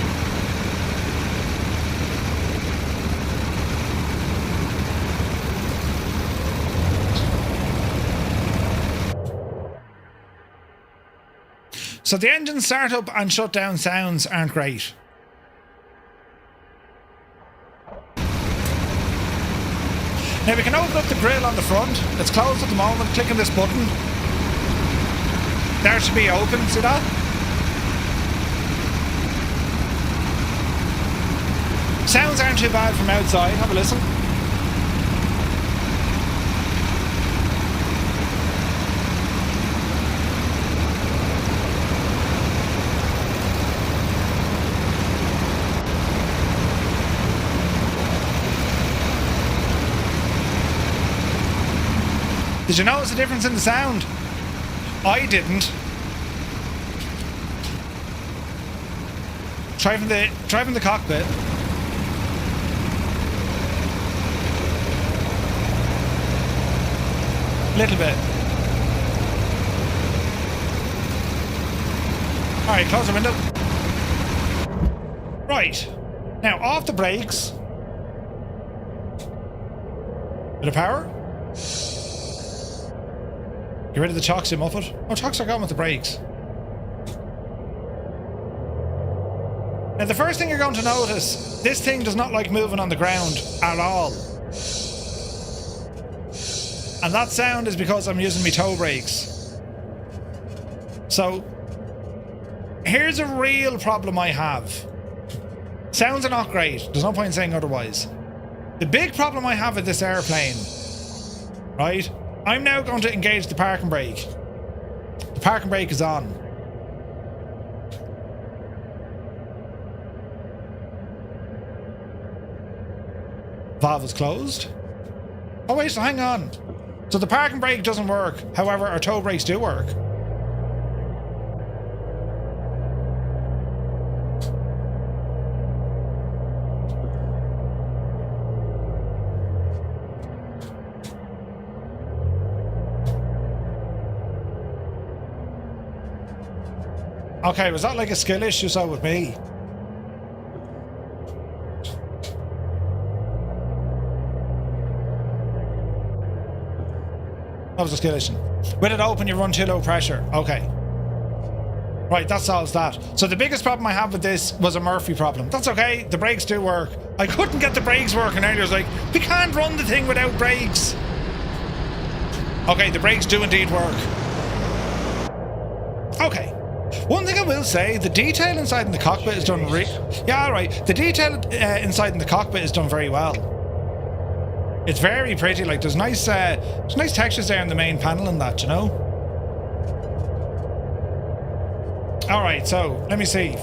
So the engine startup and shutdown sounds aren't great. Now we can open up the grille on the front. It's closed at the moment. Clicking this button. There should be open. See that? Sounds aren't too bad from outside. Have a listen. Did you notice the difference in the sound? I didn't. Try from the cockpit. Little bit. Alright, close the window. Right. Now off the brakes. Bit of power. Get rid of the chocks, you muffet. Oh, chocks are gone with the brakes. Now the first thing you're going to notice, this thing does not like moving on the ground at all. And that sound is because I'm using my toe brakes. So, here's a real problem I have. Sounds are not great. There's no point in saying otherwise. The big problem I have with this airplane, right? I'm now going to engage the parking brake. The parking brake is on. Valve is closed. Oh wait, so hang on. So the parking brake doesn't work. However, our toe brakes do work. Okay, was that like a skill issue so with me? That was a skill issue. With it open, you run too low pressure. Okay. Right, that solves that. So the biggest problem I have with this was a Murphy problem. That's okay, the brakes do work. I couldn't get the brakes working earlier. I was like, we can't run the thing without brakes. Okay, the brakes do indeed work. Okay. One thing I will say, the detail inside in the cockpit is done yeah, alright. The detail inside in the cockpit is done very well. It's very pretty, like there's nice textures there in the main panel and that, you know? Alright, so, let me see.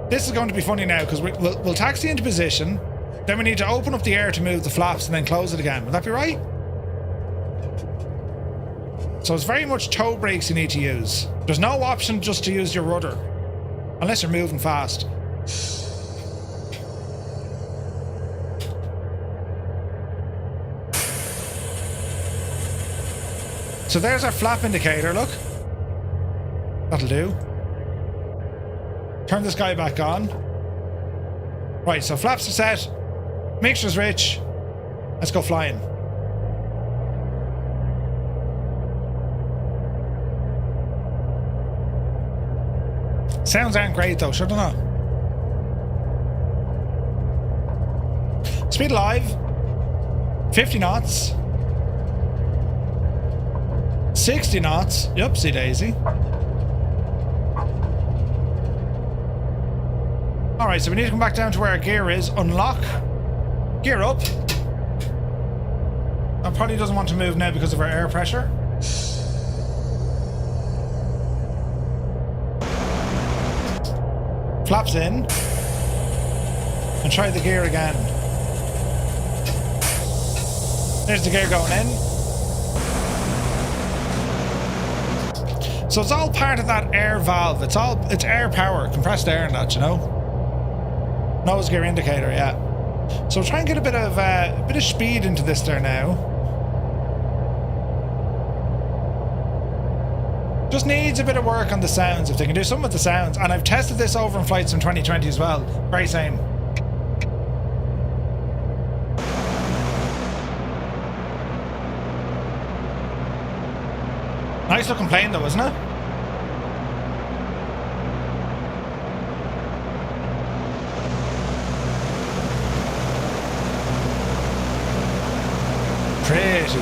This is going to be funny now, because we'll taxi into position, then we need to open up the air to move the flaps and then close it again. Would that be right? So it's very much toe brakes you need to use. There's no option just to use your rudder. Unless you're moving fast. So there's our flap indicator, look. That'll do. Turn this guy back on. Right, so flaps are set. Mixture's rich. Let's go flying. Sounds aren't great though, sure they not? Speed alive. 50 knots. 60 knots. Yupsie daisy. Alright, so we need to come back down to where our gear is. Unlock. Gear up. That probably doesn't want to move now because of our air pressure. Flaps in. And try the gear again. There's the gear going in. So it's all part of that air valve. It's air power, compressed air and that, you know? Nose gear indicator, yeah. So try and get a bit of speed into this there now. Just needs a bit of work on the sounds, if they can do something with the sounds. And I've tested this over in flights in 2020 as well. Very same. Nice looking plane though, isn't it? Pretty.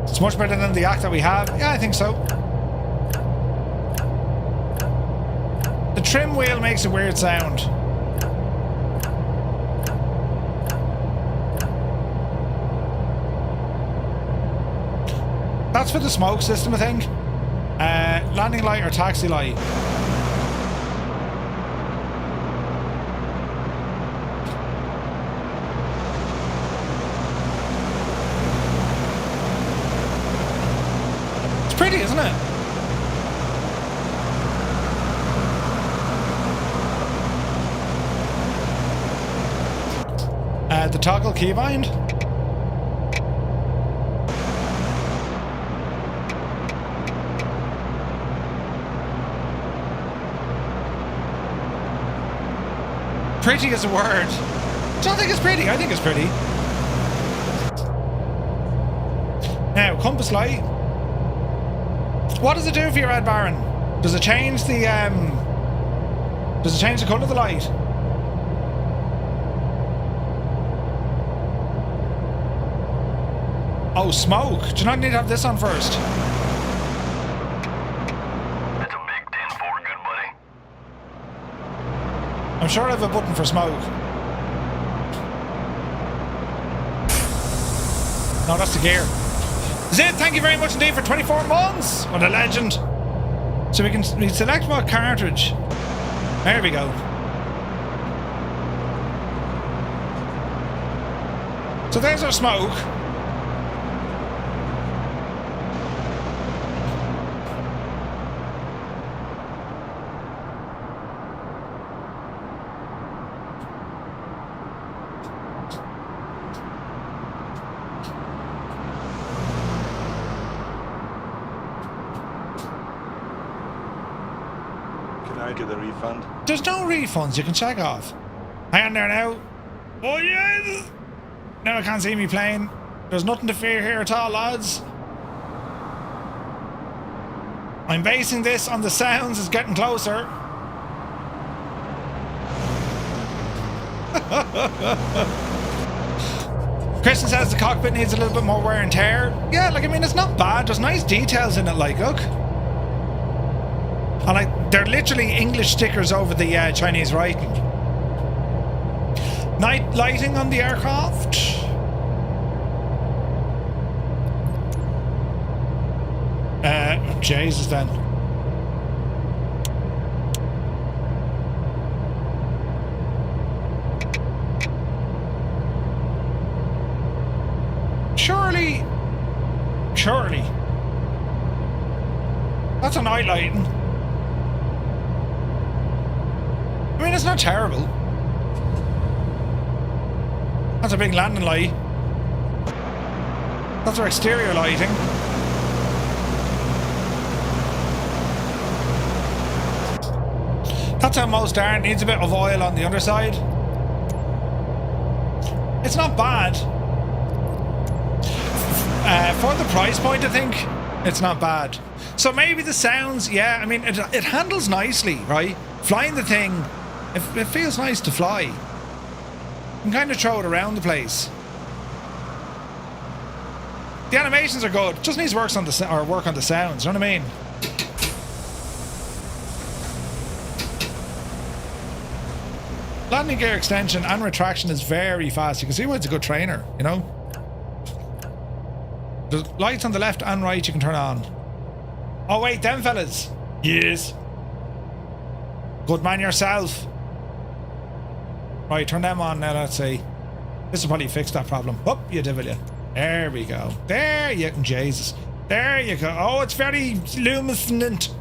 It's much better than the act that we have. Yeah, I think so. The trim wheel makes a weird sound. That's for the smoke system, I think. Landing light or taxi light. It's pretty, isn't it? The toggle keybind. Pretty is a word. I don't think it's pretty. I think it's pretty. Now, compass light. What does it do for your red baron? Does it change the colour of the light? Oh, smoke. Do you not need to have this on first? That's a big 10-4, good buddy. I'm sure I have a button for smoke. No, that's the gear. Zid, thank you very much indeed for 24 months. What a legend. So we select what cartridge. There we go. So there's our smoke. Get a refund. There's no refunds, you can check off. Hang on there now. Oh yes! Now I can't see me playing. There's nothing to fear here at all, lads. I'm basing this on the sounds it's getting closer. Christian says the cockpit needs a little bit more wear and tear. Yeah, like I mean it's not bad. There's nice details in it, like look. And like they're literally English stickers over the Chinese writing. Night lighting on the aircraft. Jesus then. Surely. That's a night lighting. I mean, it's not terrible. That's a big landing light. That's our exterior lighting. That's how most are. It needs a bit of oil on the underside. It's not bad. For the price point, I think it's not bad. So maybe the sounds, yeah, I mean, it handles nicely, right? Flying the thing, it feels nice to fly. You can kind of throw it around the place. The animations are good. It just needs work on the sounds. You know what I mean? Landing gear extension and retraction is very fast. You can see why it's a good trainer. You know. The lights on the left and right you can turn on. Oh wait, them fellas. Yes. Good man yourself. Right, turn them on now, let's see. This will probably fix that problem. Oh, you did, will you? There we go. There you go. Jesus. There you go. Oh, it's very luminescent.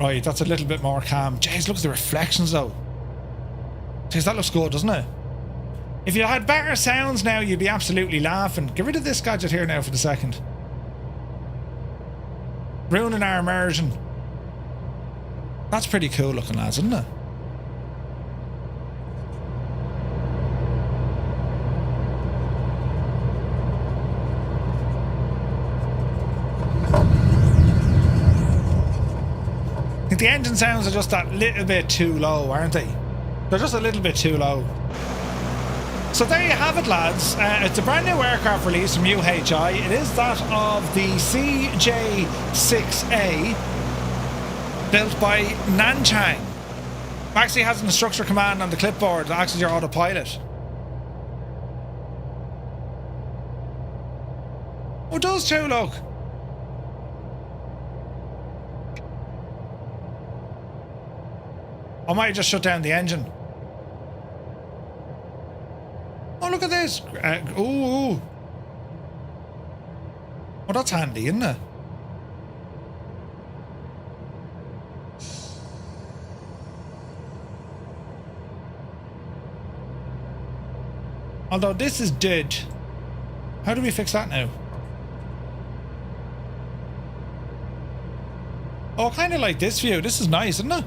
Right, that's a little bit more calm. Jeez, look at the reflections though. Jeez, that looks good, doesn't it? If you had better sounds now, you'd be absolutely laughing. Get rid of this gadget here now for the second. Ruining our immersion. That's pretty cool looking, lads, isn't it? I think the engine sounds are just that little bit too low, aren't they? They're just a little bit too low. So there you have it, lads. It's a brand new aircraft release from UHI. It is that of the CJ-6A, built by Nanchang. It actually has an instructor command on the clipboard that acts as your autopilot. Oh, it does too, look. I might just shut down the engine. Oh, look at this. Ooh. Oh, that's handy, isn't it? Although this is dead. How do we fix that now? Oh, I kind of like this view. This is nice, isn't it?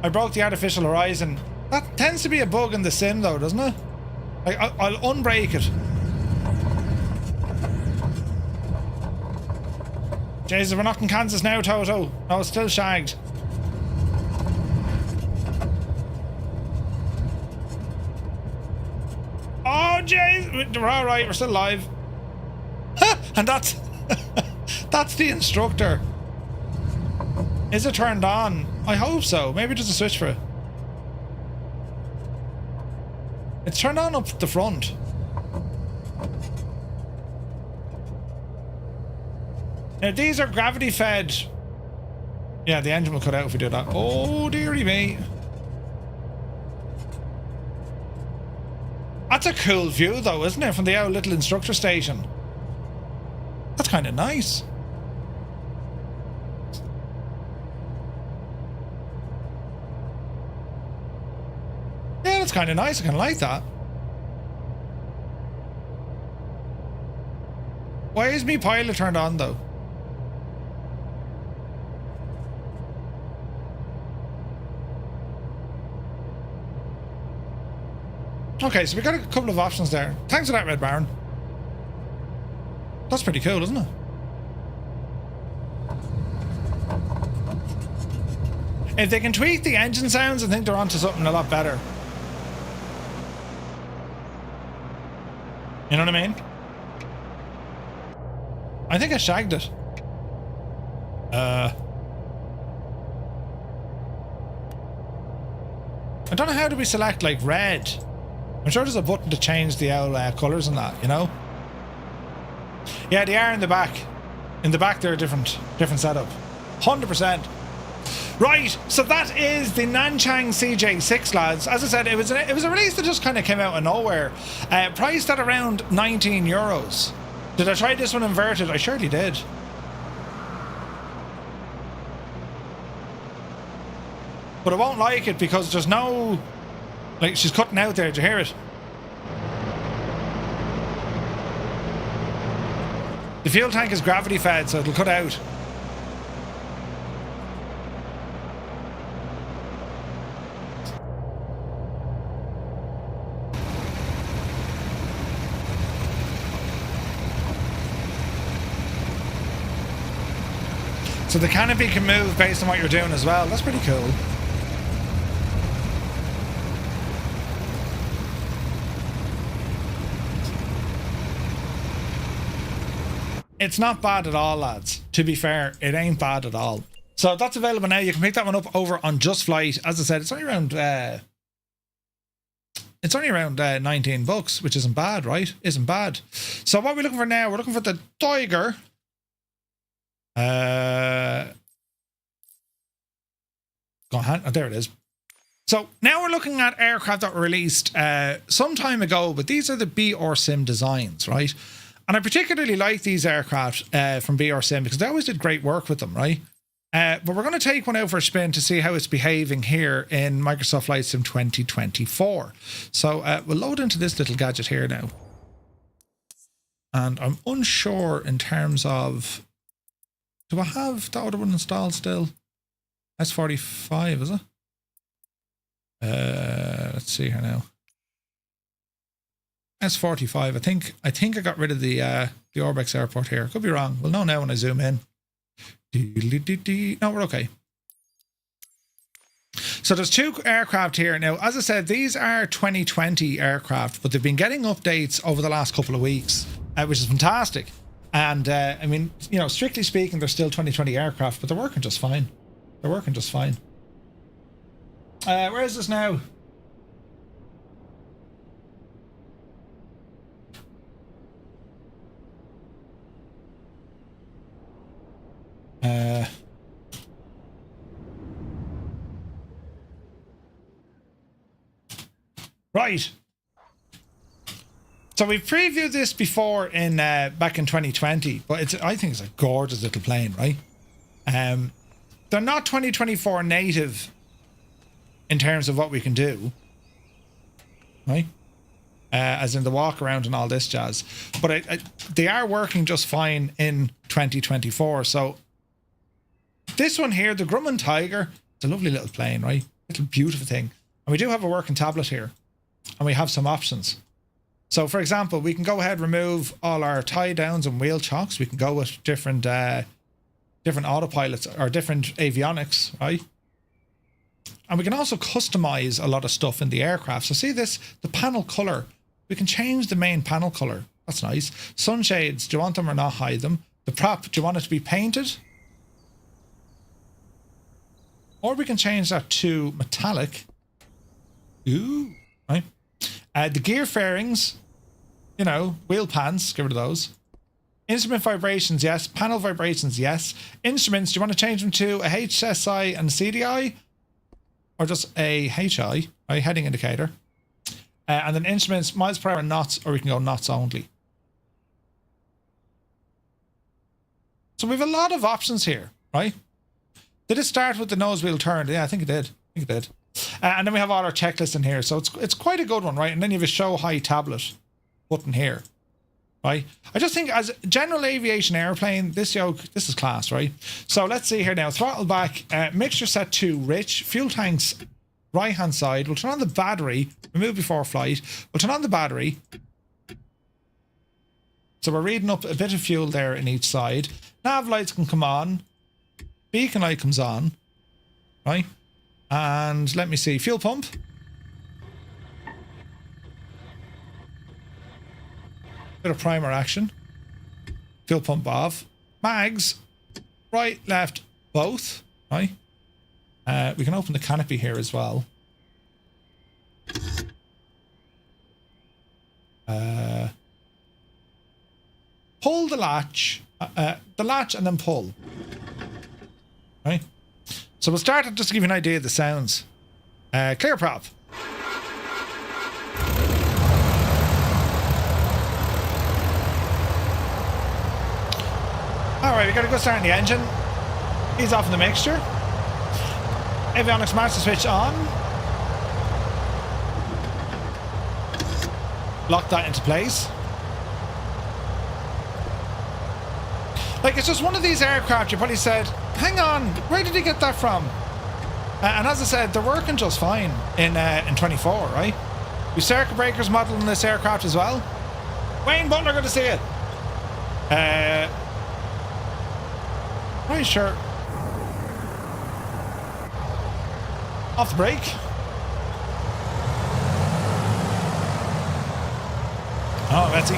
I broke the artificial horizon. That tends to be a bug in the sim though, doesn't it? Like, I'll unbrake it. Jesus, we're not in Kansas now, Toto. No, it's still shagged. Oh, jeez. We're all right. We're still alive. And that's... that's the instructor. Is it turned on? I hope so. Maybe just a switch for it. It's turned on up the front. Now, these are gravity fed. Yeah, the engine will cut out if we do that. Oh, dearie me. That's a cool view, though, isn't it? From the old little instructor station. That's kind of nice. Yeah, that's kind of nice. I kind of like that. Why is me pilot turned on, though? Okay, so we got a couple of options there. Thanks for that, Red Baron. That's pretty cool, isn't it? If they can tweak the engine sounds, I think they're onto something a lot better. You know what I mean? I think I shagged it. I don't know, how do we select, like, red? I'm sure there's a button to change the old colours and that, you know? Yeah, they are in the back. In the back, they're a different setup. 100%. Right, so that is the Nanchang CJ-6, lads. As I said, it was a release that just kind of came out of nowhere. Priced at around 19 euros. Did I try this one inverted? I surely did. But I won't like it because there's no... Like, she's cutting out there. Did you hear it? The fuel tank is gravity fed, so it'll cut out. So the canopy can move based on what you're doing as well. That's pretty cool. It's not bad at all, lads. To be fair, it ain't bad at all. So that's available now. You can pick that one up over on Just Flight. As I said, it's only around 19 bucks, which isn't bad, right? Isn't bad. So what are we looking for now? We're looking for the Tiger. Go on, oh, there it is. So now we're looking at aircraft that were released some time ago, but these are the BRSim Designs, right? And I particularly like these aircraft from BRSim because they always did great work with them, right? But we're going to take one out for a spin to see how it's behaving here in Microsoft Flight Sim 2024. So we'll load into this little gadget here now. And I'm unsure in terms of... Do I have the other one installed still? S45, is it? Let's see here now. S45. I think I got rid of the Orbex airport here. Could be wrong. We'll know now when I zoom in. No, we're okay. So there's two aircraft here now. As I said, these are 2020 aircraft, but they've been getting updates over the last couple of weeks, which is fantastic. And I mean, you know, strictly speaking, they're still 2020 aircraft, but they're working just fine. They're working just fine. Where is this now? Right. So we've previewed this before in back in 2020, but I think it's a gorgeous little plane, right? They're not 2024 native in terms of what we can do, right? As in the walk around and all this jazz. But they are working just fine in 2024. So this one here, the Grumman Tiger, it's a lovely little plane, right? Little beautiful thing. And we do have a working tablet here. And we have some options. So, for example, we can go ahead and remove all our tie downs and wheel chocks. We can go with different autopilots or different avionics, right? And we can also customize a lot of stuff in the aircraft. So see this, the panel color. We can change the main panel color. That's nice. Sunshades, do you want them or not hide them? The prop, do you want it to be painted? Or we can change that to metallic. Ooh, right. The gear fairings, you know, wheel pans, get rid of those. Instrument vibrations, yes. Panel vibrations, yes. Instruments, do you want to change them to a HSI and a CDI? Or just a HI, right? Heading indicator. And then instruments, miles per hour and knots, or we can go knots only. So we have a lot of options here, right? Did it start with the nose wheel turn? Yeah, I think it did. And then we have all our checklists in here. So it's quite a good one, right? And then you have a show high tablet button here, right? I just think as a general aviation airplane, this yoke, this is class, right? So let's see here now. Throttle back, mixture set to rich, fuel tanks right hand side. We'll turn on the battery, remove before flight. We'll turn on the battery. So we're reading up a bit of fuel there in each side. Nav lights can come on. Beacon light comes on, right? And let me see, fuel pump. Bit of primer action. Fuel pump off. Mags, right, left, both, right? We can open the canopy here as well. Pull the latch and then pull. Right? So we'll start just to give you an idea of the sounds. Clear prop. Alright, we got to go start the engine. Ease off in the mixture. Avionics master switch on. Lock that into place. Like, it's just one of these aircraft you probably said, hang on, where did you get that from? And as I said, they're working just fine in 24, right? We circuit breakers modelling this aircraft as well. Wayne Butler, good to see it. Right, sure. Off the brake. Oh, Betsy.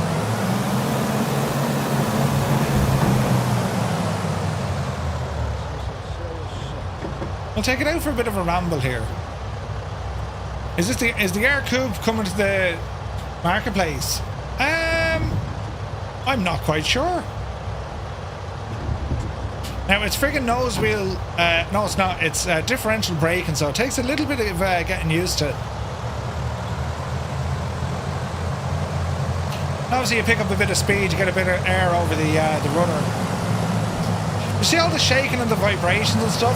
We'll take it out for a bit of a ramble here. Is the air coupe coming to the marketplace? I'm not quite sure. Now it's friggin' nose wheel. No, it's not. It's differential braking, so it takes a little bit of getting used to. Obviously, you pick up a bit of speed, you get a bit of air over the rudder. You see all the shaking and the vibrations and stuff?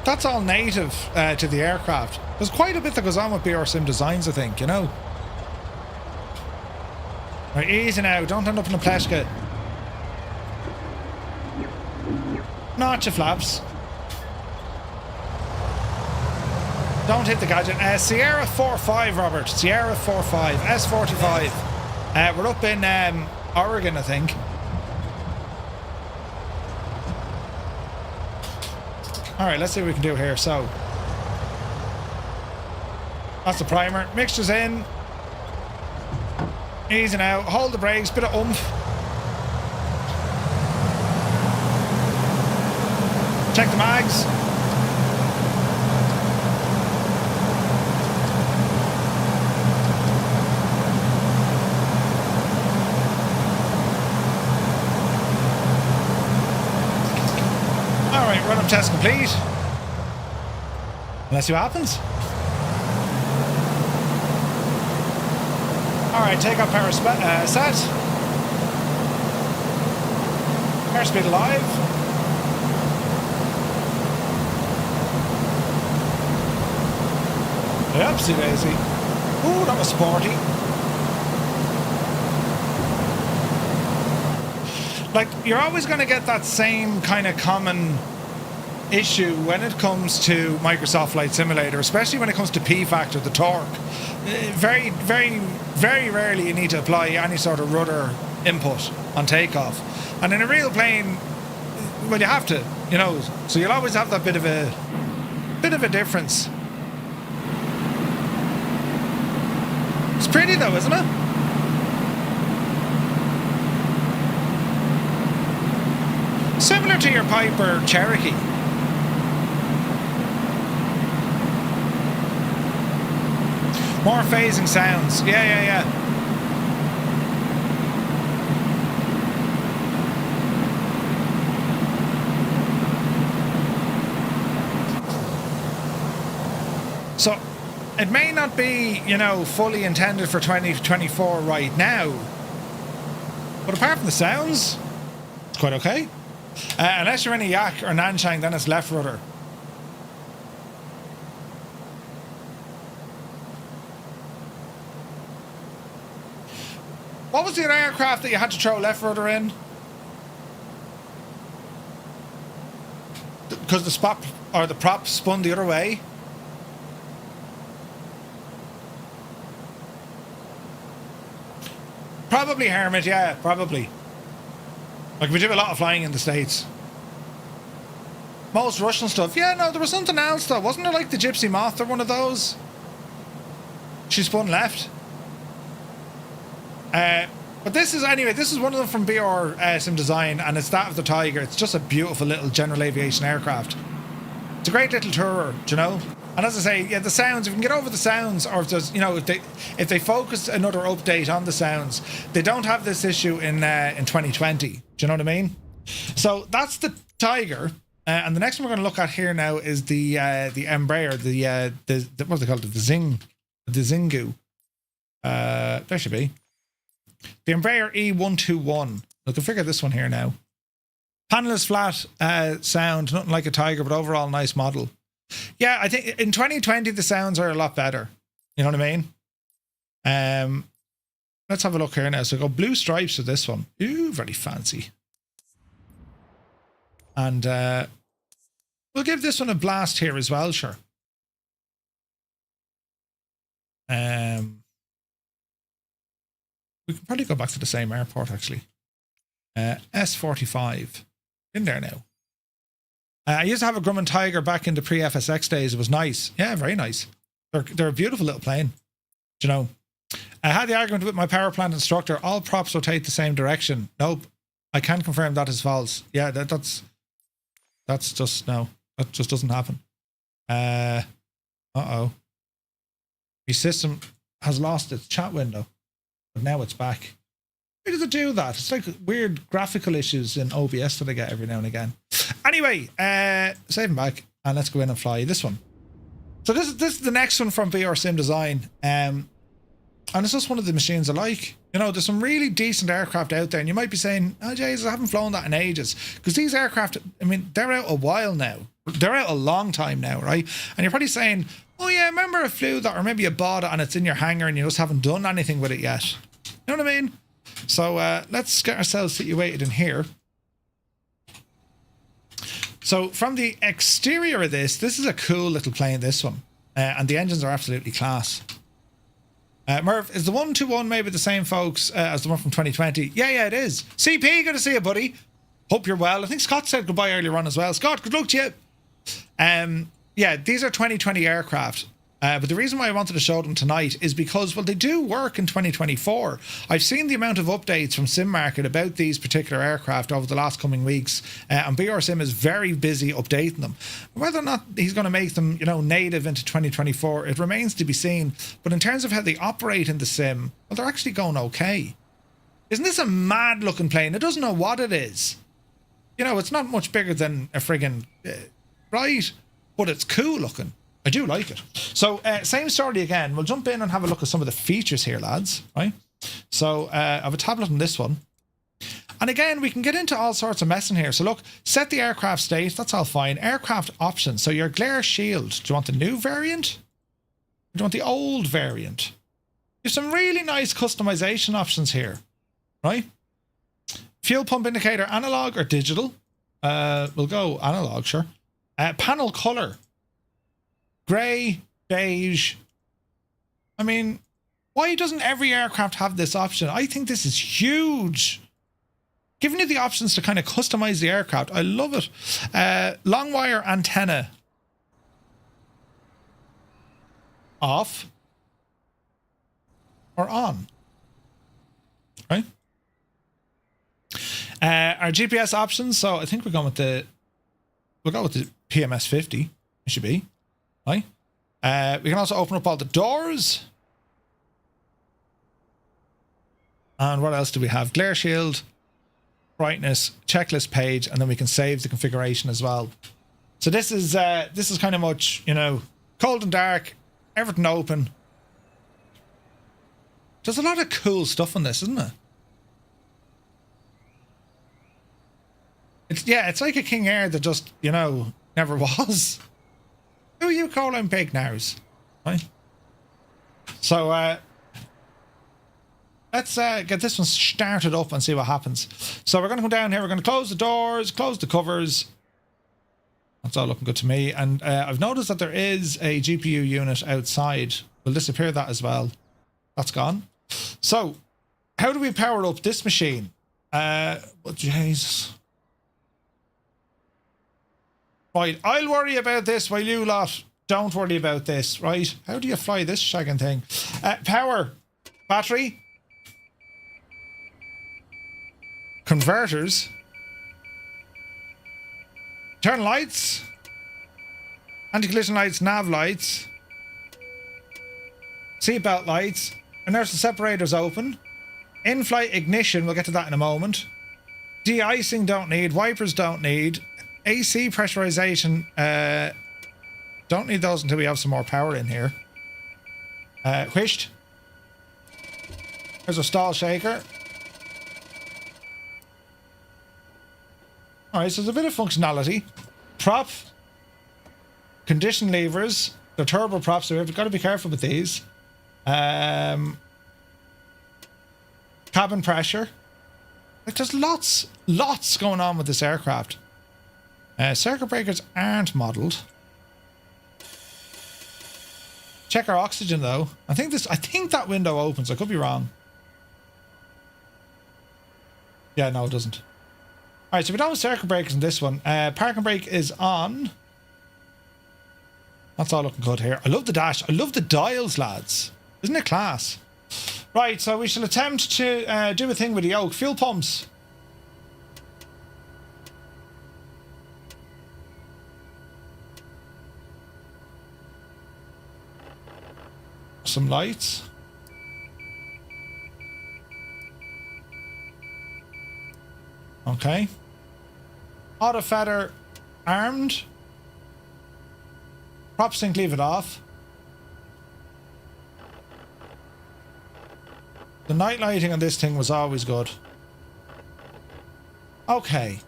That's all native to the aircraft. There's quite a bit that goes on with BRSim Designs, I think, you know. Right, easy now, don't end up in a pleshka. Not your flaps. Don't hit the gadget. Sierra 45, Robert. Sierra 45, S45. We're up in Oregon, I think. Alright, let's see what we can do here. So, that's the primer. Mixture's in. Easy now. Hold the brakes, bit of oomph. Check the mags. Alright, run up test complete. Let's see what happens. Alright, take up power set. Airspeed alive. Yep, see daisy. Ooh, that was sporty. Like, you're always going to get that same kind of common issue when it comes to Microsoft Flight Simulator, especially when it comes to P factor, the torque. Very, very, very rarely you need to apply any sort of rudder input on takeoff. And in a real plane, well, you have to, you know, so you'll always have that bit of a difference. It's pretty though, isn't it? Similar to your Piper Cherokee. More phasing sounds. Yeah. So it may not be, you know, fully intended for 2024 right now, but apart from the sounds, it's quite okay. Unless you're in a Yak or Nanchang, then it's left rudder. What was the other aircraft that you had to throw left rudder in? Because the spot or the prop spun the other way? Probably Hermit, yeah, probably. Like, we do a lot of flying in the States. Most Russian stuff. Yeah, no, there was something else though. Wasn't there like the Gypsy Moth or one of those? She spun left. But this is, anyway, this is one of them from BRSim Design, and it's that of the Tiger. It's just a beautiful little general aviation aircraft. It's a great little tourer, do you know? And as I say, yeah, the sounds, if you can get over the sounds, or if there's, you know, if they focus another update on the sounds, they don't have this issue in 2020. Do you know what I mean? So that's the Tiger. And the next one we're going to look at here now is the Embraer, the what's it called? The Xingu. There should be. The Embraer E121. Look, I figure this one here now. Panel is flat, sound, nothing like a Tiger, but overall nice model. Yeah, I think in 2020 the sounds are a lot better. You know what I mean? Let's have a look here now. So go blue stripes with this one. Ooh, very fancy. And we'll give this one a blast here as well, sure. We can probably go back to the same airport actually. S45 in there now. I used to have a Grumman Tiger back in the pre-FSX days. It was nice. Yeah, very nice. They're a beautiful little plane. Do you know? I had the argument with my power plant instructor. All props rotate the same direction. Nope. I can confirm that is false. Yeah, that's just, no. That just doesn't happen. Uh-oh. My system has lost its chat window. But now it's back. Why does it do that? It's like weird graphical issues in OBS that I get every now and again. Anyway, save them back and let's go in and fly this one. So this is the next one from BRSim Design. And it's just one of the machines I like. You know, there's some really decent aircraft out there, and you might be saying, oh Jesus, I haven't flown that in ages. Because these aircraft, I mean, they're out a while now. They're out a long time now, right? And you're probably saying, oh yeah, I remember I flew that, or maybe you bought it and it's in your hangar and you just haven't done anything with it yet. You know what I mean? So let's get ourselves situated in here. So from the exterior of this is a cool little plane, this one. And the engines are absolutely class. Merv, is the 121 maybe the same folks as the one from 2020? Yeah, it is. CP, good to see you, buddy. Hope you're well. I think Scott said goodbye earlier on as well. Scott, good luck to you. Yeah, these are 2020 aircraft. But the reason why I wanted to show them tonight is because, well, they do work in 2024. I've seen the amount of updates from SimMarket about these particular aircraft over the last coming weeks, and BRSim is very busy updating them. Whether or not he's going to make them, you know, native into 2024, it remains to be seen. But in terms of how they operate in the sim, well, they're actually going okay. Isn't this a mad-looking plane? It doesn't know what it is. You know, it's not much bigger than a friggin' right, but it's cool looking. I do like it. So same story again. We'll jump in and have a look at some of the features here, lads. Right. So I have a tablet on this one. And again, we can get into all sorts of messing here. So look, set the aircraft state. That's all fine. Aircraft options. So your glare shield. Do you want the new variant? Or do you want the old variant? There's some really nice customization options here. Right. Fuel pump indicator, analog or digital? We'll go analog, sure. Panel color. Grey, beige. I mean, why doesn't every aircraft have this option? I think this is huge. Giving you the options to kind of customize the aircraft. I love it. Long wire antenna. Off. Or on. Right? Our GPS options. So I think we'll go with the PMS 50. It should be. Right? We can also open up all the doors. And what else do we have? Glare shield, brightness, checklist page, and then we can save the configuration as well. So this is kind of much, you know, cold and dark, everything open. There's a lot of cool stuff on this, isn't it? It's like a King Air that just, you know, never was. Who are you calling big nows? Right? So let's get this one started up and see what happens. So we're going to come down here. We're going to close the doors, close the covers. That's all looking good to me. And I've noticed that there is a GPU unit outside. We'll disappear that as well. That's gone. So how do we power up this machine? Jesus. Right, I'll worry about this while you lot don't worry about this, right? How do you fly this shagging thing? Power. Battery. Converters. Turn lights. Anti-collision lights, nav lights. Seatbelt lights. Inertial separators open. In-flight ignition, we'll get to that in a moment. De-icing don't need. Wipers don't need. AC pressurization, don't need those until we have some more power in here. Whished. There's a stall shaker. Alright, so there's a bit of functionality. Prop. Condition levers. They're turboprop, so we've got to be careful with these. Cabin pressure. Like, there's lots going on with this aircraft. Circuit breakers aren't modelled. Check our oxygen though. I think that window opens. I could be wrong. Yeah, no, it doesn't. Alright, so we're done with circuit breakers in this one. Parking brake is on. That's all looking good here. I love the dash. I love the dials, lads. Isn't it class? Right, so we shall attempt to do a thing with the yoke. Fuel pumps. Some lights. Okay. Auto feather armed. Prop sync, leave it off. The night lighting on this thing was always good. Okay.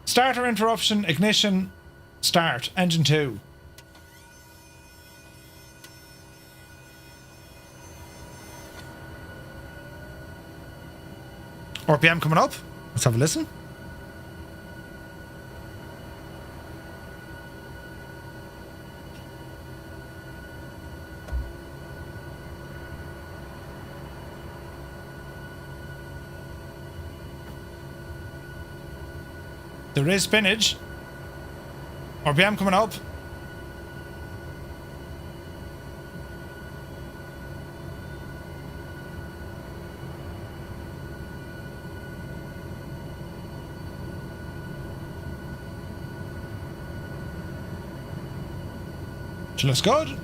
Starter interruption, ignition, start, engine 2. RPM coming up. Let's have a listen. There is spinach. RPM coming up. Which looks good.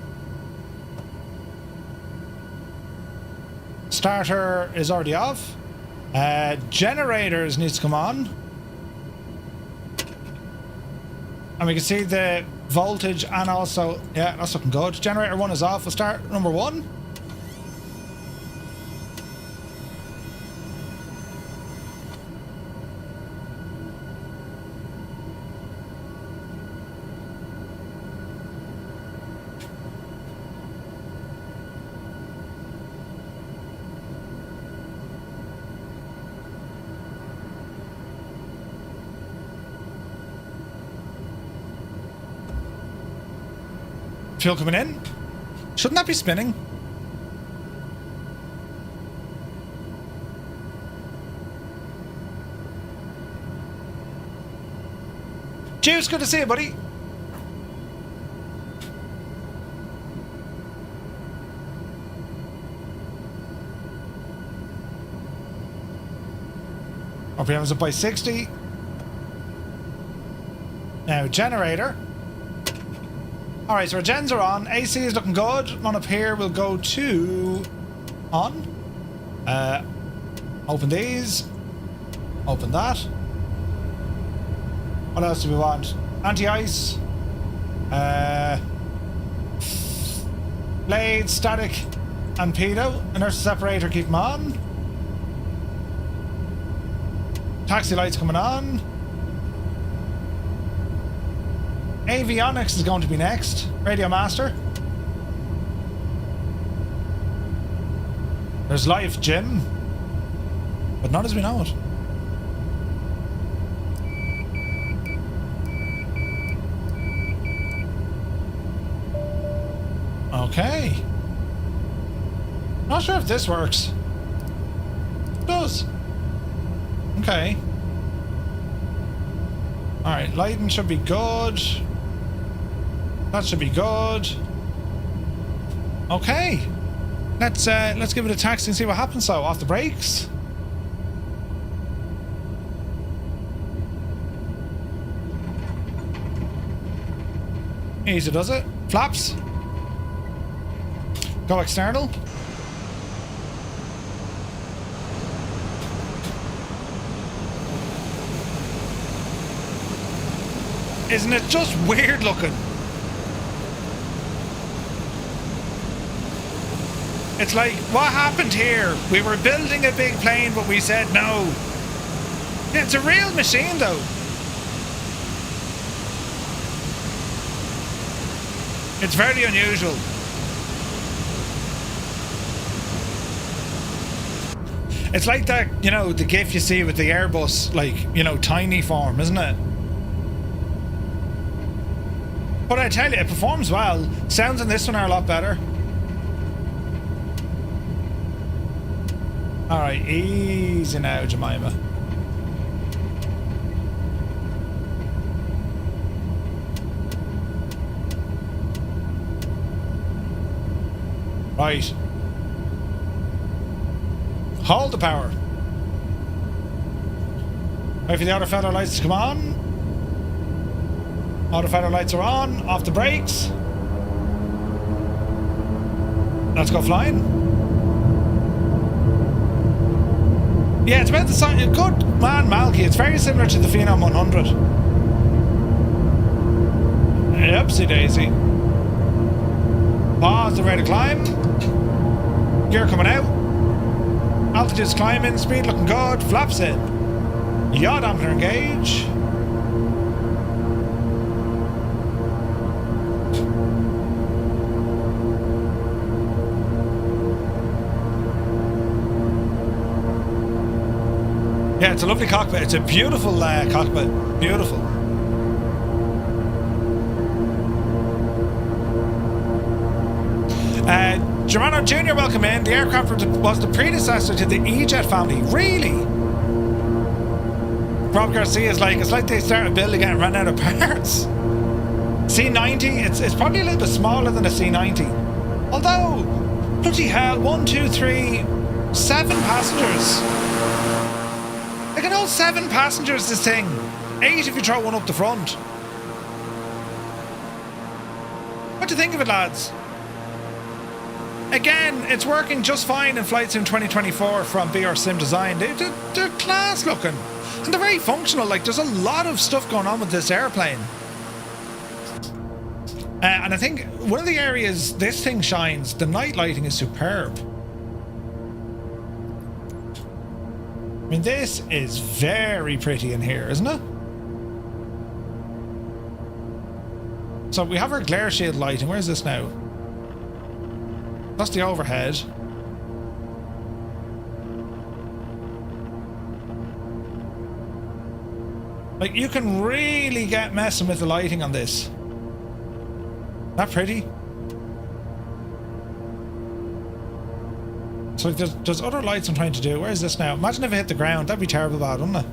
Starter is already off. Generators needs to come on. And we can see the voltage and also, yeah, that's looking good. Generator 1 is off. We'll start number 1. Fuel coming in. Shouldn't that be spinning? Juice, good to see you, buddy. RPM is up by 60. Now, generator. Alright, so our gens are on. AC is looking good. On up here, we'll go to... on. Open these. Open that. What else do we want? Anti-ice. Blade, static, and pedo. Inertial separator, keep them on. Taxi lights coming on. Avionics is going to be next. Radio master. There's life gym. But not as we know it. Okay. Not sure if this works. It does. Okay. Alright, lighting should be good. That should be good. Okay. Let's give it a taxi and see what happens. So, off the brakes. Easy does it. Flaps. Go external. Isn't it just weird looking? It's like, what happened here? We were building a big plane, but we said no. Yeah, it's a real machine, though. It's very unusual. It's like that, you know, the GIF you see with the Airbus, like, you know, tiny form, isn't it? But I tell you, it performs well. Sounds on this one are a lot better. Alright, easy now, Jemima. Right. Hold the power. Wait for the autofeather lights to come on. Autofeather lights are on. Off the brakes. Let's go flying. Yeah, it's about the size. Good man, Malky. It's very similar to the Phenom 100. Oopsie daisy. Pause, they're ready to climb. Gear coming out. Altitude's climbing, speed looking good. Flaps in. Yaw dampener engage. Yeah, it's a lovely cockpit. It's a beautiful cockpit. Beautiful. Germano Jr., welcome in. The aircraft was the predecessor to the E-Jet family. Really? Rob Garcia is like, it's like they started building it and ran out of parts. C90, it's probably a little bit smaller than a C90. Although, bloody hell, 1, 2, 3, 7 passengers. They can hold 7 passengers, this thing. 8 if you throw one up the front. What do you think of it, lads? Again, it's working just fine in Flight Sim 2024 from BRSim Design. They're class looking. And they're very functional. Like, there's a lot of stuff going on with this airplane. And I think one of the areas this thing shines, the night lighting is superb. I mean, this is very pretty in here, isn't it? So we have our glare shield lighting. Where's this now? That's the overhead. Like, you can really get messing with the lighting on this. Not pretty. So like there's other lights I'm trying to do. Where is this now? Imagine if it hit the ground. That'd be terrible bad, wouldn't it?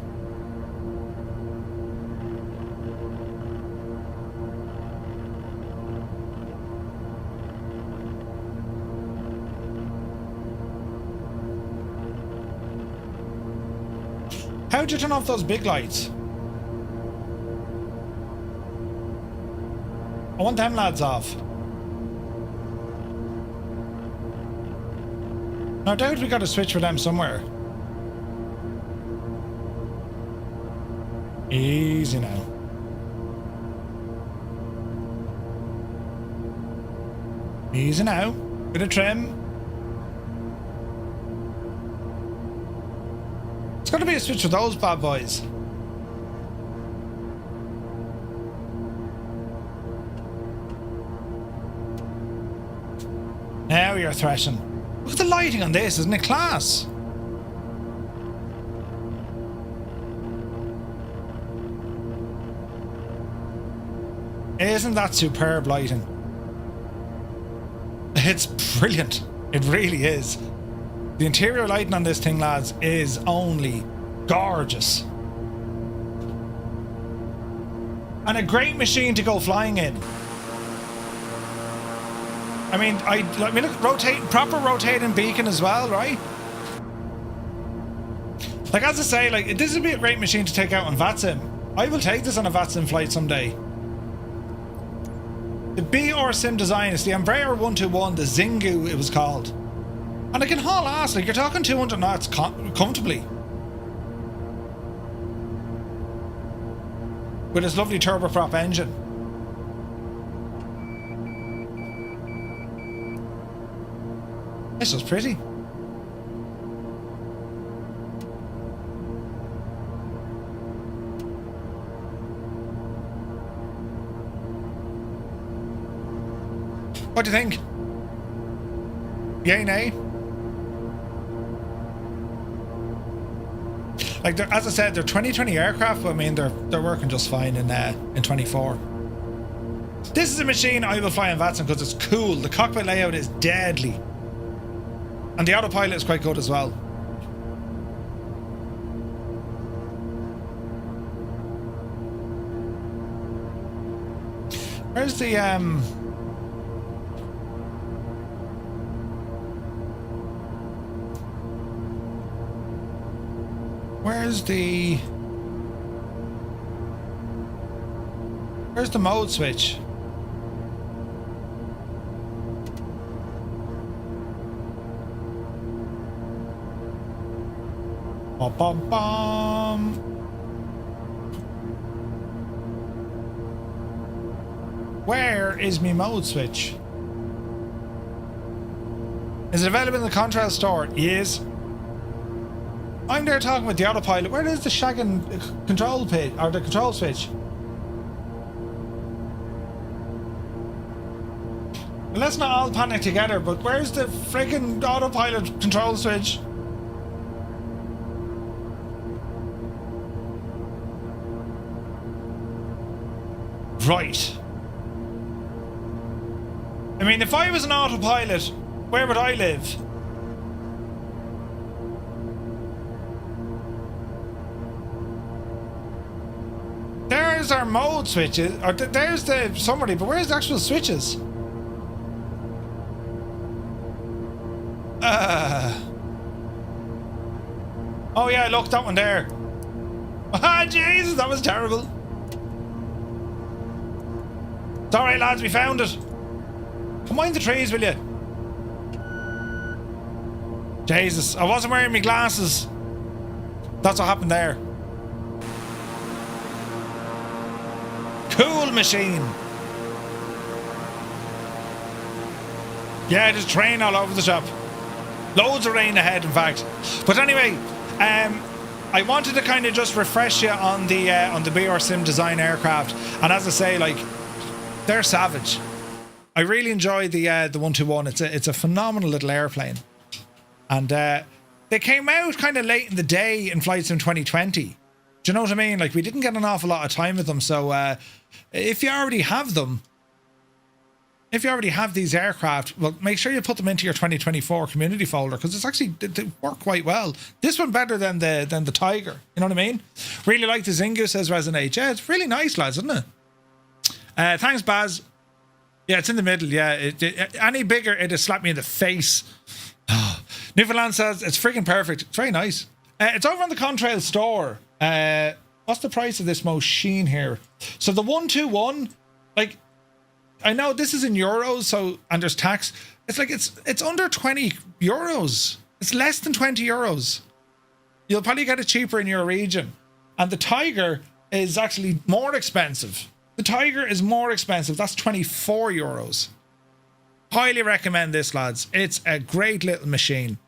How'd you turn off those big lights? I want them lads off. No doubt we got a switch for them somewhere. Easy now. Easy now. Bit of trim. It's got to be a switch for those bad boys. Now you're thrashing. Look at the lighting on this, isn't it class? Isn't that superb lighting? It's brilliant. It really is. The interior lighting on this thing, lads, is only gorgeous. And a great machine to go flying in. I mean, look, proper rotating beacon as well, right? Like, as I say, like, this would be a great machine to take out on VATSIM. I will take this on a VATSIM flight someday. The BRSim Designs, the Embraer 121, the Xingu it was called. And it can haul ass, like, you're talking 200 knots comfortably. With its lovely turboprop engine. This was pretty. What do you think? Yay, nay? Like, as I said, they're 2020 aircraft, but I mean, they're working just fine in 24. This is a machine I will fly in VATSIM because it's cool. The cockpit layout is deadly. And the autopilot is quite good as well. Where's the Where's the mode switch? Bum, bum, bum. Where is my mode switch? Is it available in the contrast store? Yes. I'm there talking with the autopilot. Where is the shagging control pin or the control switch? Well, let's not all panic together, but where's the friggin' autopilot control switch? Right. I mean, if I was an autopilot, where would I live? There's our mode switches, or there's the summary, but where's the actual switches? Oh yeah, look, that one there. Ah, Jesus, that was terrible. It's alright, lads, we found it. Come mind the trees, will you? Jesus, I wasn't wearing my glasses. That's what happened there. Cool machine. Yeah, there's train all over the shop. Loads of rain ahead, in fact. But anyway, I wanted to kind of just refresh you on the BRSim Design aircraft. And as I say, like, they're savage. I really enjoy the 121. It's a phenomenal little airplane. And they came out kind of late in the day in Flight Sim 2020. Do you know what I mean? Like, we didn't get an awful lot of time with them. So if you already have them, if you already have these aircraft, well, make sure you put them into your 2024 community folder, because it's actually, they work quite well. This one better than the Tiger. You know what I mean? Really like the Xingu, says Resonate. Yeah, it's really nice, lads, isn't it? Thanks, Baz. Yeah, it's in the middle. Yeah, any bigger, it'd slap me in the face. Oh. Newfoundland says it's freaking perfect. It's very nice. It's over on the Contrail store. What's the price of this machine here? So the 121, like, I know this is in euros, so, and there's tax. It's like it's under 20 euros. It's less than 20 euros. You'll probably get it cheaper in your region. And the Tiger is actually more expensive. The Tiger is more expensive. That's 24 euros. Highly recommend this, lads. It's a great little machine.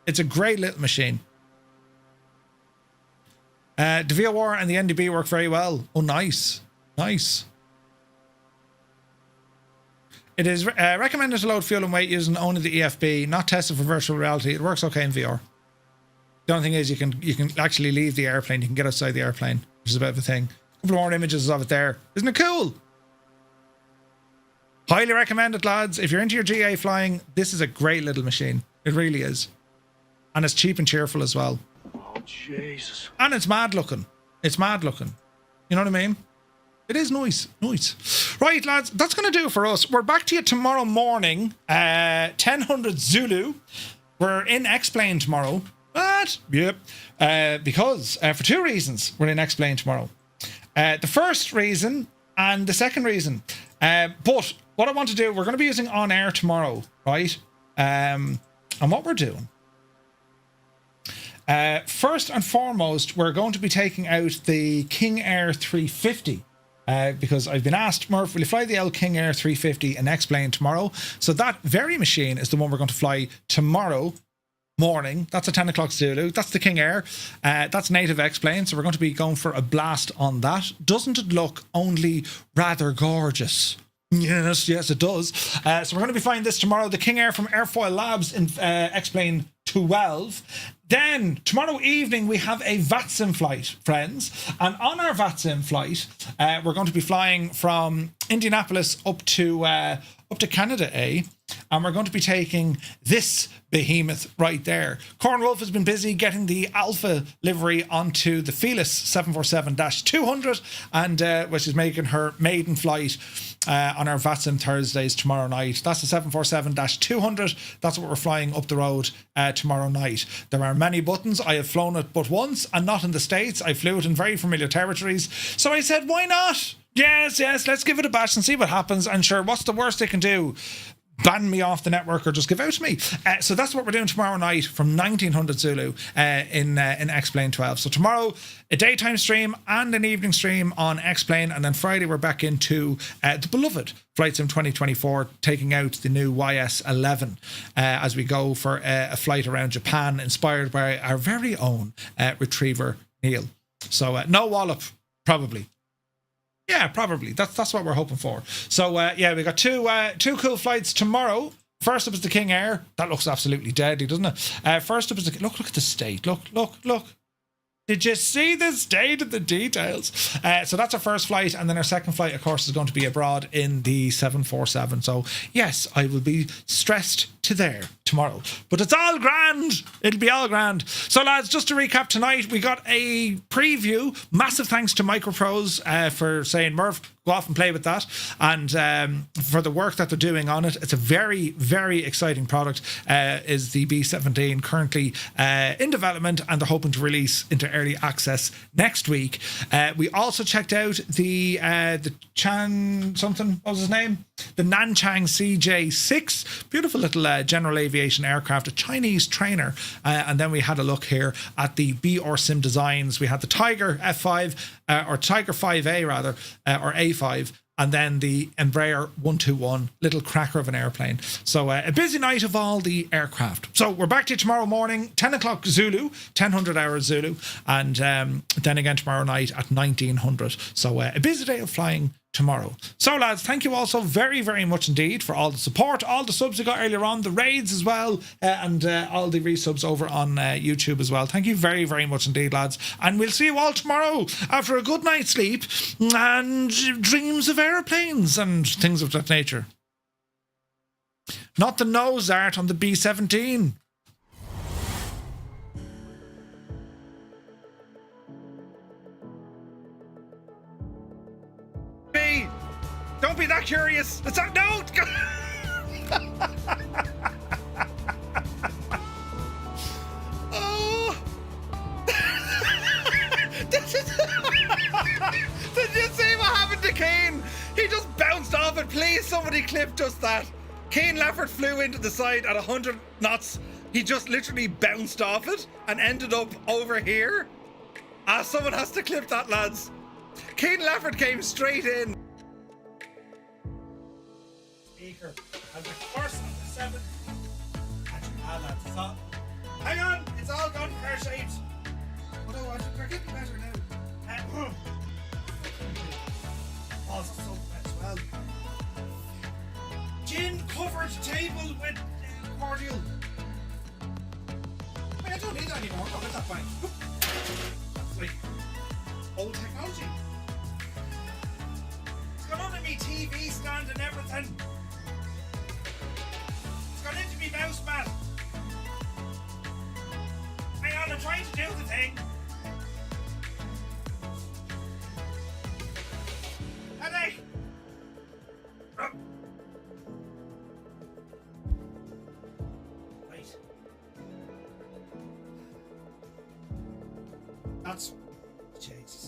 It's a great little machine. The VOR and the NDB work very well. Oh, nice. Nice. It is recommended to load fuel and weight using only the EFB, not tested for virtual reality. It works okay in VR. The only thing is you can actually leave the airplane. You can get outside the airplane, which is a bit of a thing. A couple more images of it there. Isn't it cool? Highly recommend it, lads. If you're into your GA flying, this is a great little machine. It really is. And it's cheap and cheerful as well. Oh, Jesus. And it's mad looking. It's mad looking. You know what I mean? It is nice. Nice. Right, lads, that's going to do it for us. We're back to you tomorrow morning, 1000 Zulu. We're in XPlane tomorrow. But, yep. Because, for two reasons, we're in XPlane tomorrow. The first reason and the second reason. But what I want to do, we're going to be using On Air tomorrow, right? And what we're doing. First and foremost, we're going to be taking out the King Air 350. Because I've been asked, Murph, will you fly the L King Air 350 and XPlane tomorrow? So that very machine is the one we're going to fly tomorrow morning. That's a 10 o'clock Zulu. That's the King Air. That's native XPlane. So we're going to be going for a blast on that. Doesn't it look only rather gorgeous? Yes, it does. So we're going to be flying this tomorrow. The King Air from Airfoil Labs in XPlane 12. Then tomorrow evening we have a VATSIM flight, friends, and on our VATSIM flight we're going to be flying from Indianapolis up to Canada A, and we're going to be taking this behemoth right there. Corn Wolf has been busy getting the Alpha livery onto the Felis 747-200, and which is making her maiden flight on our VATSIM Thursdays tomorrow night. That's the 747-200. That's what we're flying up the road tomorrow night. There are many buttons. I have flown it but once, and not in the States. I flew it in very familiar territories. So I said, why not? Yes, let's give it a bash and see what happens. And sure, what's the worst they can do? Ban me off the network or just give out to me. So that's what we're doing tomorrow night from 1900 Zulu in XPlane 12. So tomorrow, a daytime stream and an evening stream on XPlane, and then Friday we're back into the beloved Flight Sim 2024, taking out the new YS11 as we go for a flight around Japan, inspired by our very own retriever Neil. So no wallop, probably. Yeah, probably. That's what we're hoping for. So we got two cool flights tomorrow. First up is the King Air. That looks absolutely deadly, doesn't it? First up is the look at the state. Look. Did you see the state of the details? So that's our first flight, and then our second flight, of course, is going to be abroad in the 747. So yes, I will be stressed to there tomorrow, but it's all grand. It'll be all grand. So lads, just to recap tonight, we got a preview. Massive thanks to MicroProse for saying, Murph, go off and play with that, and for the work that they're doing on it. It's a very, very exciting product. Is the B-17 currently in development, and they're hoping to release into early access next week. We also checked out the Chan something, what was his name? The Nanchang CJ-6, beautiful little general aviation aircraft, a Chinese trainer. And then we had a look here at the BRSim Designs. We had the Tiger F5, or Tiger 5A rather, or A5, and then the Embraer 121, little cracker of an airplane. So a busy night of all the aircraft. So we're back to you tomorrow morning, 10 o'clock Zulu, 1000 hours Zulu, and then again tomorrow night at 1900. So a busy day of flying tomorrow. So lads, thank you all so very, very much indeed for all the support, all the subs you got earlier on, the raids as well, and all the resubs over on YouTube as well. Thank you very, very much indeed, lads. And we'll see you all tomorrow after a good night's sleep and dreams of aeroplanes and things of that nature. Not the nose art on the B-17. Don't be that curious. It's not. No. Oh. Did you see what happened to Kane? He just bounced off it. Please, somebody clip just that. Kane Lafford flew into the side at 100 knots. He just literally bounced off it and ended up over here. Someone has to clip that, lads. Kane Lafford came straight in. And the first of the 7. Lads, it's all, hang on, it's all gone pear-shaped. But we're getting better now. Balls of soap as well. Gin covered table with cordial. I don't need that anymore. Look at that bank. That's like old technology. It's gone under me TV stand and everything. Got into me mouse mat. Hang on, I'm trying to do the thing. Headache. Right. That's Jesus.